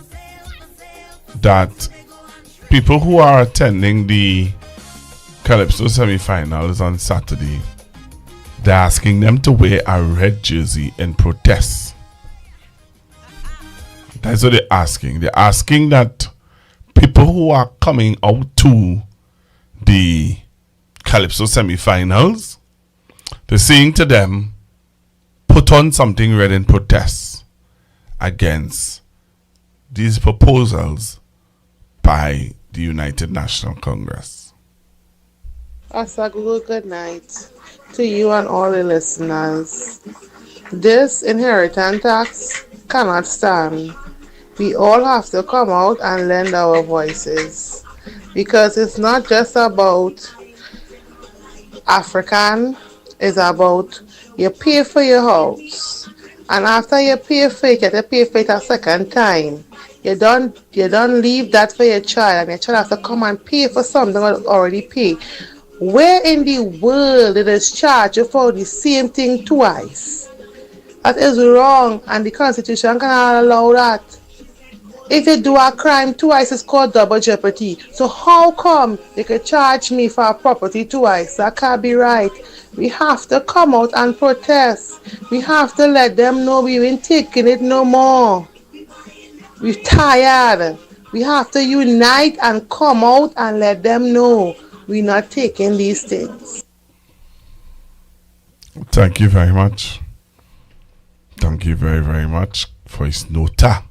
[SPEAKER 5] that people who are attending the Calypso semi-finals on Saturday, they're asking them to wear a red jersey in protest. That's what they're asking. They're asking that people who are coming out to the Calypso semi-finals, they're saying to them, put on something red in protest against these proposals by the United National Congress.
[SPEAKER 6] Asagugu, good night to you and all the listeners. This inheritance tax cannot stand. We all have to come out and lend our voices, because it's not just about African, it's about you pay for your house, and after you pay for it, you have to pay for it a second time. You don't leave that for your child, and your child has to come and pay for something that already paid. Where in the world it is charged you for the same thing twice? That is wrong, and the Constitution cannot allow that. If you do a crime twice, it's called double jeopardy. So how come they could charge me for a property twice? That can't be right. We have to come out and protest. We have to let them know we ain't taking it no more. We're tired. We have to unite and come out and let them know we're not taking these things.
[SPEAKER 5] Thank you very much. Thank you very, very much. Voice nota.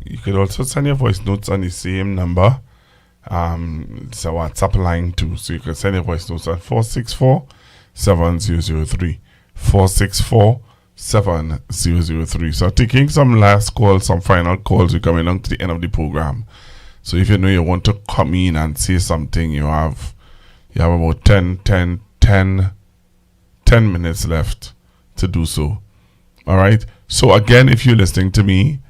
[SPEAKER 5] You could also send your voice notes on the same number. It's a WhatsApp line too. So you can send your voice notes at 464-7003. 464-7003. So taking some last calls, some final calls. We're coming on to the end of the program. So if you know you want to come in and say something, you have about 10 minutes left to do so. All right. So again, if you're listening to me,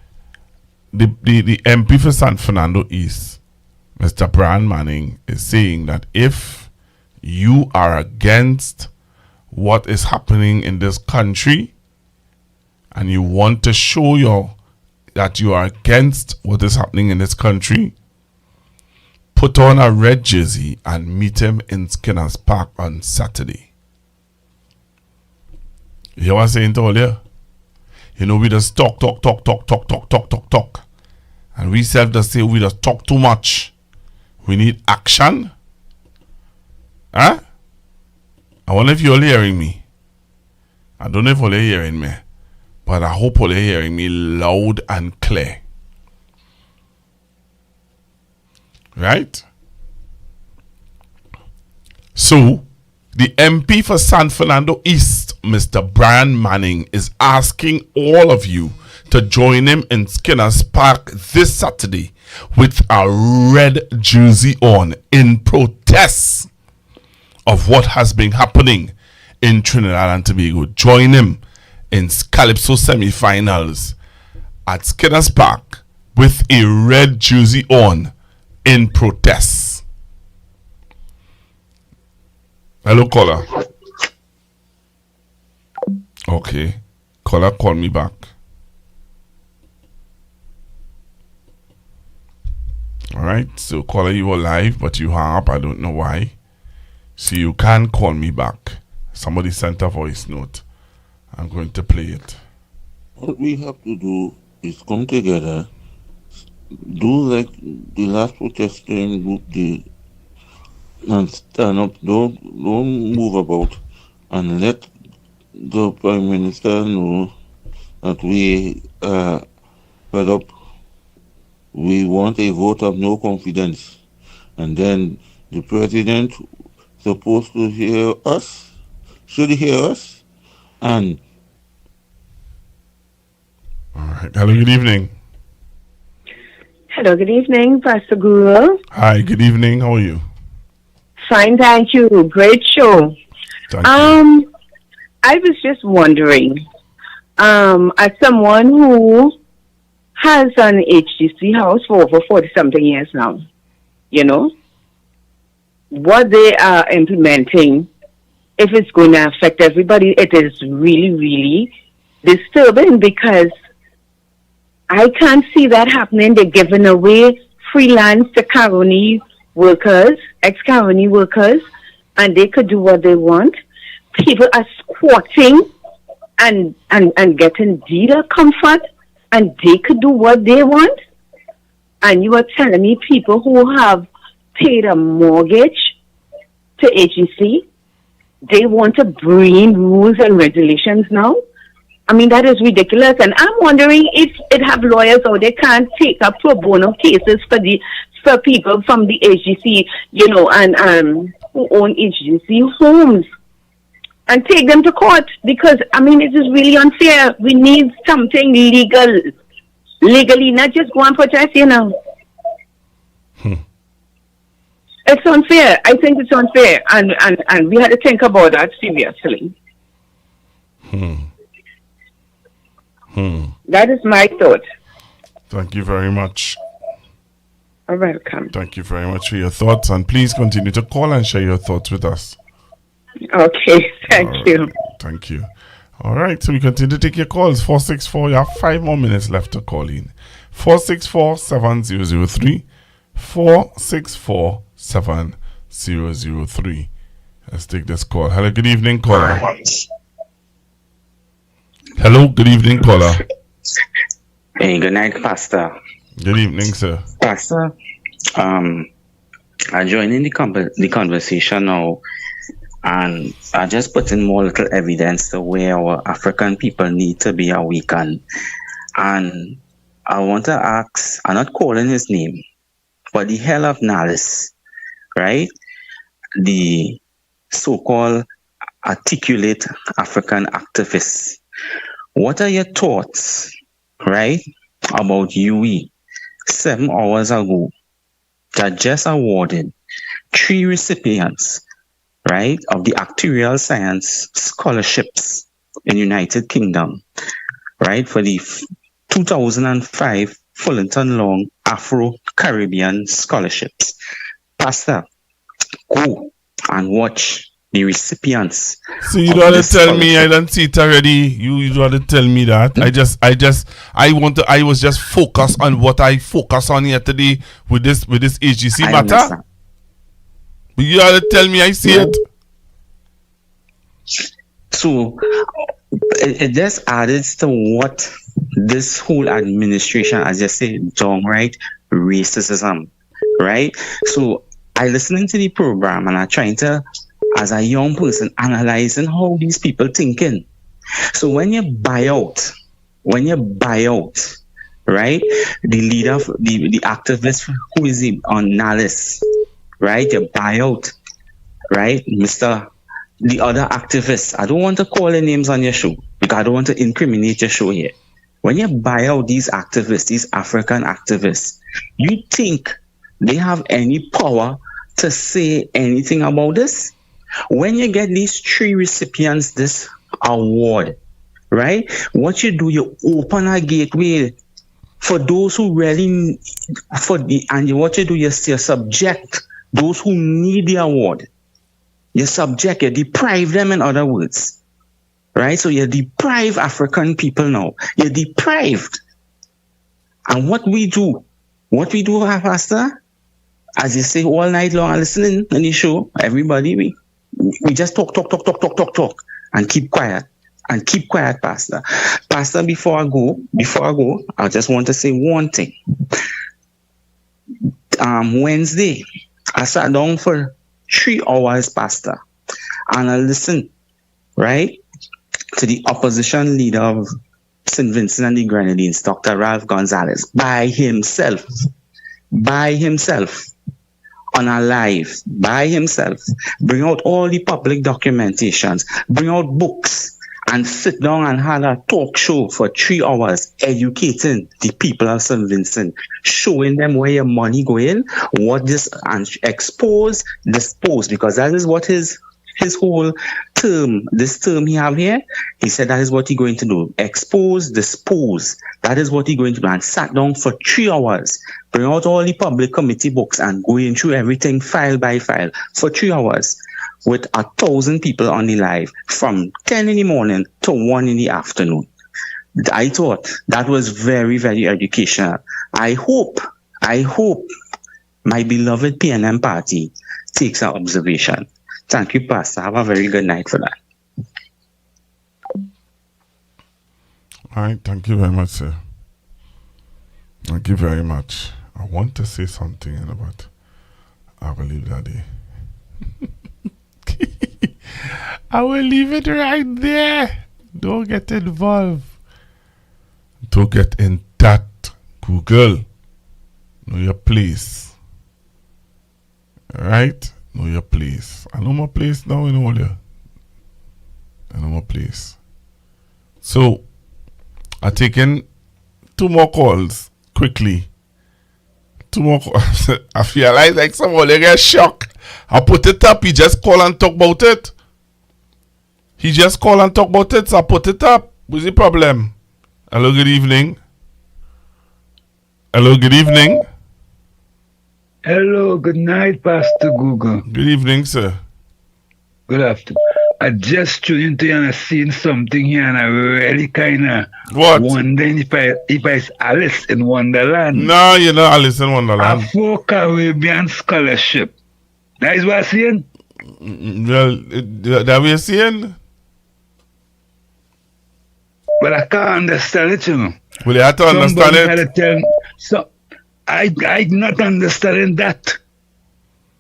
[SPEAKER 5] the MP for San Fernando East, Mr. Brian Manning, is saying that if you are against what is happening in this country and you want to show that you are against what is happening in this country, put on a red jersey and meet him in Skinner's Park on Saturday. You hear what I'm saying to all you? You know, we just talk. And we just say we just talk too much. We need action. Huh? I wonder if you're hearing me. I don't know if you're hearing me. But I hope you're hearing me loud and clear. Right? So, the MP for San Fernando East, Mr. Brian Manning, is asking all of you to join him in Skinner's Park this Saturday with a red jersey on in protest of what has been happening in Trinidad and Tobago. Join him in Calypso semi-finals at Skinner's Park with a red jersey on in protest. Hello, caller. Okay. Caller, call me back. Alright, so caller, you were live, but you hung up. I don't know why. So you can call me back. Somebody sent a voice note. I'm going to play it.
[SPEAKER 10] What we have to do is come together, do like the last protesting group did, and stand up. Don't move about, and let the Prime Minister know that we are fed up. We want a vote of no confidence, and then the President supposed to hear us, should hear us, and.
[SPEAKER 5] All right. Hello. Good evening.
[SPEAKER 12] Hello, good evening, Pastor Guru.
[SPEAKER 5] Hi, good evening. How are you?
[SPEAKER 12] Fine, thank you. Great show.
[SPEAKER 5] Thank you.
[SPEAKER 12] I was just wondering, as someone who has an HDC house for over 40-something years now, you know, what they are implementing, if it's going to affect everybody, it is really, really disturbing because I can't see that happening. They're giving away freelance to Caroni workers, ex-Caroni workers, and they could do what they want. People are squatting and getting dealer comfort, and they could do what they want. And you are telling me people who have paid a mortgage to HDC, they want to bring rules and regulations now? I mean, that is ridiculous. And I'm wondering if it have lawyers or they can't take up pro bono cases for people from the HDC, you know, and who own HDC homes and take them to court, because, I mean, it is really unfair. We need something legally, not just go and protest, you know. It's unfair. I think it's unfair. And we had to think about that seriously. That is my thought.
[SPEAKER 5] Thank you very much.
[SPEAKER 12] You're welcome.
[SPEAKER 5] Thank you very much for your thoughts, and please continue to call and share your thoughts with us.
[SPEAKER 12] Okay, thank you.
[SPEAKER 5] Thank you. All right, so we continue to take your calls. 464, you have 5 more minutes left to call in. 464-7003. 464-7003. Let's take this call. Hello, good evening, caller. Hello, good evening, caller.
[SPEAKER 23] Hey, good night, Pastor.
[SPEAKER 5] Good evening, sir.
[SPEAKER 23] Pastor, I join in the conversation now. And I just put in more little evidence to where our African people need to be awakened. And I want to ask, I'm not calling his name, but the hell of Nallis, right? The so-called articulate African activists. What are your thoughts, right, about UE 7 hours ago that just awarded 3 recipients, right, of the actuarial science scholarships in United Kingdom, right, for the 2005 Fullerton Long Afro-Caribbean scholarships? Pastor, go and watch the recipients.
[SPEAKER 5] So you don't have to tell me I don't see it already. You don't have to tell me that. I was just focused on what I focused on here today with this HDC matter.
[SPEAKER 23] Understand.
[SPEAKER 5] But you have to tell me I see it.
[SPEAKER 23] So it just added to what this whole administration, as you say, downright racism, right? So I listening to the program and I'm trying to, as a young person, analyzing how these people thinking. So when you buy out, right, the leader, the activist who is on Nallis, right, you buy out, right, the other activists. I don't want to call their names on your show because I don't want to incriminate your show here. When you buy out these activists, these African activists, you think they have any power to say anything about this? When you get these 3 recipients this award, right, what you do, you open a gateway for those who really what you do, you subject those who need the award. You deprive them, in other words, right? So you deprive African people now. You're deprived. And what we do, Pastor, as you say all night long, listening in the show, everybody, we just talk, and keep quiet, Pastor. Pastor, before I go, I just want to say one thing. Wednesday, I sat down for 3 hours, Pastor, and I listened, right, to the opposition leader of St. Vincent and the Grenadines, Dr. Ralph Gonzalez, by himself, on a live, by himself, bring out all the public documentations, bring out books, and sit down and have a talk show for 3 hours, educating the people of St. Vincent, showing them where your money going, what this, and expose, dispose, because that is what his whole term, this term he have here, he said that is what he's going to do. Expose, dispose. That is what he's going to do. And sat down for 3 hours, bring out all the public committee books and going through everything file by file for 3 hours with 1,000 people on the live from 10 in the morning to 1 in the afternoon. I thought that was very, very educational. I hope my beloved PNM party takes our observation. Thank you, Pastor. Have a very good night for that.
[SPEAKER 5] All right. Thank you very much, sir. Thank you very much. I want to say something, but I will leave that there. I will leave it right there. Don't get involved. Don't get in that. Google. Know your place. Right? Know your place. I know my place now in order. I know my place. So, I taken 2 more calls quickly. 2 more calls. I feel like someone get shocked. I put it up. He just call and talk about it. So I put it up. What's the problem? Hello, good evening. Hello, good night, Pastor Google. Good evening, sir.
[SPEAKER 7] Good afternoon. I just tuned into you and I seen something here and I really kind of wondering if it's Alice in Wonderland.
[SPEAKER 5] No, you're not Alice in Wonderland.
[SPEAKER 7] Afro-Caribbean scholarship. That is what I'm saying?
[SPEAKER 5] Well, that we're seeing?
[SPEAKER 7] But I can't understand it, you know.
[SPEAKER 5] Well, you have to understand it.
[SPEAKER 7] I'm not understanding that.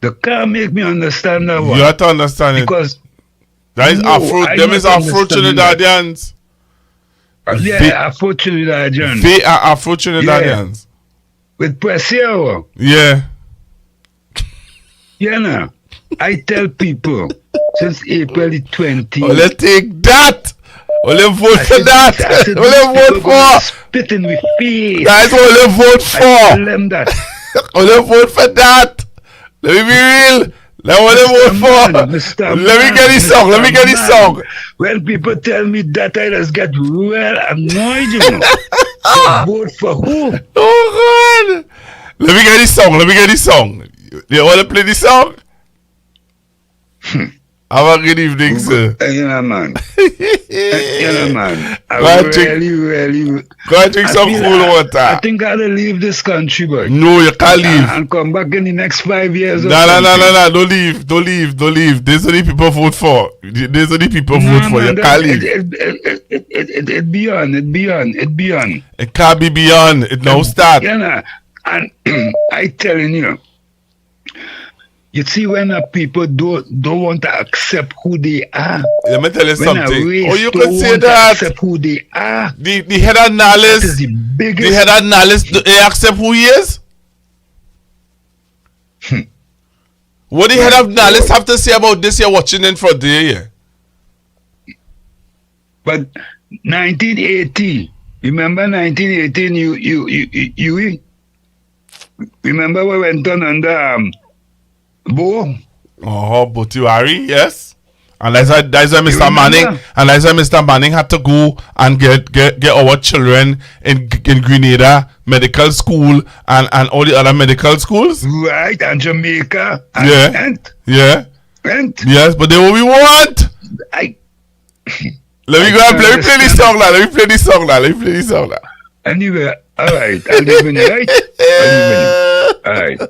[SPEAKER 7] They can't make me understand that one.
[SPEAKER 5] You have to understand it. That is Afro. Them is Afro Trinidadians.
[SPEAKER 7] Afro Trinidadians.
[SPEAKER 5] They are Afro Trinidadians.
[SPEAKER 7] With Presiero.
[SPEAKER 5] Yeah.
[SPEAKER 7] Yeah, no. I tell people since April the 20th.
[SPEAKER 5] Oh, let's take that. Only vote for that. Only vote for.
[SPEAKER 7] Spitting with face.
[SPEAKER 5] That's only vote for.
[SPEAKER 7] I tell them that.
[SPEAKER 5] Only vote for that. Let me be real. Let me vote for. Let me get this song. Let me get this song.
[SPEAKER 7] When people tell me that, I just get well annoyed, you know. So vote for who?
[SPEAKER 5] Oh God. Let me get this song. Let me get this song. You want to play this song? Have a good evening, sir.
[SPEAKER 7] Yeah, man. Yeah, man. I really.
[SPEAKER 5] Go and drink some cool water.
[SPEAKER 7] I think I'll leave this country, boy.
[SPEAKER 5] No, you can't leave.
[SPEAKER 7] And come back in the next 5 years.
[SPEAKER 5] No. Don't leave. There's only people vote for. There's only people vote for. You can't leave.
[SPEAKER 7] It beyond.
[SPEAKER 5] It can't be beyond. It now start.
[SPEAKER 7] Yeah, nah. And I telling you. You see, when people don't want to accept who they are.
[SPEAKER 5] Let me tell you something.
[SPEAKER 7] Oh,
[SPEAKER 5] you can say that.
[SPEAKER 7] Accept who they are.
[SPEAKER 5] The head analyst. The head analyst. They accept who he is. What the head analyst have to say about this? You're watching in front of you.
[SPEAKER 7] But 1980. Remember 1918? You remember we went on under Bo?
[SPEAKER 5] Oh, Botiwari, yes. And that's why Mr. Manning. And that's why Mr. Manning had to go and get our children in Grenada Medical School and all the other medical schools.
[SPEAKER 7] Right, and Jamaica.
[SPEAKER 5] And yes, but they what we want. Let me play this song now. Let me play this song now.
[SPEAKER 7] Anyway, all right. I'll leave you, right? All right.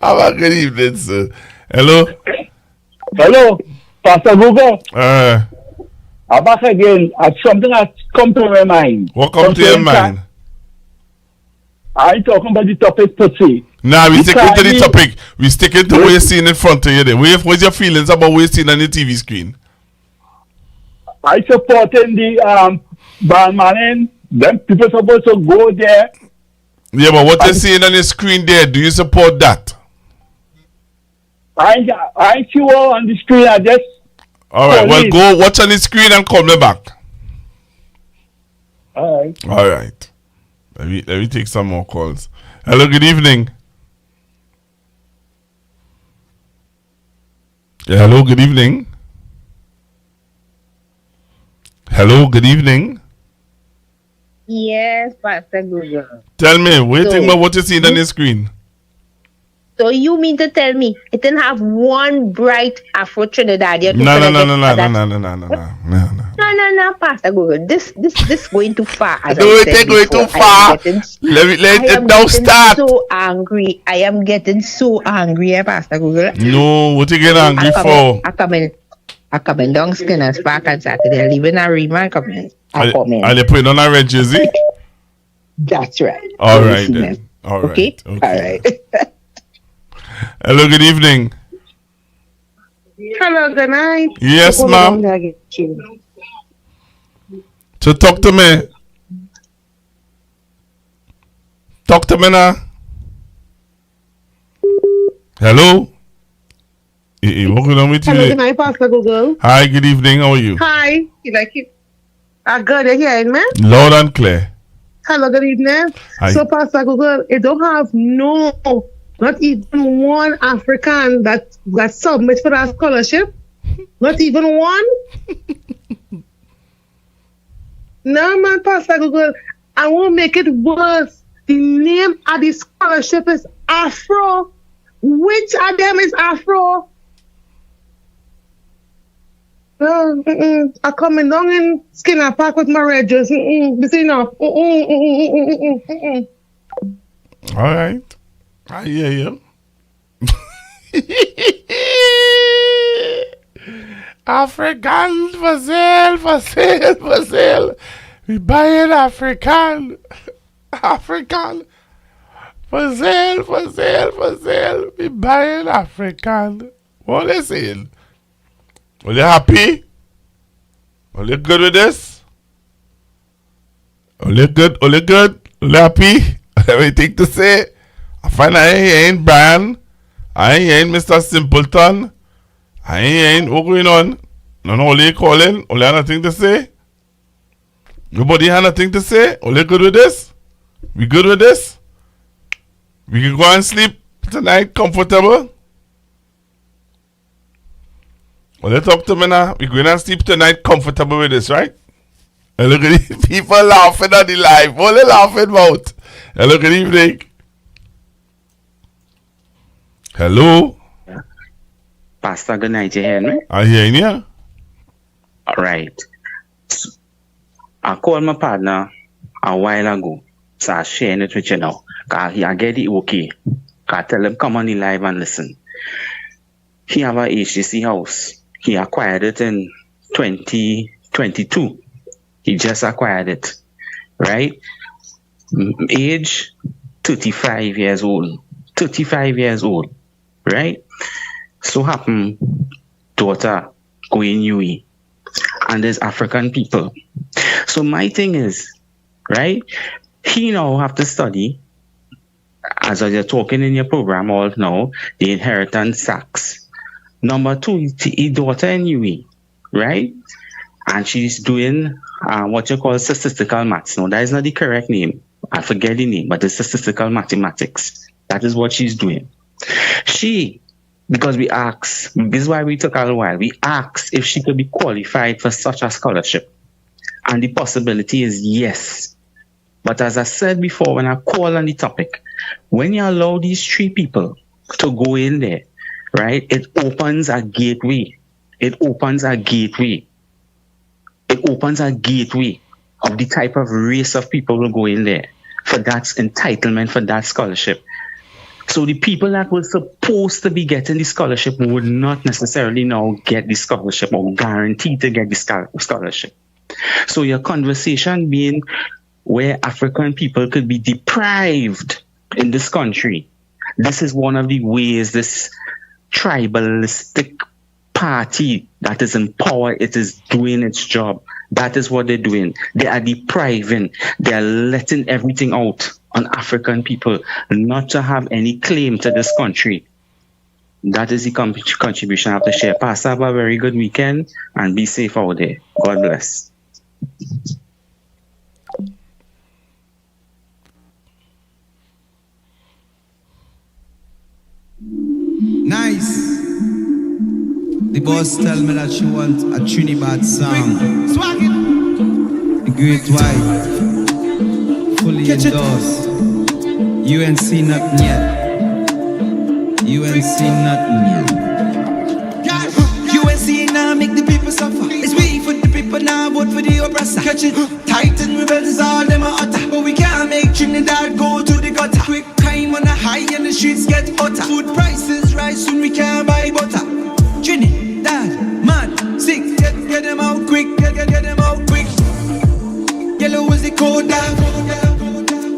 [SPEAKER 5] Have a good evening, sir. Hello,
[SPEAKER 17] Pastor Google. I'm back again. Something has come to my mind.
[SPEAKER 5] What come to your mind?
[SPEAKER 17] I ain't talking about the topic per se.
[SPEAKER 5] Nah, we sticking to the topic. We sticking to what you're seeing in front of you there. What's your feelings about what you're seeing on the TV screen?
[SPEAKER 17] I supporting the Manning. Them people supposed to go there.
[SPEAKER 5] Yeah, but what you're seeing on the screen there, do you support that?
[SPEAKER 17] I see all on the screen. I just.
[SPEAKER 5] All right. Well, go watch on the screen and call me back.
[SPEAKER 17] All right.
[SPEAKER 5] All right. Let me take some more calls. Hello. Good evening. Yeah, hello. Good evening. Hello. Good evening.
[SPEAKER 9] Yes, Pastor Google.
[SPEAKER 5] Tell me, what do you think about what you see on the screen?
[SPEAKER 9] So you mean to tell me it didn't have one bright Afro Trinidadian?
[SPEAKER 5] No,
[SPEAKER 9] Pastor Google. This going too far.
[SPEAKER 5] As no, it's going too far. Let it now start.
[SPEAKER 9] So angry. I am getting so angry, Pastor Google.
[SPEAKER 5] No, what you get angry for?
[SPEAKER 9] I coming down Skinner's Park on Saturday, leaving a remark comment.
[SPEAKER 5] Are you putting on a red jersey?
[SPEAKER 9] That's right.
[SPEAKER 5] All right then. All right.
[SPEAKER 9] Okay. All right.
[SPEAKER 5] Hello, good evening.
[SPEAKER 6] Hello, good night.
[SPEAKER 5] Yes, ma'am. So talk to me. Talk to me now. Hello. What going on with you?
[SPEAKER 6] Hello, good night, Pastor Google.
[SPEAKER 5] Hi, good evening. How are you?
[SPEAKER 6] Hi. You like it? Good, you hearing me?
[SPEAKER 5] Loud and clear.
[SPEAKER 6] Hello, good evening.
[SPEAKER 5] Hi.
[SPEAKER 6] So, Pastor Google, it don't have not even one African that submits for that scholarship. Not even one. No, man, Pastor Google. I won't make it worse. The name of the scholarship is Afro. Which of them is Afro? I'm coming down in Skinner Park with my red jersey. This is enough.
[SPEAKER 5] All right. I hear you. African for sale. We buying African. African. For sale. We buying African. What is it? Are you happy? Are you good with this? Are you good? Are you good? Are you happy? Everything to say? I find I ain't Brian. I ain't Mr. Simpleton. I ain't what going on? No, only calling. Only have nothing to say. Nobody have nothing to say. Only good with this? We good with this? We can go and sleep tonight comfortable. Only talk to me now. We going and sleep tonight comfortable with this, right? And look at these people laughing at the live. Only laughing about. Hello, good evening. Hello.
[SPEAKER 23] Pastor, good night. You hear me?
[SPEAKER 5] I hear you.
[SPEAKER 23] All right. I called my partner a while ago, so I'm sharing it with you now. Cause I get it okay. I tell him come on the live and listen. He have a HDC house. He acquired it in 2022. He just acquired it, right? Age 35 years old. 35 years old, right? So happen daughter going UAE, and there's African people. So my thing is, right? He now have to study, as you're talking in your program all now, the inheritance tax. Number two, his daughter in UAE, right? And she's doing what you call statistical maths. No, that is not the correct name. I forget the name, but it's statistical mathematics. That is what she's doing. Because we asked, this is why we took a while, we asked if she could be qualified for such a scholarship. And the possibility is yes. But as I said before, when I call on the topic, when you allow these three people to go in there, right, it opens a gateway. It opens a gateway. It opens a gateway of the type of race of people who go in there for that entitlement, for that scholarship. So the people that were supposed to be getting the scholarship would not necessarily now get the scholarship or guaranteed to get the scholarship. So your conversation being where African people could be deprived in this country, this is one of the ways this tribalistic party that is in power, it is doing its job. That is what they're doing. They are depriving. They are letting everything out on African people not to have any claim to this country. That is the contribution I have to share. Pastor, have a very good weekend and be safe out there. God bless.
[SPEAKER 18] Nice. The boss tell me that she wants a Trinidad song. Swag it. The great white. Fully endorsed. You ain't seen nothing yet. You ain't seen nothing. You ain't seen now make the people suffer. It's we for the people now, vote for the oppressor. Catch it. Titan rebels, all them are utter. But we can't make Trinidad go to the gutter. Quick crime on the high and the streets get hotter. Food prices rise, soon we can't buy butter. Trinidad, man, sick, get them out quick, get them out quick. Yellow is the code,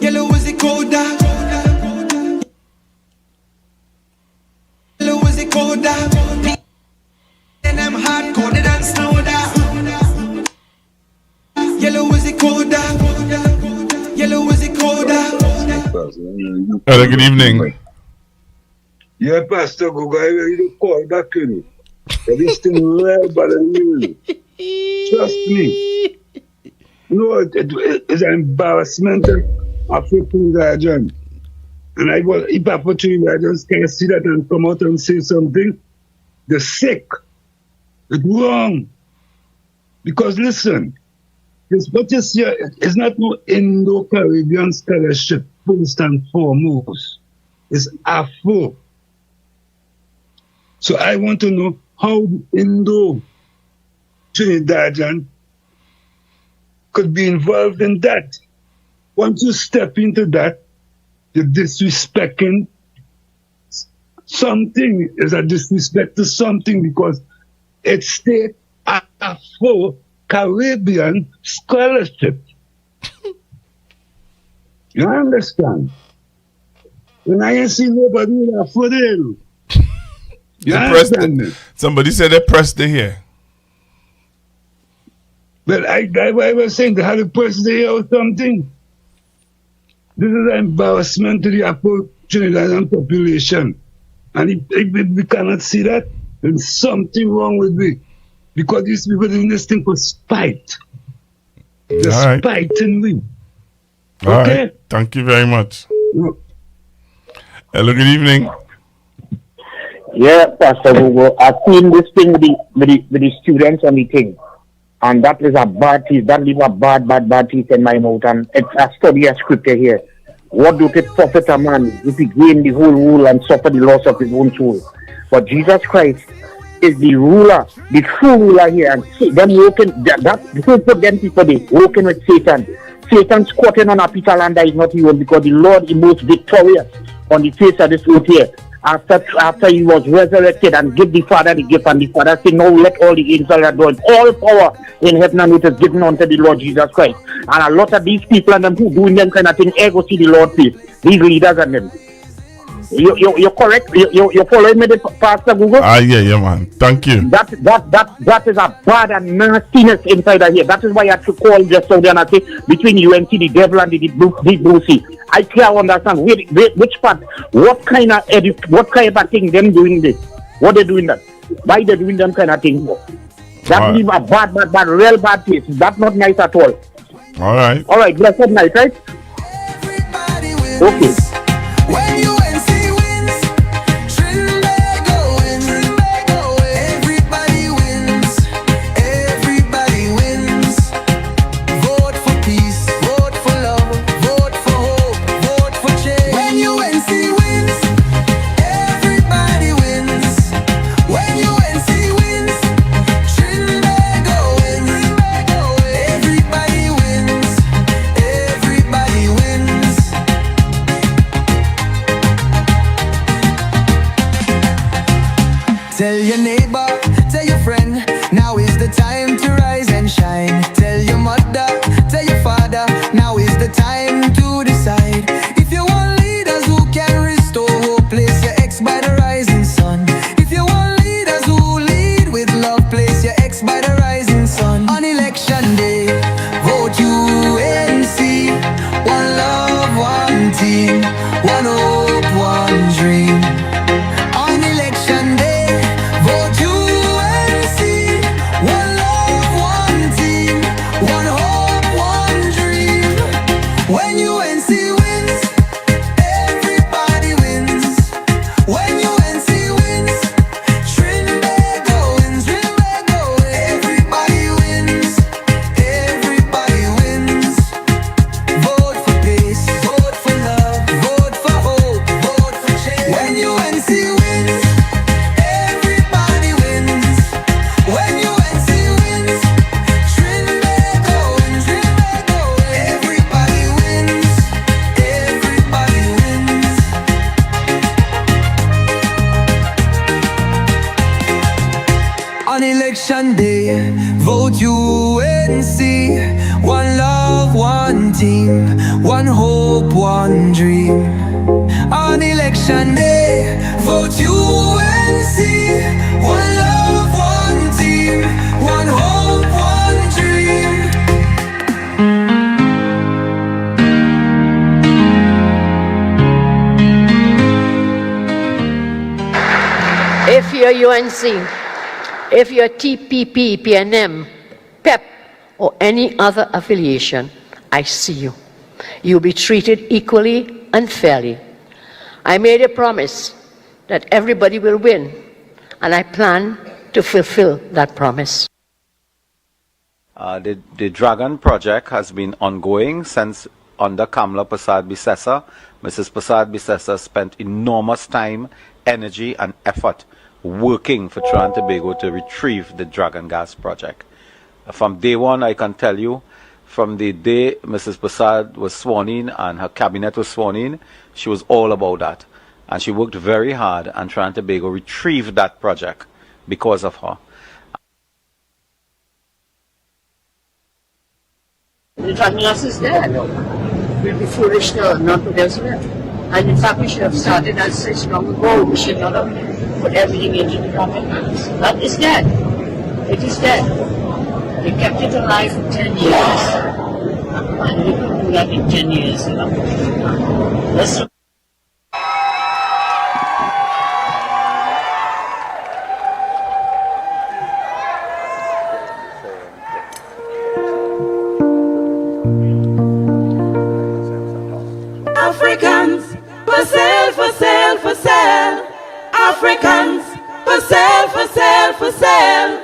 [SPEAKER 18] yellow is the code, yellow is the code, and I'm hardcore, they dance now, yellow is the code, yellow is the code.
[SPEAKER 5] Hello, good evening.
[SPEAKER 19] Yeah, Pastor, go ready to call back to me. This thing rare but new. Trust me. You know, it's an embarrassment of people that John. And if I put you, I just can't see that and come out and say something. They're sick. It's wrong. Because listen, what you see is not no Indo-Caribbean scholarship, first and foremost. It's Afro. So I want to know how Indo-Trinidadian could be involved in that. Once you step into that, you're disrespecting something. Is a disrespect to something because it's state Afro-Caribbean scholarship. You understand? And I ain't seen nobody Afro there.
[SPEAKER 5] Somebody said they pressed it here.
[SPEAKER 19] But I was saying to have the president or something. This is an embarrassment to the Upper Trinidad population. And if we cannot see that, then something wrong with me. Because these people doing this thing for spite. They're spiting me.
[SPEAKER 5] All right. Thank you very much. Hello, good evening.
[SPEAKER 16] Yeah, Pastor Google, I've seen this thing with the students and the thing. And that is a bad taste. That leave a bad taste in my mouth. And it's a study of scripture here. What doth it profit a man if he gain the whole world and suffer the loss of his own soul? But Jesus Christ is the ruler, the true ruler here. And them working, that put them people there, working with Satan. Satan squatting on a Peter land that is not even, because the Lord is most victorious on the face of this earth here. After he was resurrected and give the Father the gift, and the Father said, "No, let all the angels adore him." All power in heaven and earth is given unto the Lord Jesus Christ. And a lot of these people and them who doing them kind of thing, go see the Lord face. These leaders and them. You're correct. You're following me, Pastor Google?
[SPEAKER 5] Yeah, man. Thank you.
[SPEAKER 16] That is a bad and nastiness inside of here. That is why I had to call just so then I say between UNC, the devil, and the blue sea. I can't understand which part, what kind of thing them doing this? What they doing that? Why they doing them kind of thing for? That leave a bad, real bad taste. That's not nice at all.
[SPEAKER 5] All right.
[SPEAKER 16] All right. Blessed night, right? Okay.
[SPEAKER 15] When UNC wins, Trinidad wins. Everybody wins. Everybody wins. Vote for peace. Vote for love. Vote for hope. Vote for change. When UNC wins, everybody wins. When UNC wins, Trinidad wins. Everybody wins. Everybody wins. Tell your neighbor, tell your friend, now is the time to rise and shine. Tell your mother, tell your father, now is the time to decide. If you want leaders who can restore hope, place your ex by the rising sun. If you want leaders who lead with love, place your ex by the rising sun. On election day, vote UNC. One love, one team, one hope, one dream. On election day, vote UNC. One love, one team, one hope, one dream. When UNC wins, everybody wins. When UNC wins, Trinidad wins. Everybody wins. Everybody wins. Vote for peace. Vote for love. Vote for hope. Vote for change. When UNC wins, everybody wins. When UNC wins, Trinidad wins. Everybody wins. Everybody wins. On election day, vote UNC. One love, one team, one hope, one dream. On election day, vote UNC. One love, one team, one hope, one dream.
[SPEAKER 3] If you're UNC, if you're TPP, PNM, PEP, or any other affiliation, I see you. You'll be treated equally and fairly. I made a promise that everybody will win, and I plan to fulfill that promise.
[SPEAKER 14] The Dragon project has been ongoing since under Kamala Persad-Bissessar. Mrs. Persad-Bissessar spent enormous time, energy, and effort working for Trinidad and Tobago to retrieve the Dragon gas project. From day one, I can tell you, from the day Mrs. Persad was sworn in and her cabinet was sworn in, she was all about that. And she worked very hard, and Trinidad and Tobago retrieved that project because of her.
[SPEAKER 3] The Dragon gas is there. We'd be foolish not to do it. And in fact, we should have started that 6 long ago. We should not have put everything into the Dragon gas. That is dead. It is dead. They kept it alive for 10 years. And we could do that in 10 years. Let's look.
[SPEAKER 11] Africans, for sale, for sale, for sale. Africans, for sale, for sale, for sale.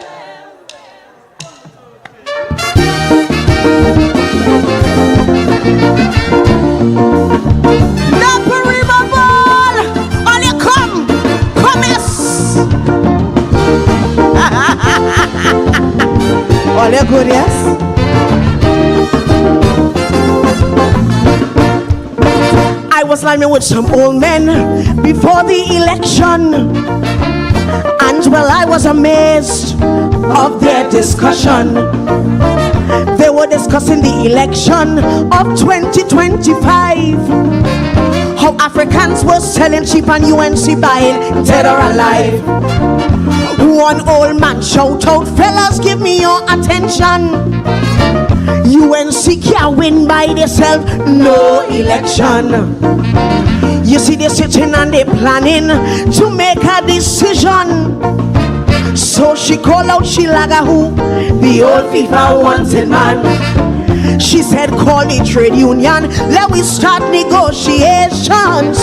[SPEAKER 20] On you come, yes.
[SPEAKER 11] All you good, yes?
[SPEAKER 20] I was lying with some old men before the election, and well, I was amazed of their discussion. They were discussing the election of 2025, how Africans were selling cheap and UNC buying dead or alive. One old man shout out, fellas, give me your attention. UNC can't win by themselves, no election. You see, they're sitting and they're planning to make a decision. So she called out Shilaga, who the old FIFA wanted man. She said, call the trade union, let we start negotiations.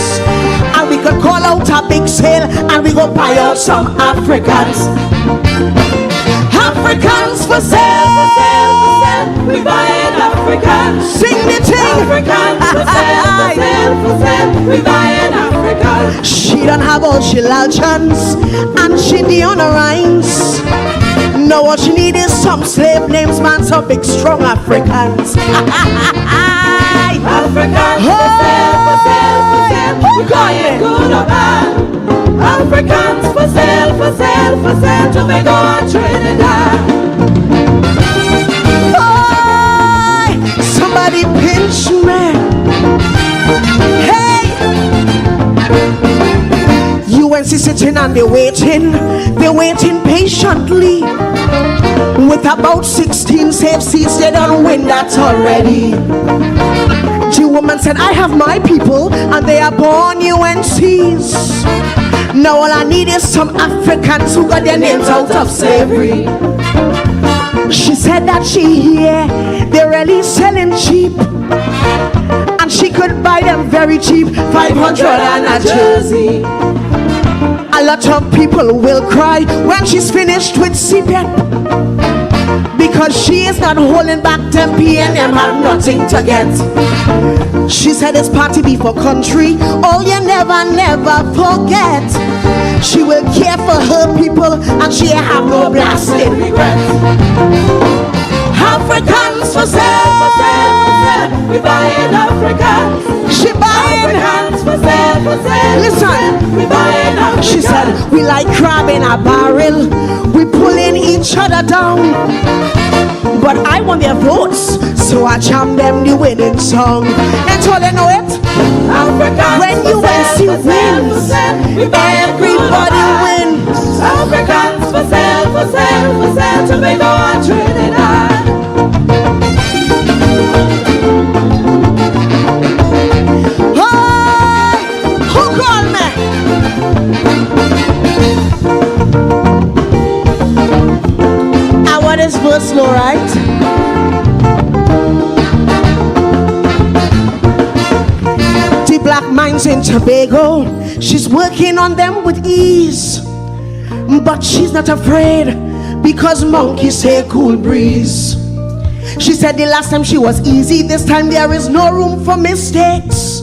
[SPEAKER 20] And we could call out a big sale and we go buy out some Africans. Africans for sale, for sale, for sale. We buying Africans. Sing the thing. Africans for sale, for sale, for sale. We buying Africans. She don't have all she chance and she the honor rhymes. No, what she need is some slave names, man, some big strong Africans. Africans for sale, for sale, for sale. We going good or bad. Africans for sale, for sale, for sale. Tobago and Trinidad. Oh, somebody pinch me. Hey, UNC sitting and they're waiting patiently. With about 16 safe seats, they don't win that already. The woman said, I have my people and they are born UNCs. Now all I need is some Africans who got their names out of slavery. She said that she hear they're really selling cheap, and she could buy them very cheap, 500 and a jersey. A lot of people will cry when she's finished with CPEP, because she is not holding back them P&M have nothing to get. She said this party be for country, oh you never forget. She will care for her people and she have no blasting regrets. Africans for sale, for sale, for sale. We buying Africans. She buying Africans for sale, for sale. Listen, we buying Africans. She said we like crab in a barrel. We pulling each other down. But I want their votes, so I jam them the winning song. And so they know it. Africans when UNC wins, everybody wins. Africans for sale, for sale, for sale. Tobago and Trinidad. Hey, who called me? I want this verse, no right? The black mines in Tobago, she's working on them with ease. But she's not afraid, because monkeys say cool breeze. She said the last time she was easy, this time there is no room for mistakes.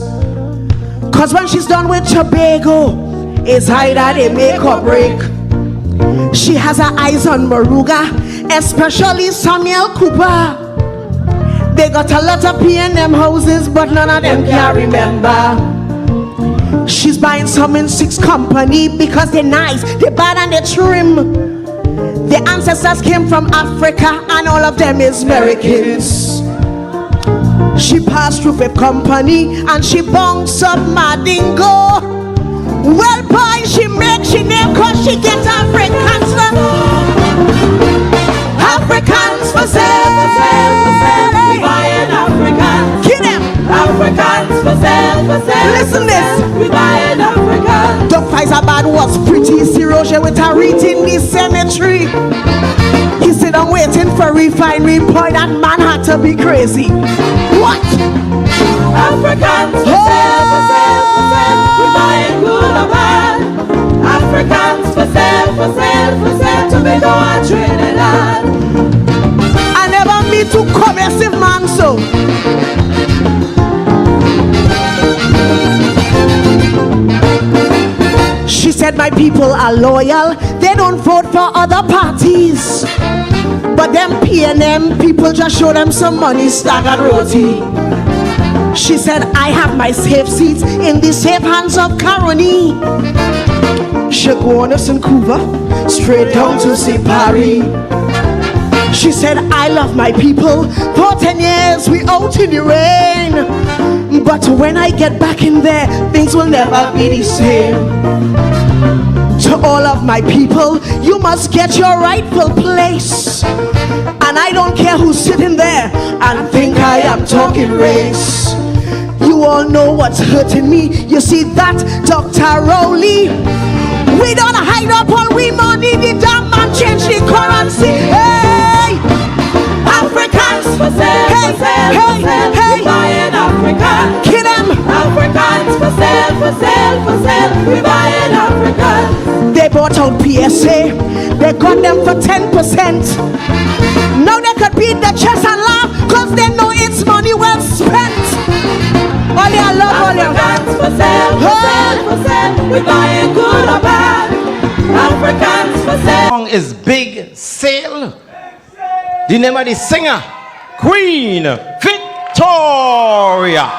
[SPEAKER 20] Cause when she's done with Tobago, it's either they make or break. She has her eyes on Moruga, especially Samuel Cooper. They got a lot of P&M houses, but none of them can remember. She's buying some in 6 company because they're nice, they're bad and they're trim. The ancestors came from Africa and all of them is Americans. She passed through 5 company and she bounced up Madingo. Well, boy, she makes she name cause she gets Africans. Africans for
[SPEAKER 13] treasure with a wreath in the cemetery. He said, I'm waiting for refinery. Boy, that man had to be crazy. What?
[SPEAKER 11] Africans for sale, for sale, for sale. We buying good or bad. Africans for sale, for sale, for sale. Tobago and Trinidad.
[SPEAKER 13] I never meet too commercial man so. She said my people are loyal. They don't vote for other parties. But them PNM people just show them some money, staggered roti. She said I have my safe seats in the safe hands of Caroni. She'll go on to St. Couva, straight down to St. Paris. She said I love my people. For 10 years we out in the rain. But when I get back in there, things will never be the same. To all of my people, you must get your rightful place. And I don't care who's sitting there and think I am talking race. You all know what's hurting me. You see that, Dr. Rowley? We don't hide up all we money. The damn man change the currency. Hey! Africans
[SPEAKER 11] for sale,
[SPEAKER 13] hey,
[SPEAKER 11] for sale,
[SPEAKER 13] hey,
[SPEAKER 11] for sale.
[SPEAKER 13] Hey.
[SPEAKER 11] We buying African.
[SPEAKER 13] Kill them.
[SPEAKER 11] Africans for sale, for sale, for sale. We buying African.
[SPEAKER 13] They bought out PSA. They got them for 10%. Now they could beat the chest and laugh because they know it's money well spent. All your love, all your
[SPEAKER 11] Africans for sale, for sale, for sale. We buying good or bad. Africans for sale.
[SPEAKER 21] Song is Big Sale. The name of the singer, Queen Victoria.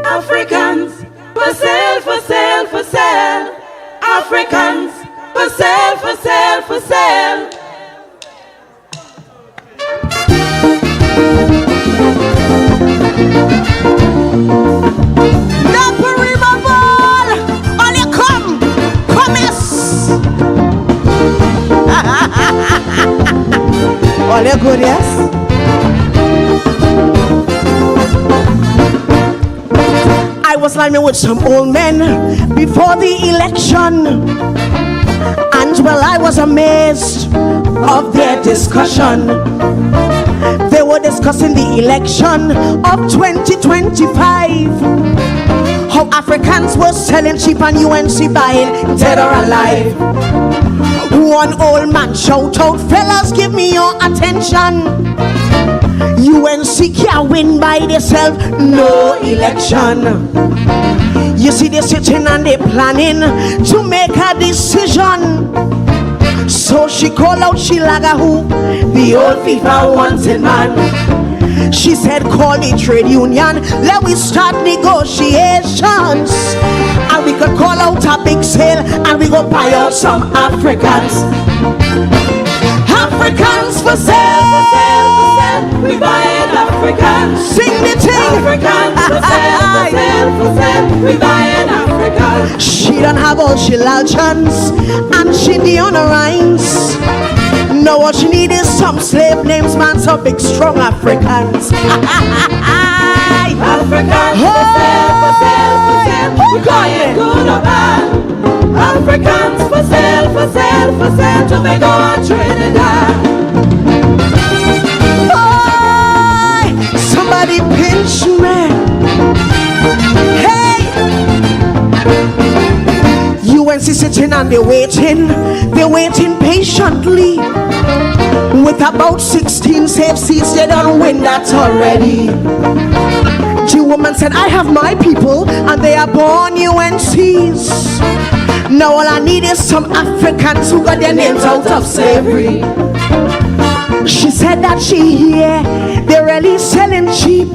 [SPEAKER 11] Africans for sale, for sale, for sale. Africans for sale, for sale, for sale.
[SPEAKER 13] All you good, yes? I was lying with some old men before the election, and well, I was amazed of their discussion. They were discussing the election of 2025, how Africans were selling cheap and UNC buying dead or alive. One old man shout out, fellas, give me your attention. UNC can't win by themselves, no election. You see, they're sitting and they're planning to make a decision. So she called out Shilaga, who the old FIFA wanted man. She said, call the trade union, let we start negotiations. And we could call out a big sale and we go buy out some Africans. Africans for sale, for sale, for sale.
[SPEAKER 11] We buying Africans.
[SPEAKER 13] Sing the thing.
[SPEAKER 11] Africans for sale, for sale, for sale. We buying Africans.
[SPEAKER 13] She don't have all she chance and she the honor rhymes. No, what she need is some slave names, man, some big strong Africans.
[SPEAKER 11] Africans for sale, for sale, for sale. We buying good or bad. Africans for sale, for sale, for sale. Tobago and Trinidad.
[SPEAKER 13] Somebody pinch me. Hey! UNC sitting and they're waiting patiently. With about 16 safe seats, they don't win that already. The woman said, I have my people and they are born UNCs. Now all I need is some Africans who got their names out of slavery. She said that she hear they're really selling cheap,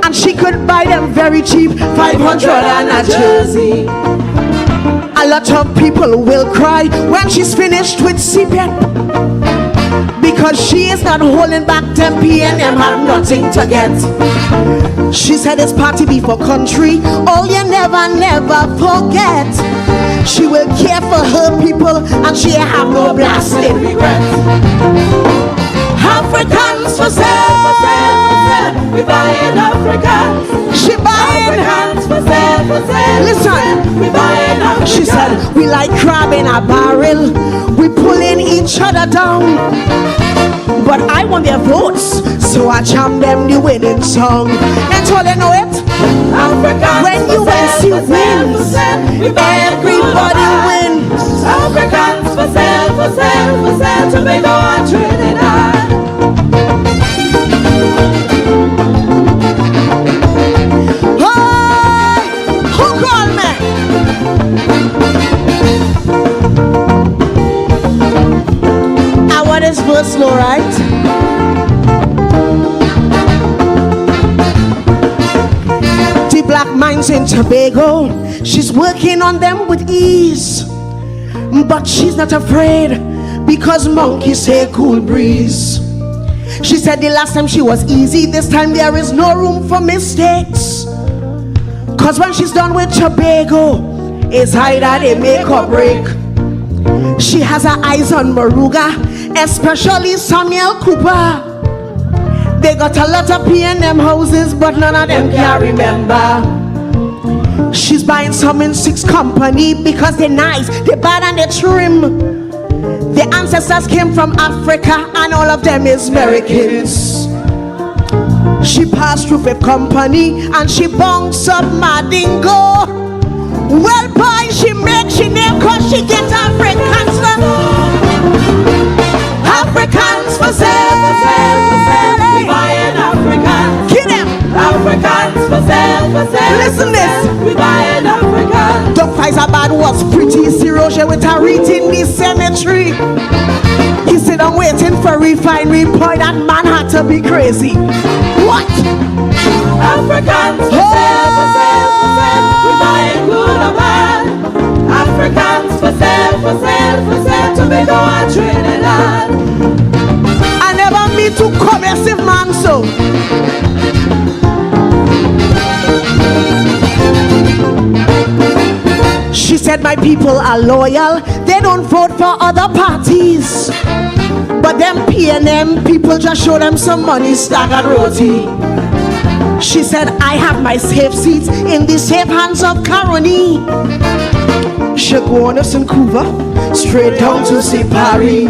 [SPEAKER 13] and she could buy them very cheap, 500 and a jersey. A lot of people will cry when she's finished with CPEP, because she is not holding back them PNM have nothing to get. She said it's party before country, all you never forget. She will care for her people, and she ain't have no blasting regrets.
[SPEAKER 11] Africans for sale, for sale, for sale. We buying Africans.
[SPEAKER 13] She buying
[SPEAKER 11] Africans for sale, for sale.
[SPEAKER 13] Listen,
[SPEAKER 11] we buying Africans.
[SPEAKER 13] She said, we like crab in a barrel. We pulling each other down. But I want their votes, so I jam them the winning song. And all they know it.
[SPEAKER 11] Africans
[SPEAKER 13] when you wins, everybody wins.
[SPEAKER 11] Africans for sale, for sale, for sale. Tobago and Trinidad.
[SPEAKER 13] This verse slow, right? The black mines in Tobago, she's working on them with ease, but she's not afraid because monkeys say cool breeze. She said the last time she was easy, this time there is no room for mistakes, cause when she's done with Tobago, it's either they make or break. She has her eyes on Moruga, especially Samuel Cooper. They got a lot of P&M houses, but none of them can remember. She's buying some in 6 company because they're nice, they're bad and they're trim. The ancestors came from Africa and all of them is Americans. She passed through 5 company and she bounced up Madingo. Well, boy, she makes she name cause she gets Africans for
[SPEAKER 11] Africans for sale, for sale, for sale. We buying Africans.
[SPEAKER 13] Kill them.
[SPEAKER 11] Africans for sale, for sale.
[SPEAKER 13] Listen this.
[SPEAKER 11] We buying Africans.
[SPEAKER 13] The Faisabad was pretty serious with her reading the cemetery. He said I'm waiting for refinery. Boy, that man had to be crazy. What?
[SPEAKER 11] Africans for sale, for sale, for sale. We buying good or bad. Africans for sale, for sale, for sale. Tobago and Trinidad.
[SPEAKER 13] I never meet too commercial man so. She said my people are loyal. They don't vote for other parties. But them P&M people just show them some money, staggered roti. She said I have my safe seats in the safe hands of Caroni. She go on to St. Couva, straight down to see Paris.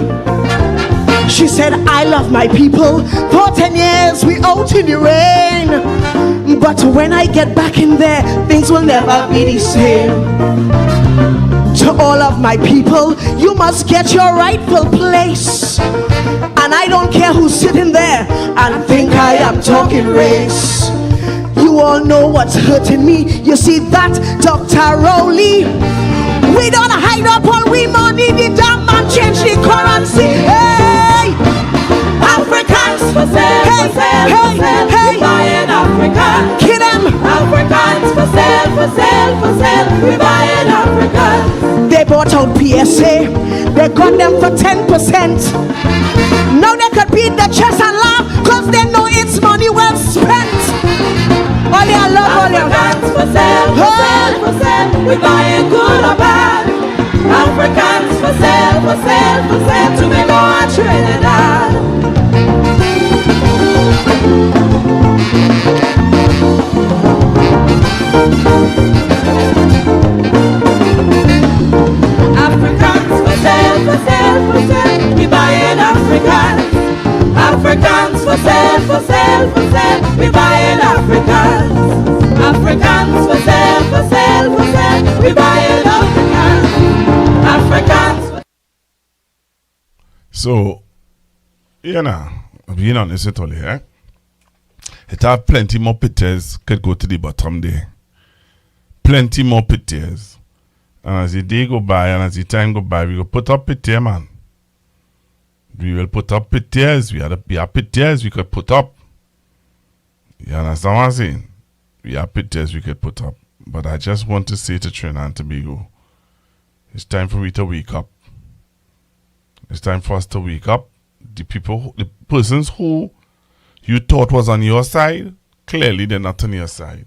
[SPEAKER 13] She said I love my people. For 10 years we out in the rain, but when I get back in there, things will never be the same. To all of my people, you must get your rightful place. And I don't care who's sitting there and think I am talking race. You all know what's hurting me. You see that, Dr. Rowley? We don't hide up all we money. The damn man change the currency. Hey!
[SPEAKER 11] Africans for sale, for sale, for sale. We buying Africans.
[SPEAKER 13] Kill them.
[SPEAKER 11] Africans for sale, for sale, for sale. We buying Africans.
[SPEAKER 13] They bought out PSA. They got them for 10%. Now they could beat the chest and laugh cause they know it's money well spent. All your love, all your
[SPEAKER 11] Africans for sale, for sale, for sale. We buying good or bad. Africans for sale, for sale, for sale. Tobago and Trinidad. Africans for sale, for sale, for sale. We buying Africans. Africans for sale, for sale, for sale. We buying Africans. Africans for sale, for sale, for sale. We buying Africans. Africans for
[SPEAKER 5] So, you know, being honest with all here, it have plenty more pictures could go to the bottom there. Plenty more pictures. And as the day go by and as the time go by, we will put up picture, man. We will put up pictures. We have pictures we could put up. You understand what I'm saying? We have pictures we could put up. But I just want to say to Trinidad and Tobago, it's time for we to wake up. It's time for us to wake up. The people, the persons who you thought was on your side, clearly they're not on your side.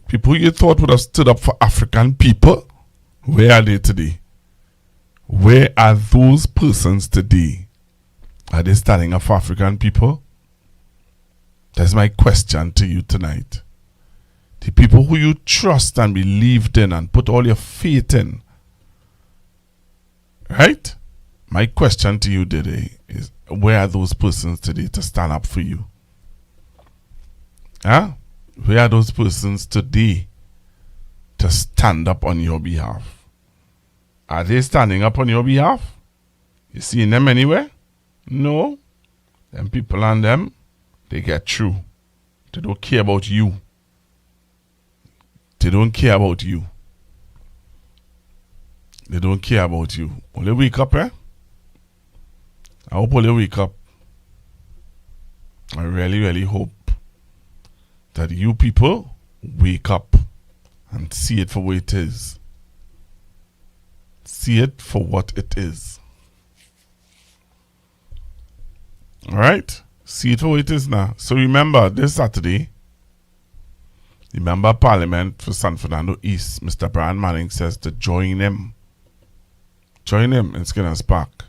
[SPEAKER 5] People you thought would have stood up for African people, where are they today? Where are those persons today? Are they standing up for African people? That's my question to you tonight. The people who you trust and believed in and put all your faith in. Right? My question to you today is, where are those persons today to stand up for you? Huh? Where are those persons today to stand up on your behalf? Are they standing up on your behalf? You seeing them anywhere? No. Them people and them, they get through. They don't care about you. They don't care about you. They don't care about you. Only wake up, eh? I hope only wake up. I really, really hope that you people wake up and see it for what it is. See it for what it is. Alright? See it for what it is now. So remember, this Saturday, the Member of Parliament for San Fernando East, Mr. Brian Manning, says to join him. Join him in Skinner's Park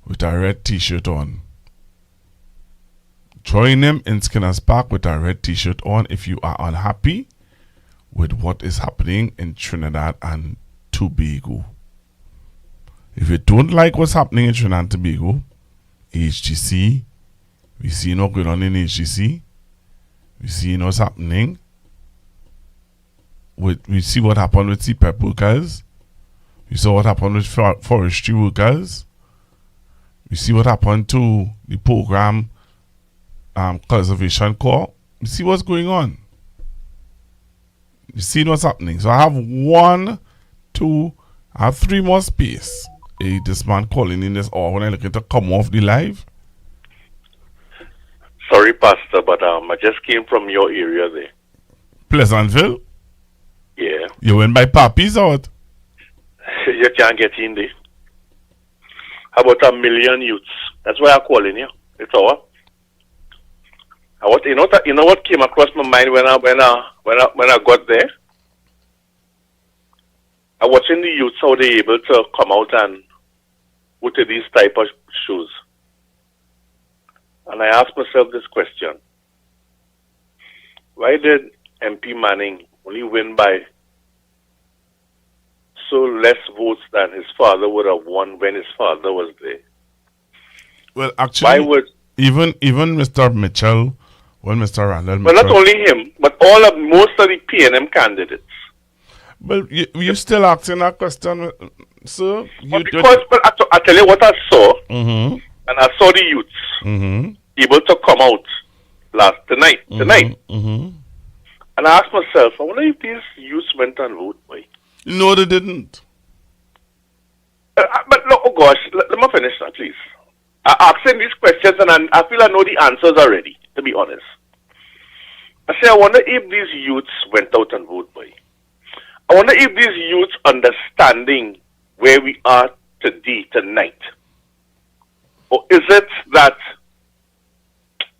[SPEAKER 5] with a red t-shirt on. Join him in Skinner's Park with a red t-shirt on if you are unhappy with what is happening in Trinidad and Tobago. If you don't like what's happening in Trinidad and Tobago, HDC, we see what's going on in HDC. We see what's happening. We see what happened with CPEP workers. We saw what happened with forestry workers. We see what happened to the program Conservation Corps. We see what's going on. You see what's happening. So I have I have 3 more space. This man calling in this hour when I looking to come off the live.
[SPEAKER 2] Sorry, Pastor, but I just came from your area there.
[SPEAKER 5] Pleasantville?
[SPEAKER 2] Yeah.
[SPEAKER 5] You went by Papi's or what?
[SPEAKER 2] You can't get in there. How about 1 million youths? That's why I'm calling you. It's all. You know what came across my mind when I got there? I watching the youths how they able to come out and go to these type of shows. And I asked myself this question. Why did MP Manning only win by so less votes than his father would have won when his father was there?
[SPEAKER 5] Well, actually, even Mr. Mitchell, Mr. Randall Mitchell.
[SPEAKER 2] Well, not only him, but most of the PNM candidates.
[SPEAKER 5] Well, you're still asking that question, sir?
[SPEAKER 2] But I tell you what I saw, and I saw the youths able to come out tonight. And I asked myself, I wonder if these youths went and voted, boy.
[SPEAKER 5] No, they didn't.
[SPEAKER 2] But look, oh gosh, let me finish that, please. I'm asking these questions and I feel I know the answers already, to be honest. I say, I wonder if these youths went out and voted, boy. I wonder if these youths understanding where we are today, tonight. Or is it that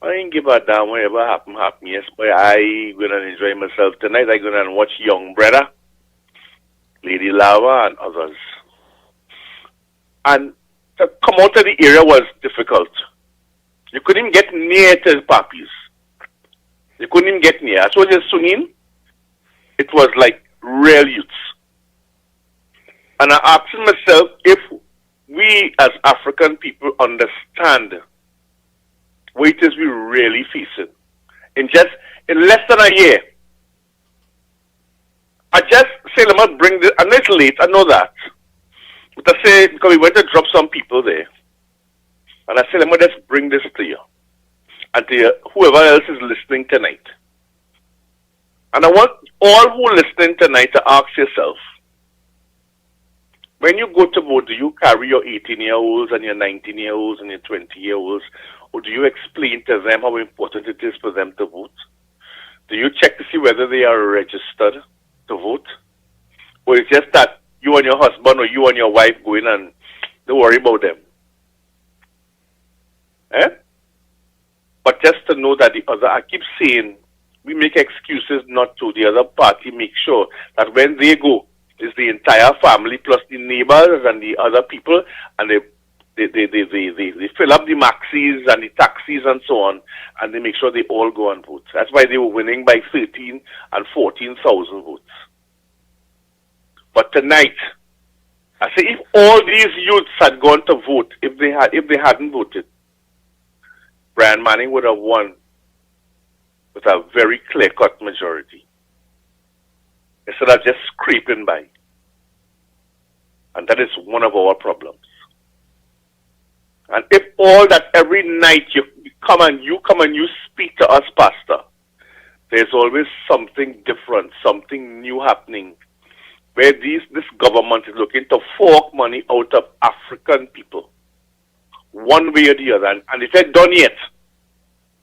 [SPEAKER 2] I ain't give a damn whatever happen, yes, boy, I gonna enjoy myself tonight. I gonna watch Young Brother, Lady Lava and others. And to come out of the area was difficult. You couldn't even get near to the puppies. You couldn't even get near. So just swinging, it was like real youths. And I asked myself if we as African people understand what it is we really facing. In less than a year. I just say, let me bring this, and it's late, I know that. But I say, because we went to drop some people there. And I say, let me just bring this to you. And to whoever else is listening tonight. And I want all who are listening tonight to ask yourself, when you go to vote, do you carry your 18-year-olds and your 19-year-olds and your 20-year-olds? Or do you explain to them how important it is for them to vote? Do you check to see whether they are registered to vote? Or it's just that you and your husband or you and your wife go in and don't worry about them? But just to know that I keep saying, we make excuses not to. The other party make sure that when they go, It's the entire family plus the neighbors and the other people, and they fill up the maxis and the taxis and so on, and they make sure they all go and vote. That's why they were winning by 13 and 14,000 votes. But tonight, I say if all these youths had gone to vote, if they hadn't voted, Brian Manning would have won with a very clear-cut majority, instead of just scraping by. And that is one of our problems. And if all that every night you come and you speak to us, Pastor, there's always something different, something new happening, where this government is looking to fork money out of African people, one way or the other. And it's not done yet.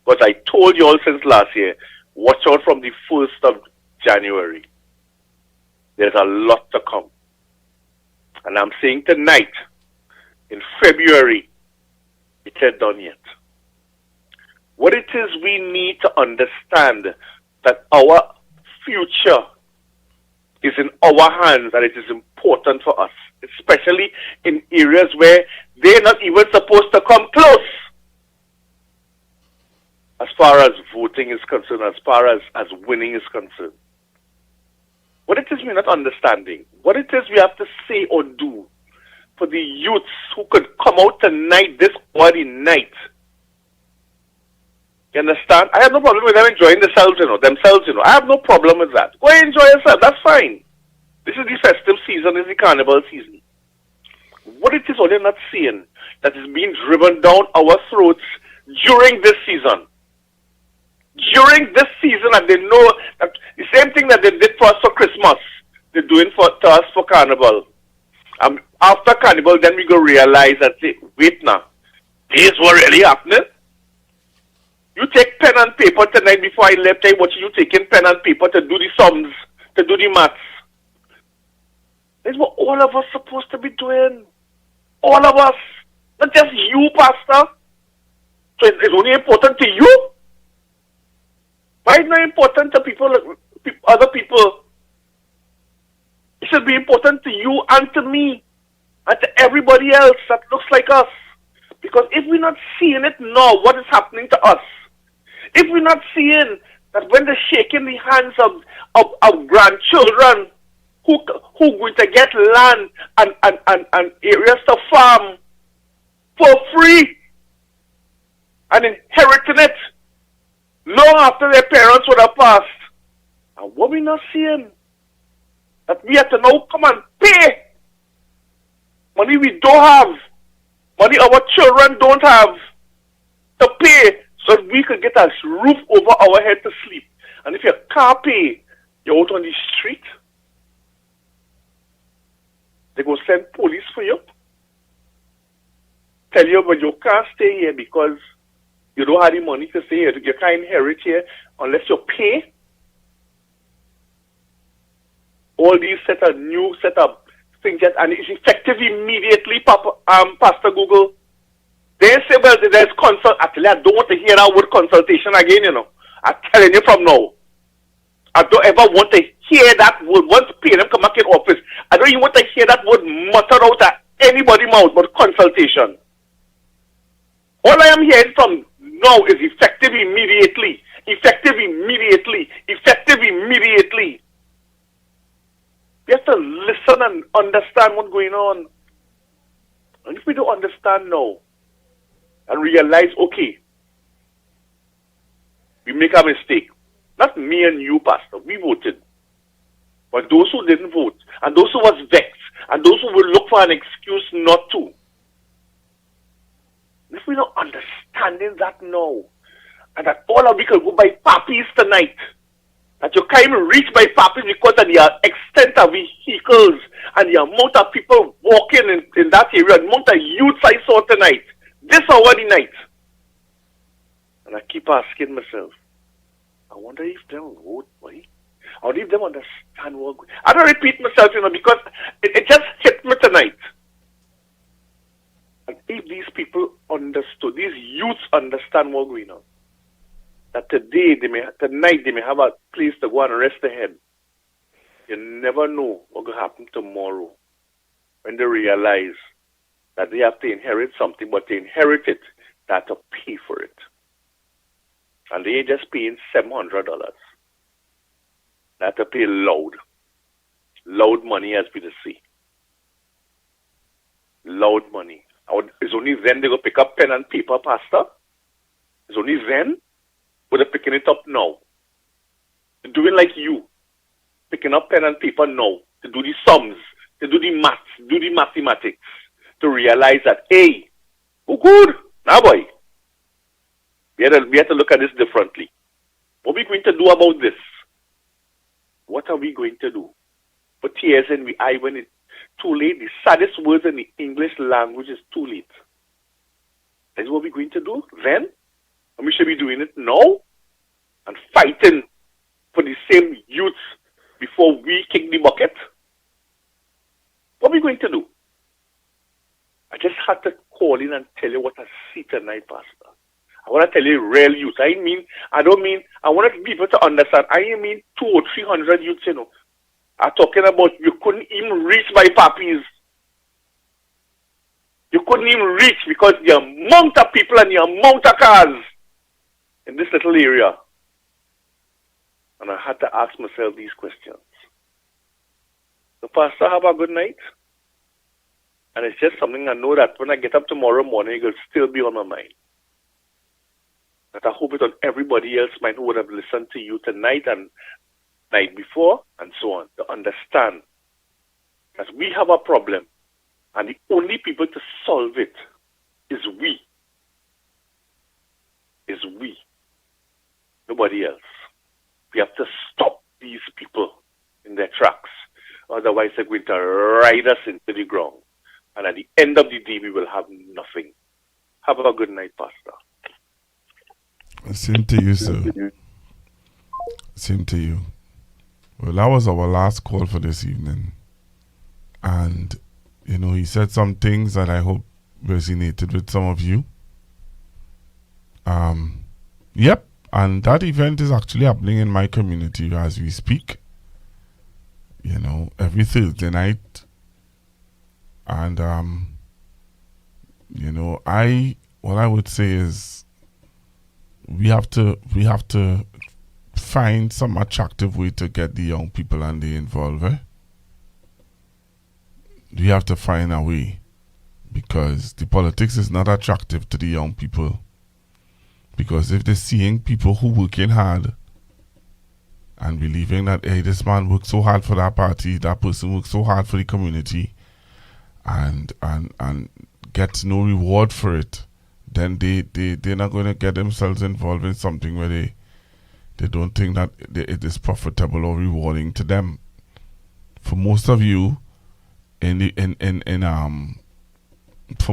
[SPEAKER 2] But I told you all since last year, watch out from the 1st of January. There's a lot to come. And I'm saying tonight, in February, it's not done yet. What it is we need to understand that our future is in our hands, and it is important for us, especially in areas where they're not even supposed to come close. As far as voting is concerned, as far as winning is concerned. What it is we're not understanding, what it is we have to say or do for the youths who could come out tonight, this body night. You understand? I have no problem with them enjoying themselves, I have no problem with that. Go and enjoy yourself, that's fine. This is the festive season, it's the carnival season. What it is all you're not seeing that is being driven down our throats during this season. During this season, and they know that the same thing that they did for us for Christmas, they're doing to us for Carnival. After Carnival, then we go realize that, say, wait now, here's what really happening. You take pen and paper tonight before I left, I watch you taking pen and paper to do the sums, to do the maths. That's what all of us supposed to be doing. All of us. Not just you, Pastor. So it's only important to you. Why is it not important to other people? It should be important to you and to me and to everybody else that looks like us. Because if we're not seeing it now, what is happening to us? If we're not seeing that when they're shaking the hands of grandchildren who going to get land and areas to farm for free and inheriting it long after their parents would have passed. And what we're not seeing, that we have to now come and pay money we don't have, money our children don't have, to pay so that we could get a roof over our head to sleep. And if you can't pay, you're out on the street. They go send police for you. Tell you, but you can't stay here because you don't have the money to stay here. You can't inherit here unless you pay. All these new set up things, and it's effective immediately, Pastor Google. They say, well, there's consult. Actually, I don't want to hear that word consultation again, I'm telling you from now. I don't ever want to hear that word. Once PNM come back in office, I don't even want to hear that word muttered out of anybody's mouth but consultation. All I am hearing from now is effective immediately. Effective immediately. Effective immediately. We have to listen and understand what's going on. And if we don't understand now and realize, okay, we make a mistake. Not me and you, Pastor. We voted. But those who didn't vote, and those who was vexed, and those who will look for an excuse not to. If we're not understanding that now, and that all of we can go by pappies tonight, that you can't even reach by pappies because of the extent of vehicles and the amount of people walking in that area, the amount of youths I saw tonight, this hour the night. And I keep asking myself, I wonder if they will vote, boy. I wonder if they understand what... I don't repeat myself, because it just hit me tonight. And if these people understood, these youths understand what's going on, that tonight they may have a place to go and rest their head. You never know what will happen tomorrow when they realize that they have to inherit something, but to inherit it, they have to pay for it. And they ain't just paying $700. They have to pay loud. Loud money, as we say. Loud money. It's only then they go pick up pen and paper, Pastor. It's only then, but they're picking it up now. They're doing like you. Picking up pen and paper now. To do the sums. To do the maths. Do the mathematics. To realize that, hey, oh good. Now boy. We have to look at this differently. What are we going to do about this? What are we going to do? Put tears in the eye when it's too late. The saddest words in the English language is too late. That's what we're going to do then. And we should be doing it now. And fighting for the same youth before we kick the bucket. What are we going to do? I just had to call in and tell you what I see tonight, Pastor. I want to tell you real youth. I want people to understand. I mean 200 or 300 youths, you know. I'm talking about you couldn't even reach my pappies. You couldn't even reach because the amount of people and the amount of cars in this little area. And I had to ask myself these questions. So, Pastor, have a good night. And it's just something I know that when I get up tomorrow morning, it will still be on my mind. That I hope it's on everybody else's mind who would have listened to you tonight and night before and so on, to understand that we have a problem and the only people to solve it is we. Is we. Nobody else. We have to stop these people in their tracks. Otherwise they're going to ride us into the ground. And at the end of the day, we will have nothing. Have a good night, Pastor.
[SPEAKER 5] Same to you, sir. Same to you. Well, that was our last call for this evening. And, you know, he said some things that I hope resonated with some of you. Yep. And that event is actually happening in my community as we speak. You know, every Thursday night. And, you know, what I would say is we have to find some attractive way to get the young people and the involved. We have to find a way because the politics is not attractive to the young people. Because if they're seeing people who working hard and believing that, hey, this man worked so hard for that party, that person worked so hard for the community, and gets no reward for it, then they're not going to get themselves involved in something where they don't think that it is profitable or rewarding to them. For most of you, for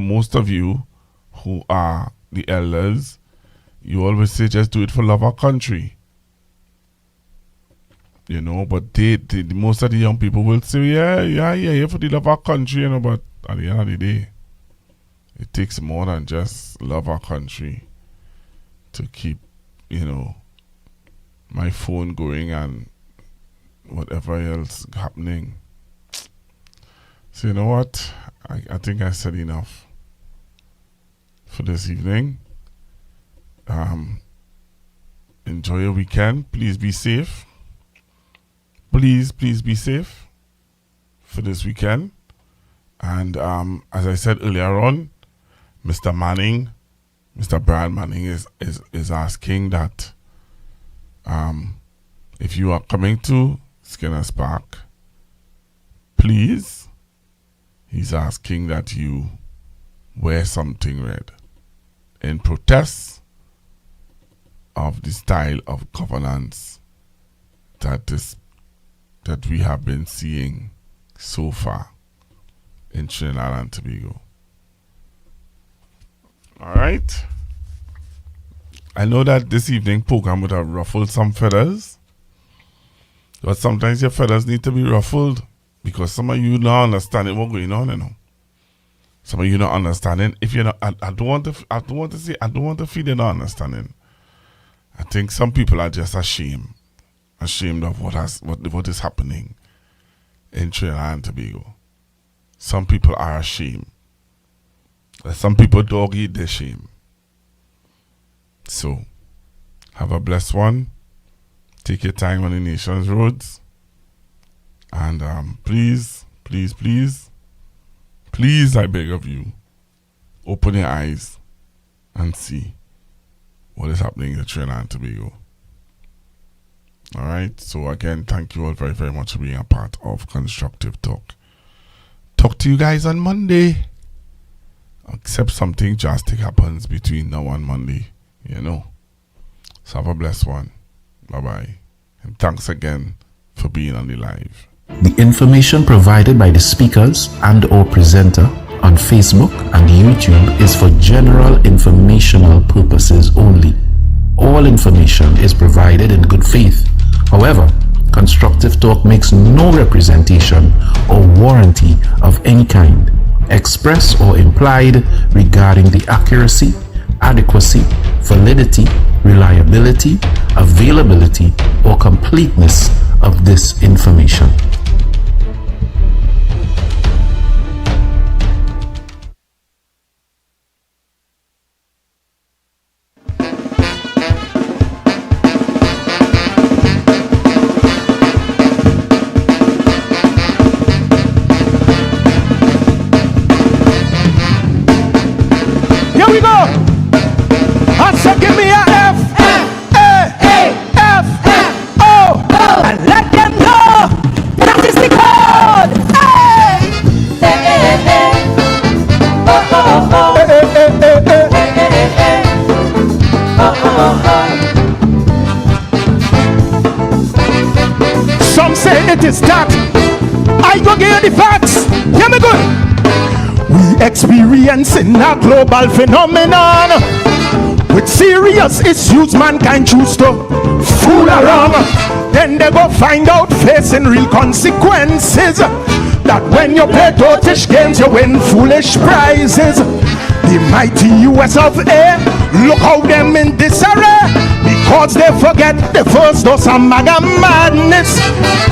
[SPEAKER 5] most of you who are the elders, you always say just do it for love of country. You know, but most of the young people will say, yeah, for the love of country, you know, but at the end of the day, it takes more than just love our country to keep, you know, my phone going and whatever else happening. So you know what? I think I said enough for this evening. Enjoy your weekend. Please be safe. Please be safe for this weekend. And as I said earlier on, Mr. Brian Manning is asking that if you are coming to Skinner's Park, please, he's asking that you wear something red in protest of the style of governance that we have been seeing so far in Trinidad and Tobago. All right. I know that this evening program would have ruffled some feathers, but sometimes your feathers need to be ruffled because some of you not understanding what's going on, you know. Some of you not understanding. If you're not, I don't want to feel you're not understanding. I think some people are just ashamed of what is happening in Trinidad and Tobago. Some people are ashamed. Some people dog eat their shame. So, have a blessed one. Take your time on the nation's roads. And please, please, please, please, I beg of you, open your eyes and see what is happening in Trinidad and Tobago. Alright, so again, thank you all very, very much for being a part of Constructive Talk. Talk to you guys on Monday. Except something drastic happens between now and Monday, you know. So have a blessed one. Bye-bye. And thanks again for being on the live.
[SPEAKER 4] The information provided by the speakers and or presenter on Facebook and YouTube is for general informational purposes only. All information is provided in good faith. However, Constructive Talk makes no representation or warranty of any kind, express or implied, regarding the accuracy, adequacy, validity, reliability, availability, or completeness of this information.
[SPEAKER 8] Some say it is that. I go get the facts. Hear me good. We experiencing a global phenomenon. With serious issues, mankind choose to fool around. Then they go find out facing real consequences. That when you play totish games, you win foolish prizes. The mighty US of A, look how them in disarray, because they forget the first dose of MAGA madness.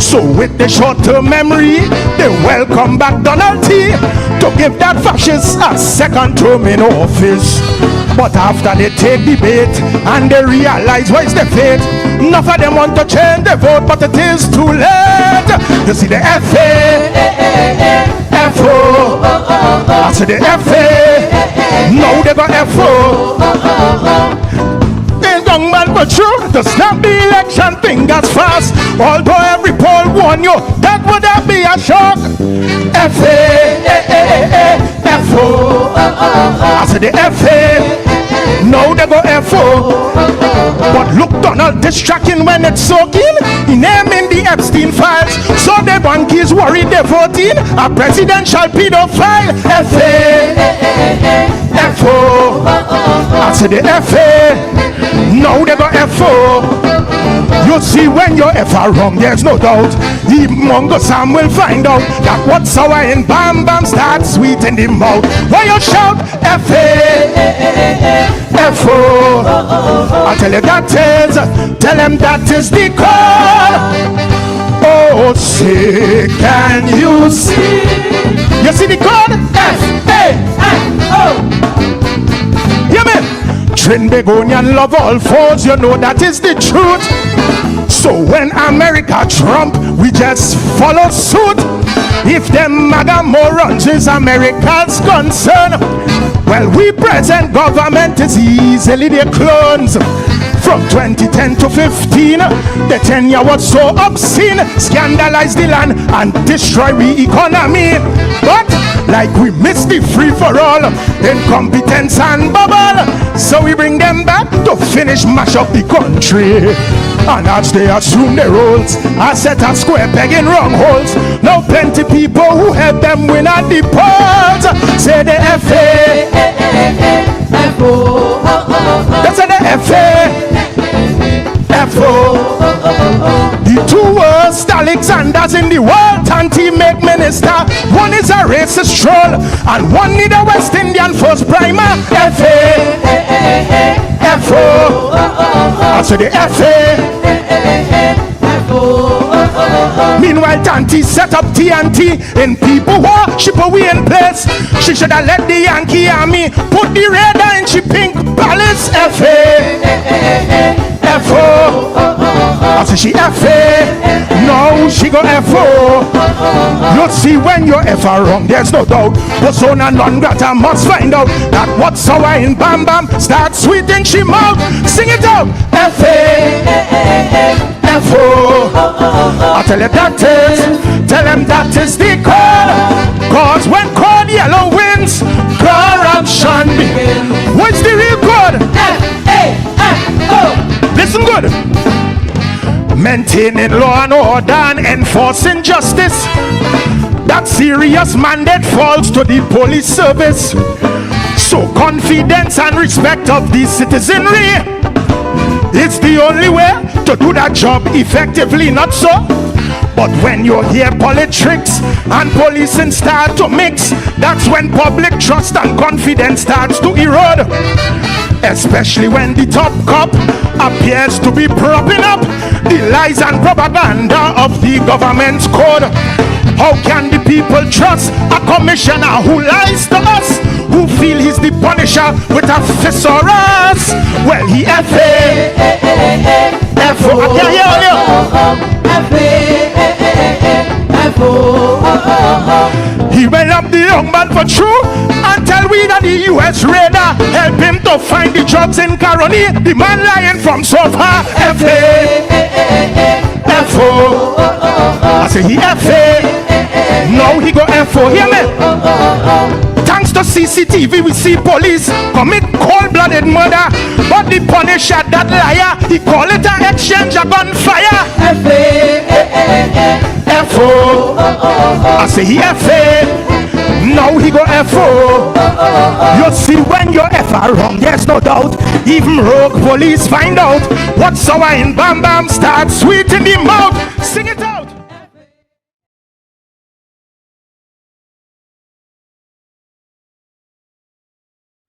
[SPEAKER 8] So with the short-term memory, they welcome back Donald T. to give that fascist a second term in office. But after they take the bait and they realize what is the fate, enough of them want to change the vote, but it is too late. You see the FA, FO, I see the FA, now they got FO. The young man but true to snap the election fingers fast. Although every poll warn you that would have be a shock. FA, FO, I see the FA, now they go FO. But look, Donald distracting when it's soaking. He naming the Epstein files. So the bankies worried they're voting a presidential pedophile. FA, FO, I see the FA, now they go FO. You see when you're FR wrong, there's no doubt. The Mungo Sam will find out that what's sour in Bam Bam starts sweet in the mouth. Why you shout FA, FO? I tell you that is, tell them that is the call. Oh, say, can you see? You see the code? F-A-F-O. Hear me? Trinbagonian love all foes, you know that is the truth. So when America Trump, we just follow suit. If them MAGA morons is America's concern, well, we present government is easily their clones. From 2010 to 15, the tenure was so obscene, scandalize the land and destroy the economy. But like we missed the free for all, incompetence and bubble, so we bring them back to finish mash up the country. And as they assume their roles, I set a square peg in wrong holes. Now plenty people who help them win at the polls say the FA, FO. That's the FA, FO. The two worst Alexanders in the world, Tanti make minister. One is a racist troll and one need a West Indian first primer. FA, FO. I say the FA, FO. Meanwhile, Tanti set up TNT in people worship away in place. She should have let the Yankee army put the radar in she pink palace. F.A. F.O. I say she F.A. No, she go F.O. You'll see when you're F.A. wrong, there's no doubt. Persona non grata must find out that what's sour in Bam Bam starts sweet in she mouth. Sing it out. F.A. F.O. I tell you that is, tell them that is the call. Cause when cold yellow wins, corruption begins. What's the real code? F.A.F.O. Listen good. Maintaining law and order and enforcing justice. That serious mandate falls to the police service. So confidence and respect of the citizenry, it's the only way to do that job effectively, not so? But when you hear politics and policing start to mix, that's when public trust and confidence starts to erode. Especially when the top cop appears to be propping up the lies and propaganda of the government's code. How can the people trust a commissioner who lies to us, who feel he's the punisher with a thesaurus? Well, he F.A. F.O. I can't hear you. F.A. He went up the young man for true and tell we that the U.S. radar help him to find the drugs in Caroni. The man lying from so far. F.A. F.O. I say he F.A. Now he go F.O. Hear me? Thanks to CCTV we see police commit cold-blooded murder, but the punisher, that liar, he call it an exchange of gunfire. F.A. F.O. I say he F.A. Now he go F.O. You see when you're F.A. wrong, there's no doubt. Even rogue police find out what's sour in Bam Bam starts sweet in the mouth. Sing it out.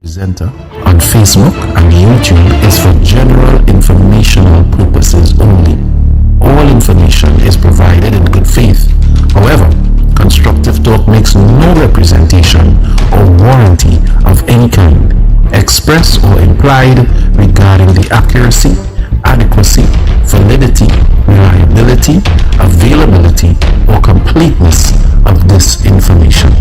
[SPEAKER 4] Presenter on Facebook and YouTube is for general informational purposes only. All information is provided in good faith. However, Constructive Talk makes no representation or warranty of any kind, express or implied, regarding the accuracy, adequacy, validity, reliability, availability, or completeness of this information.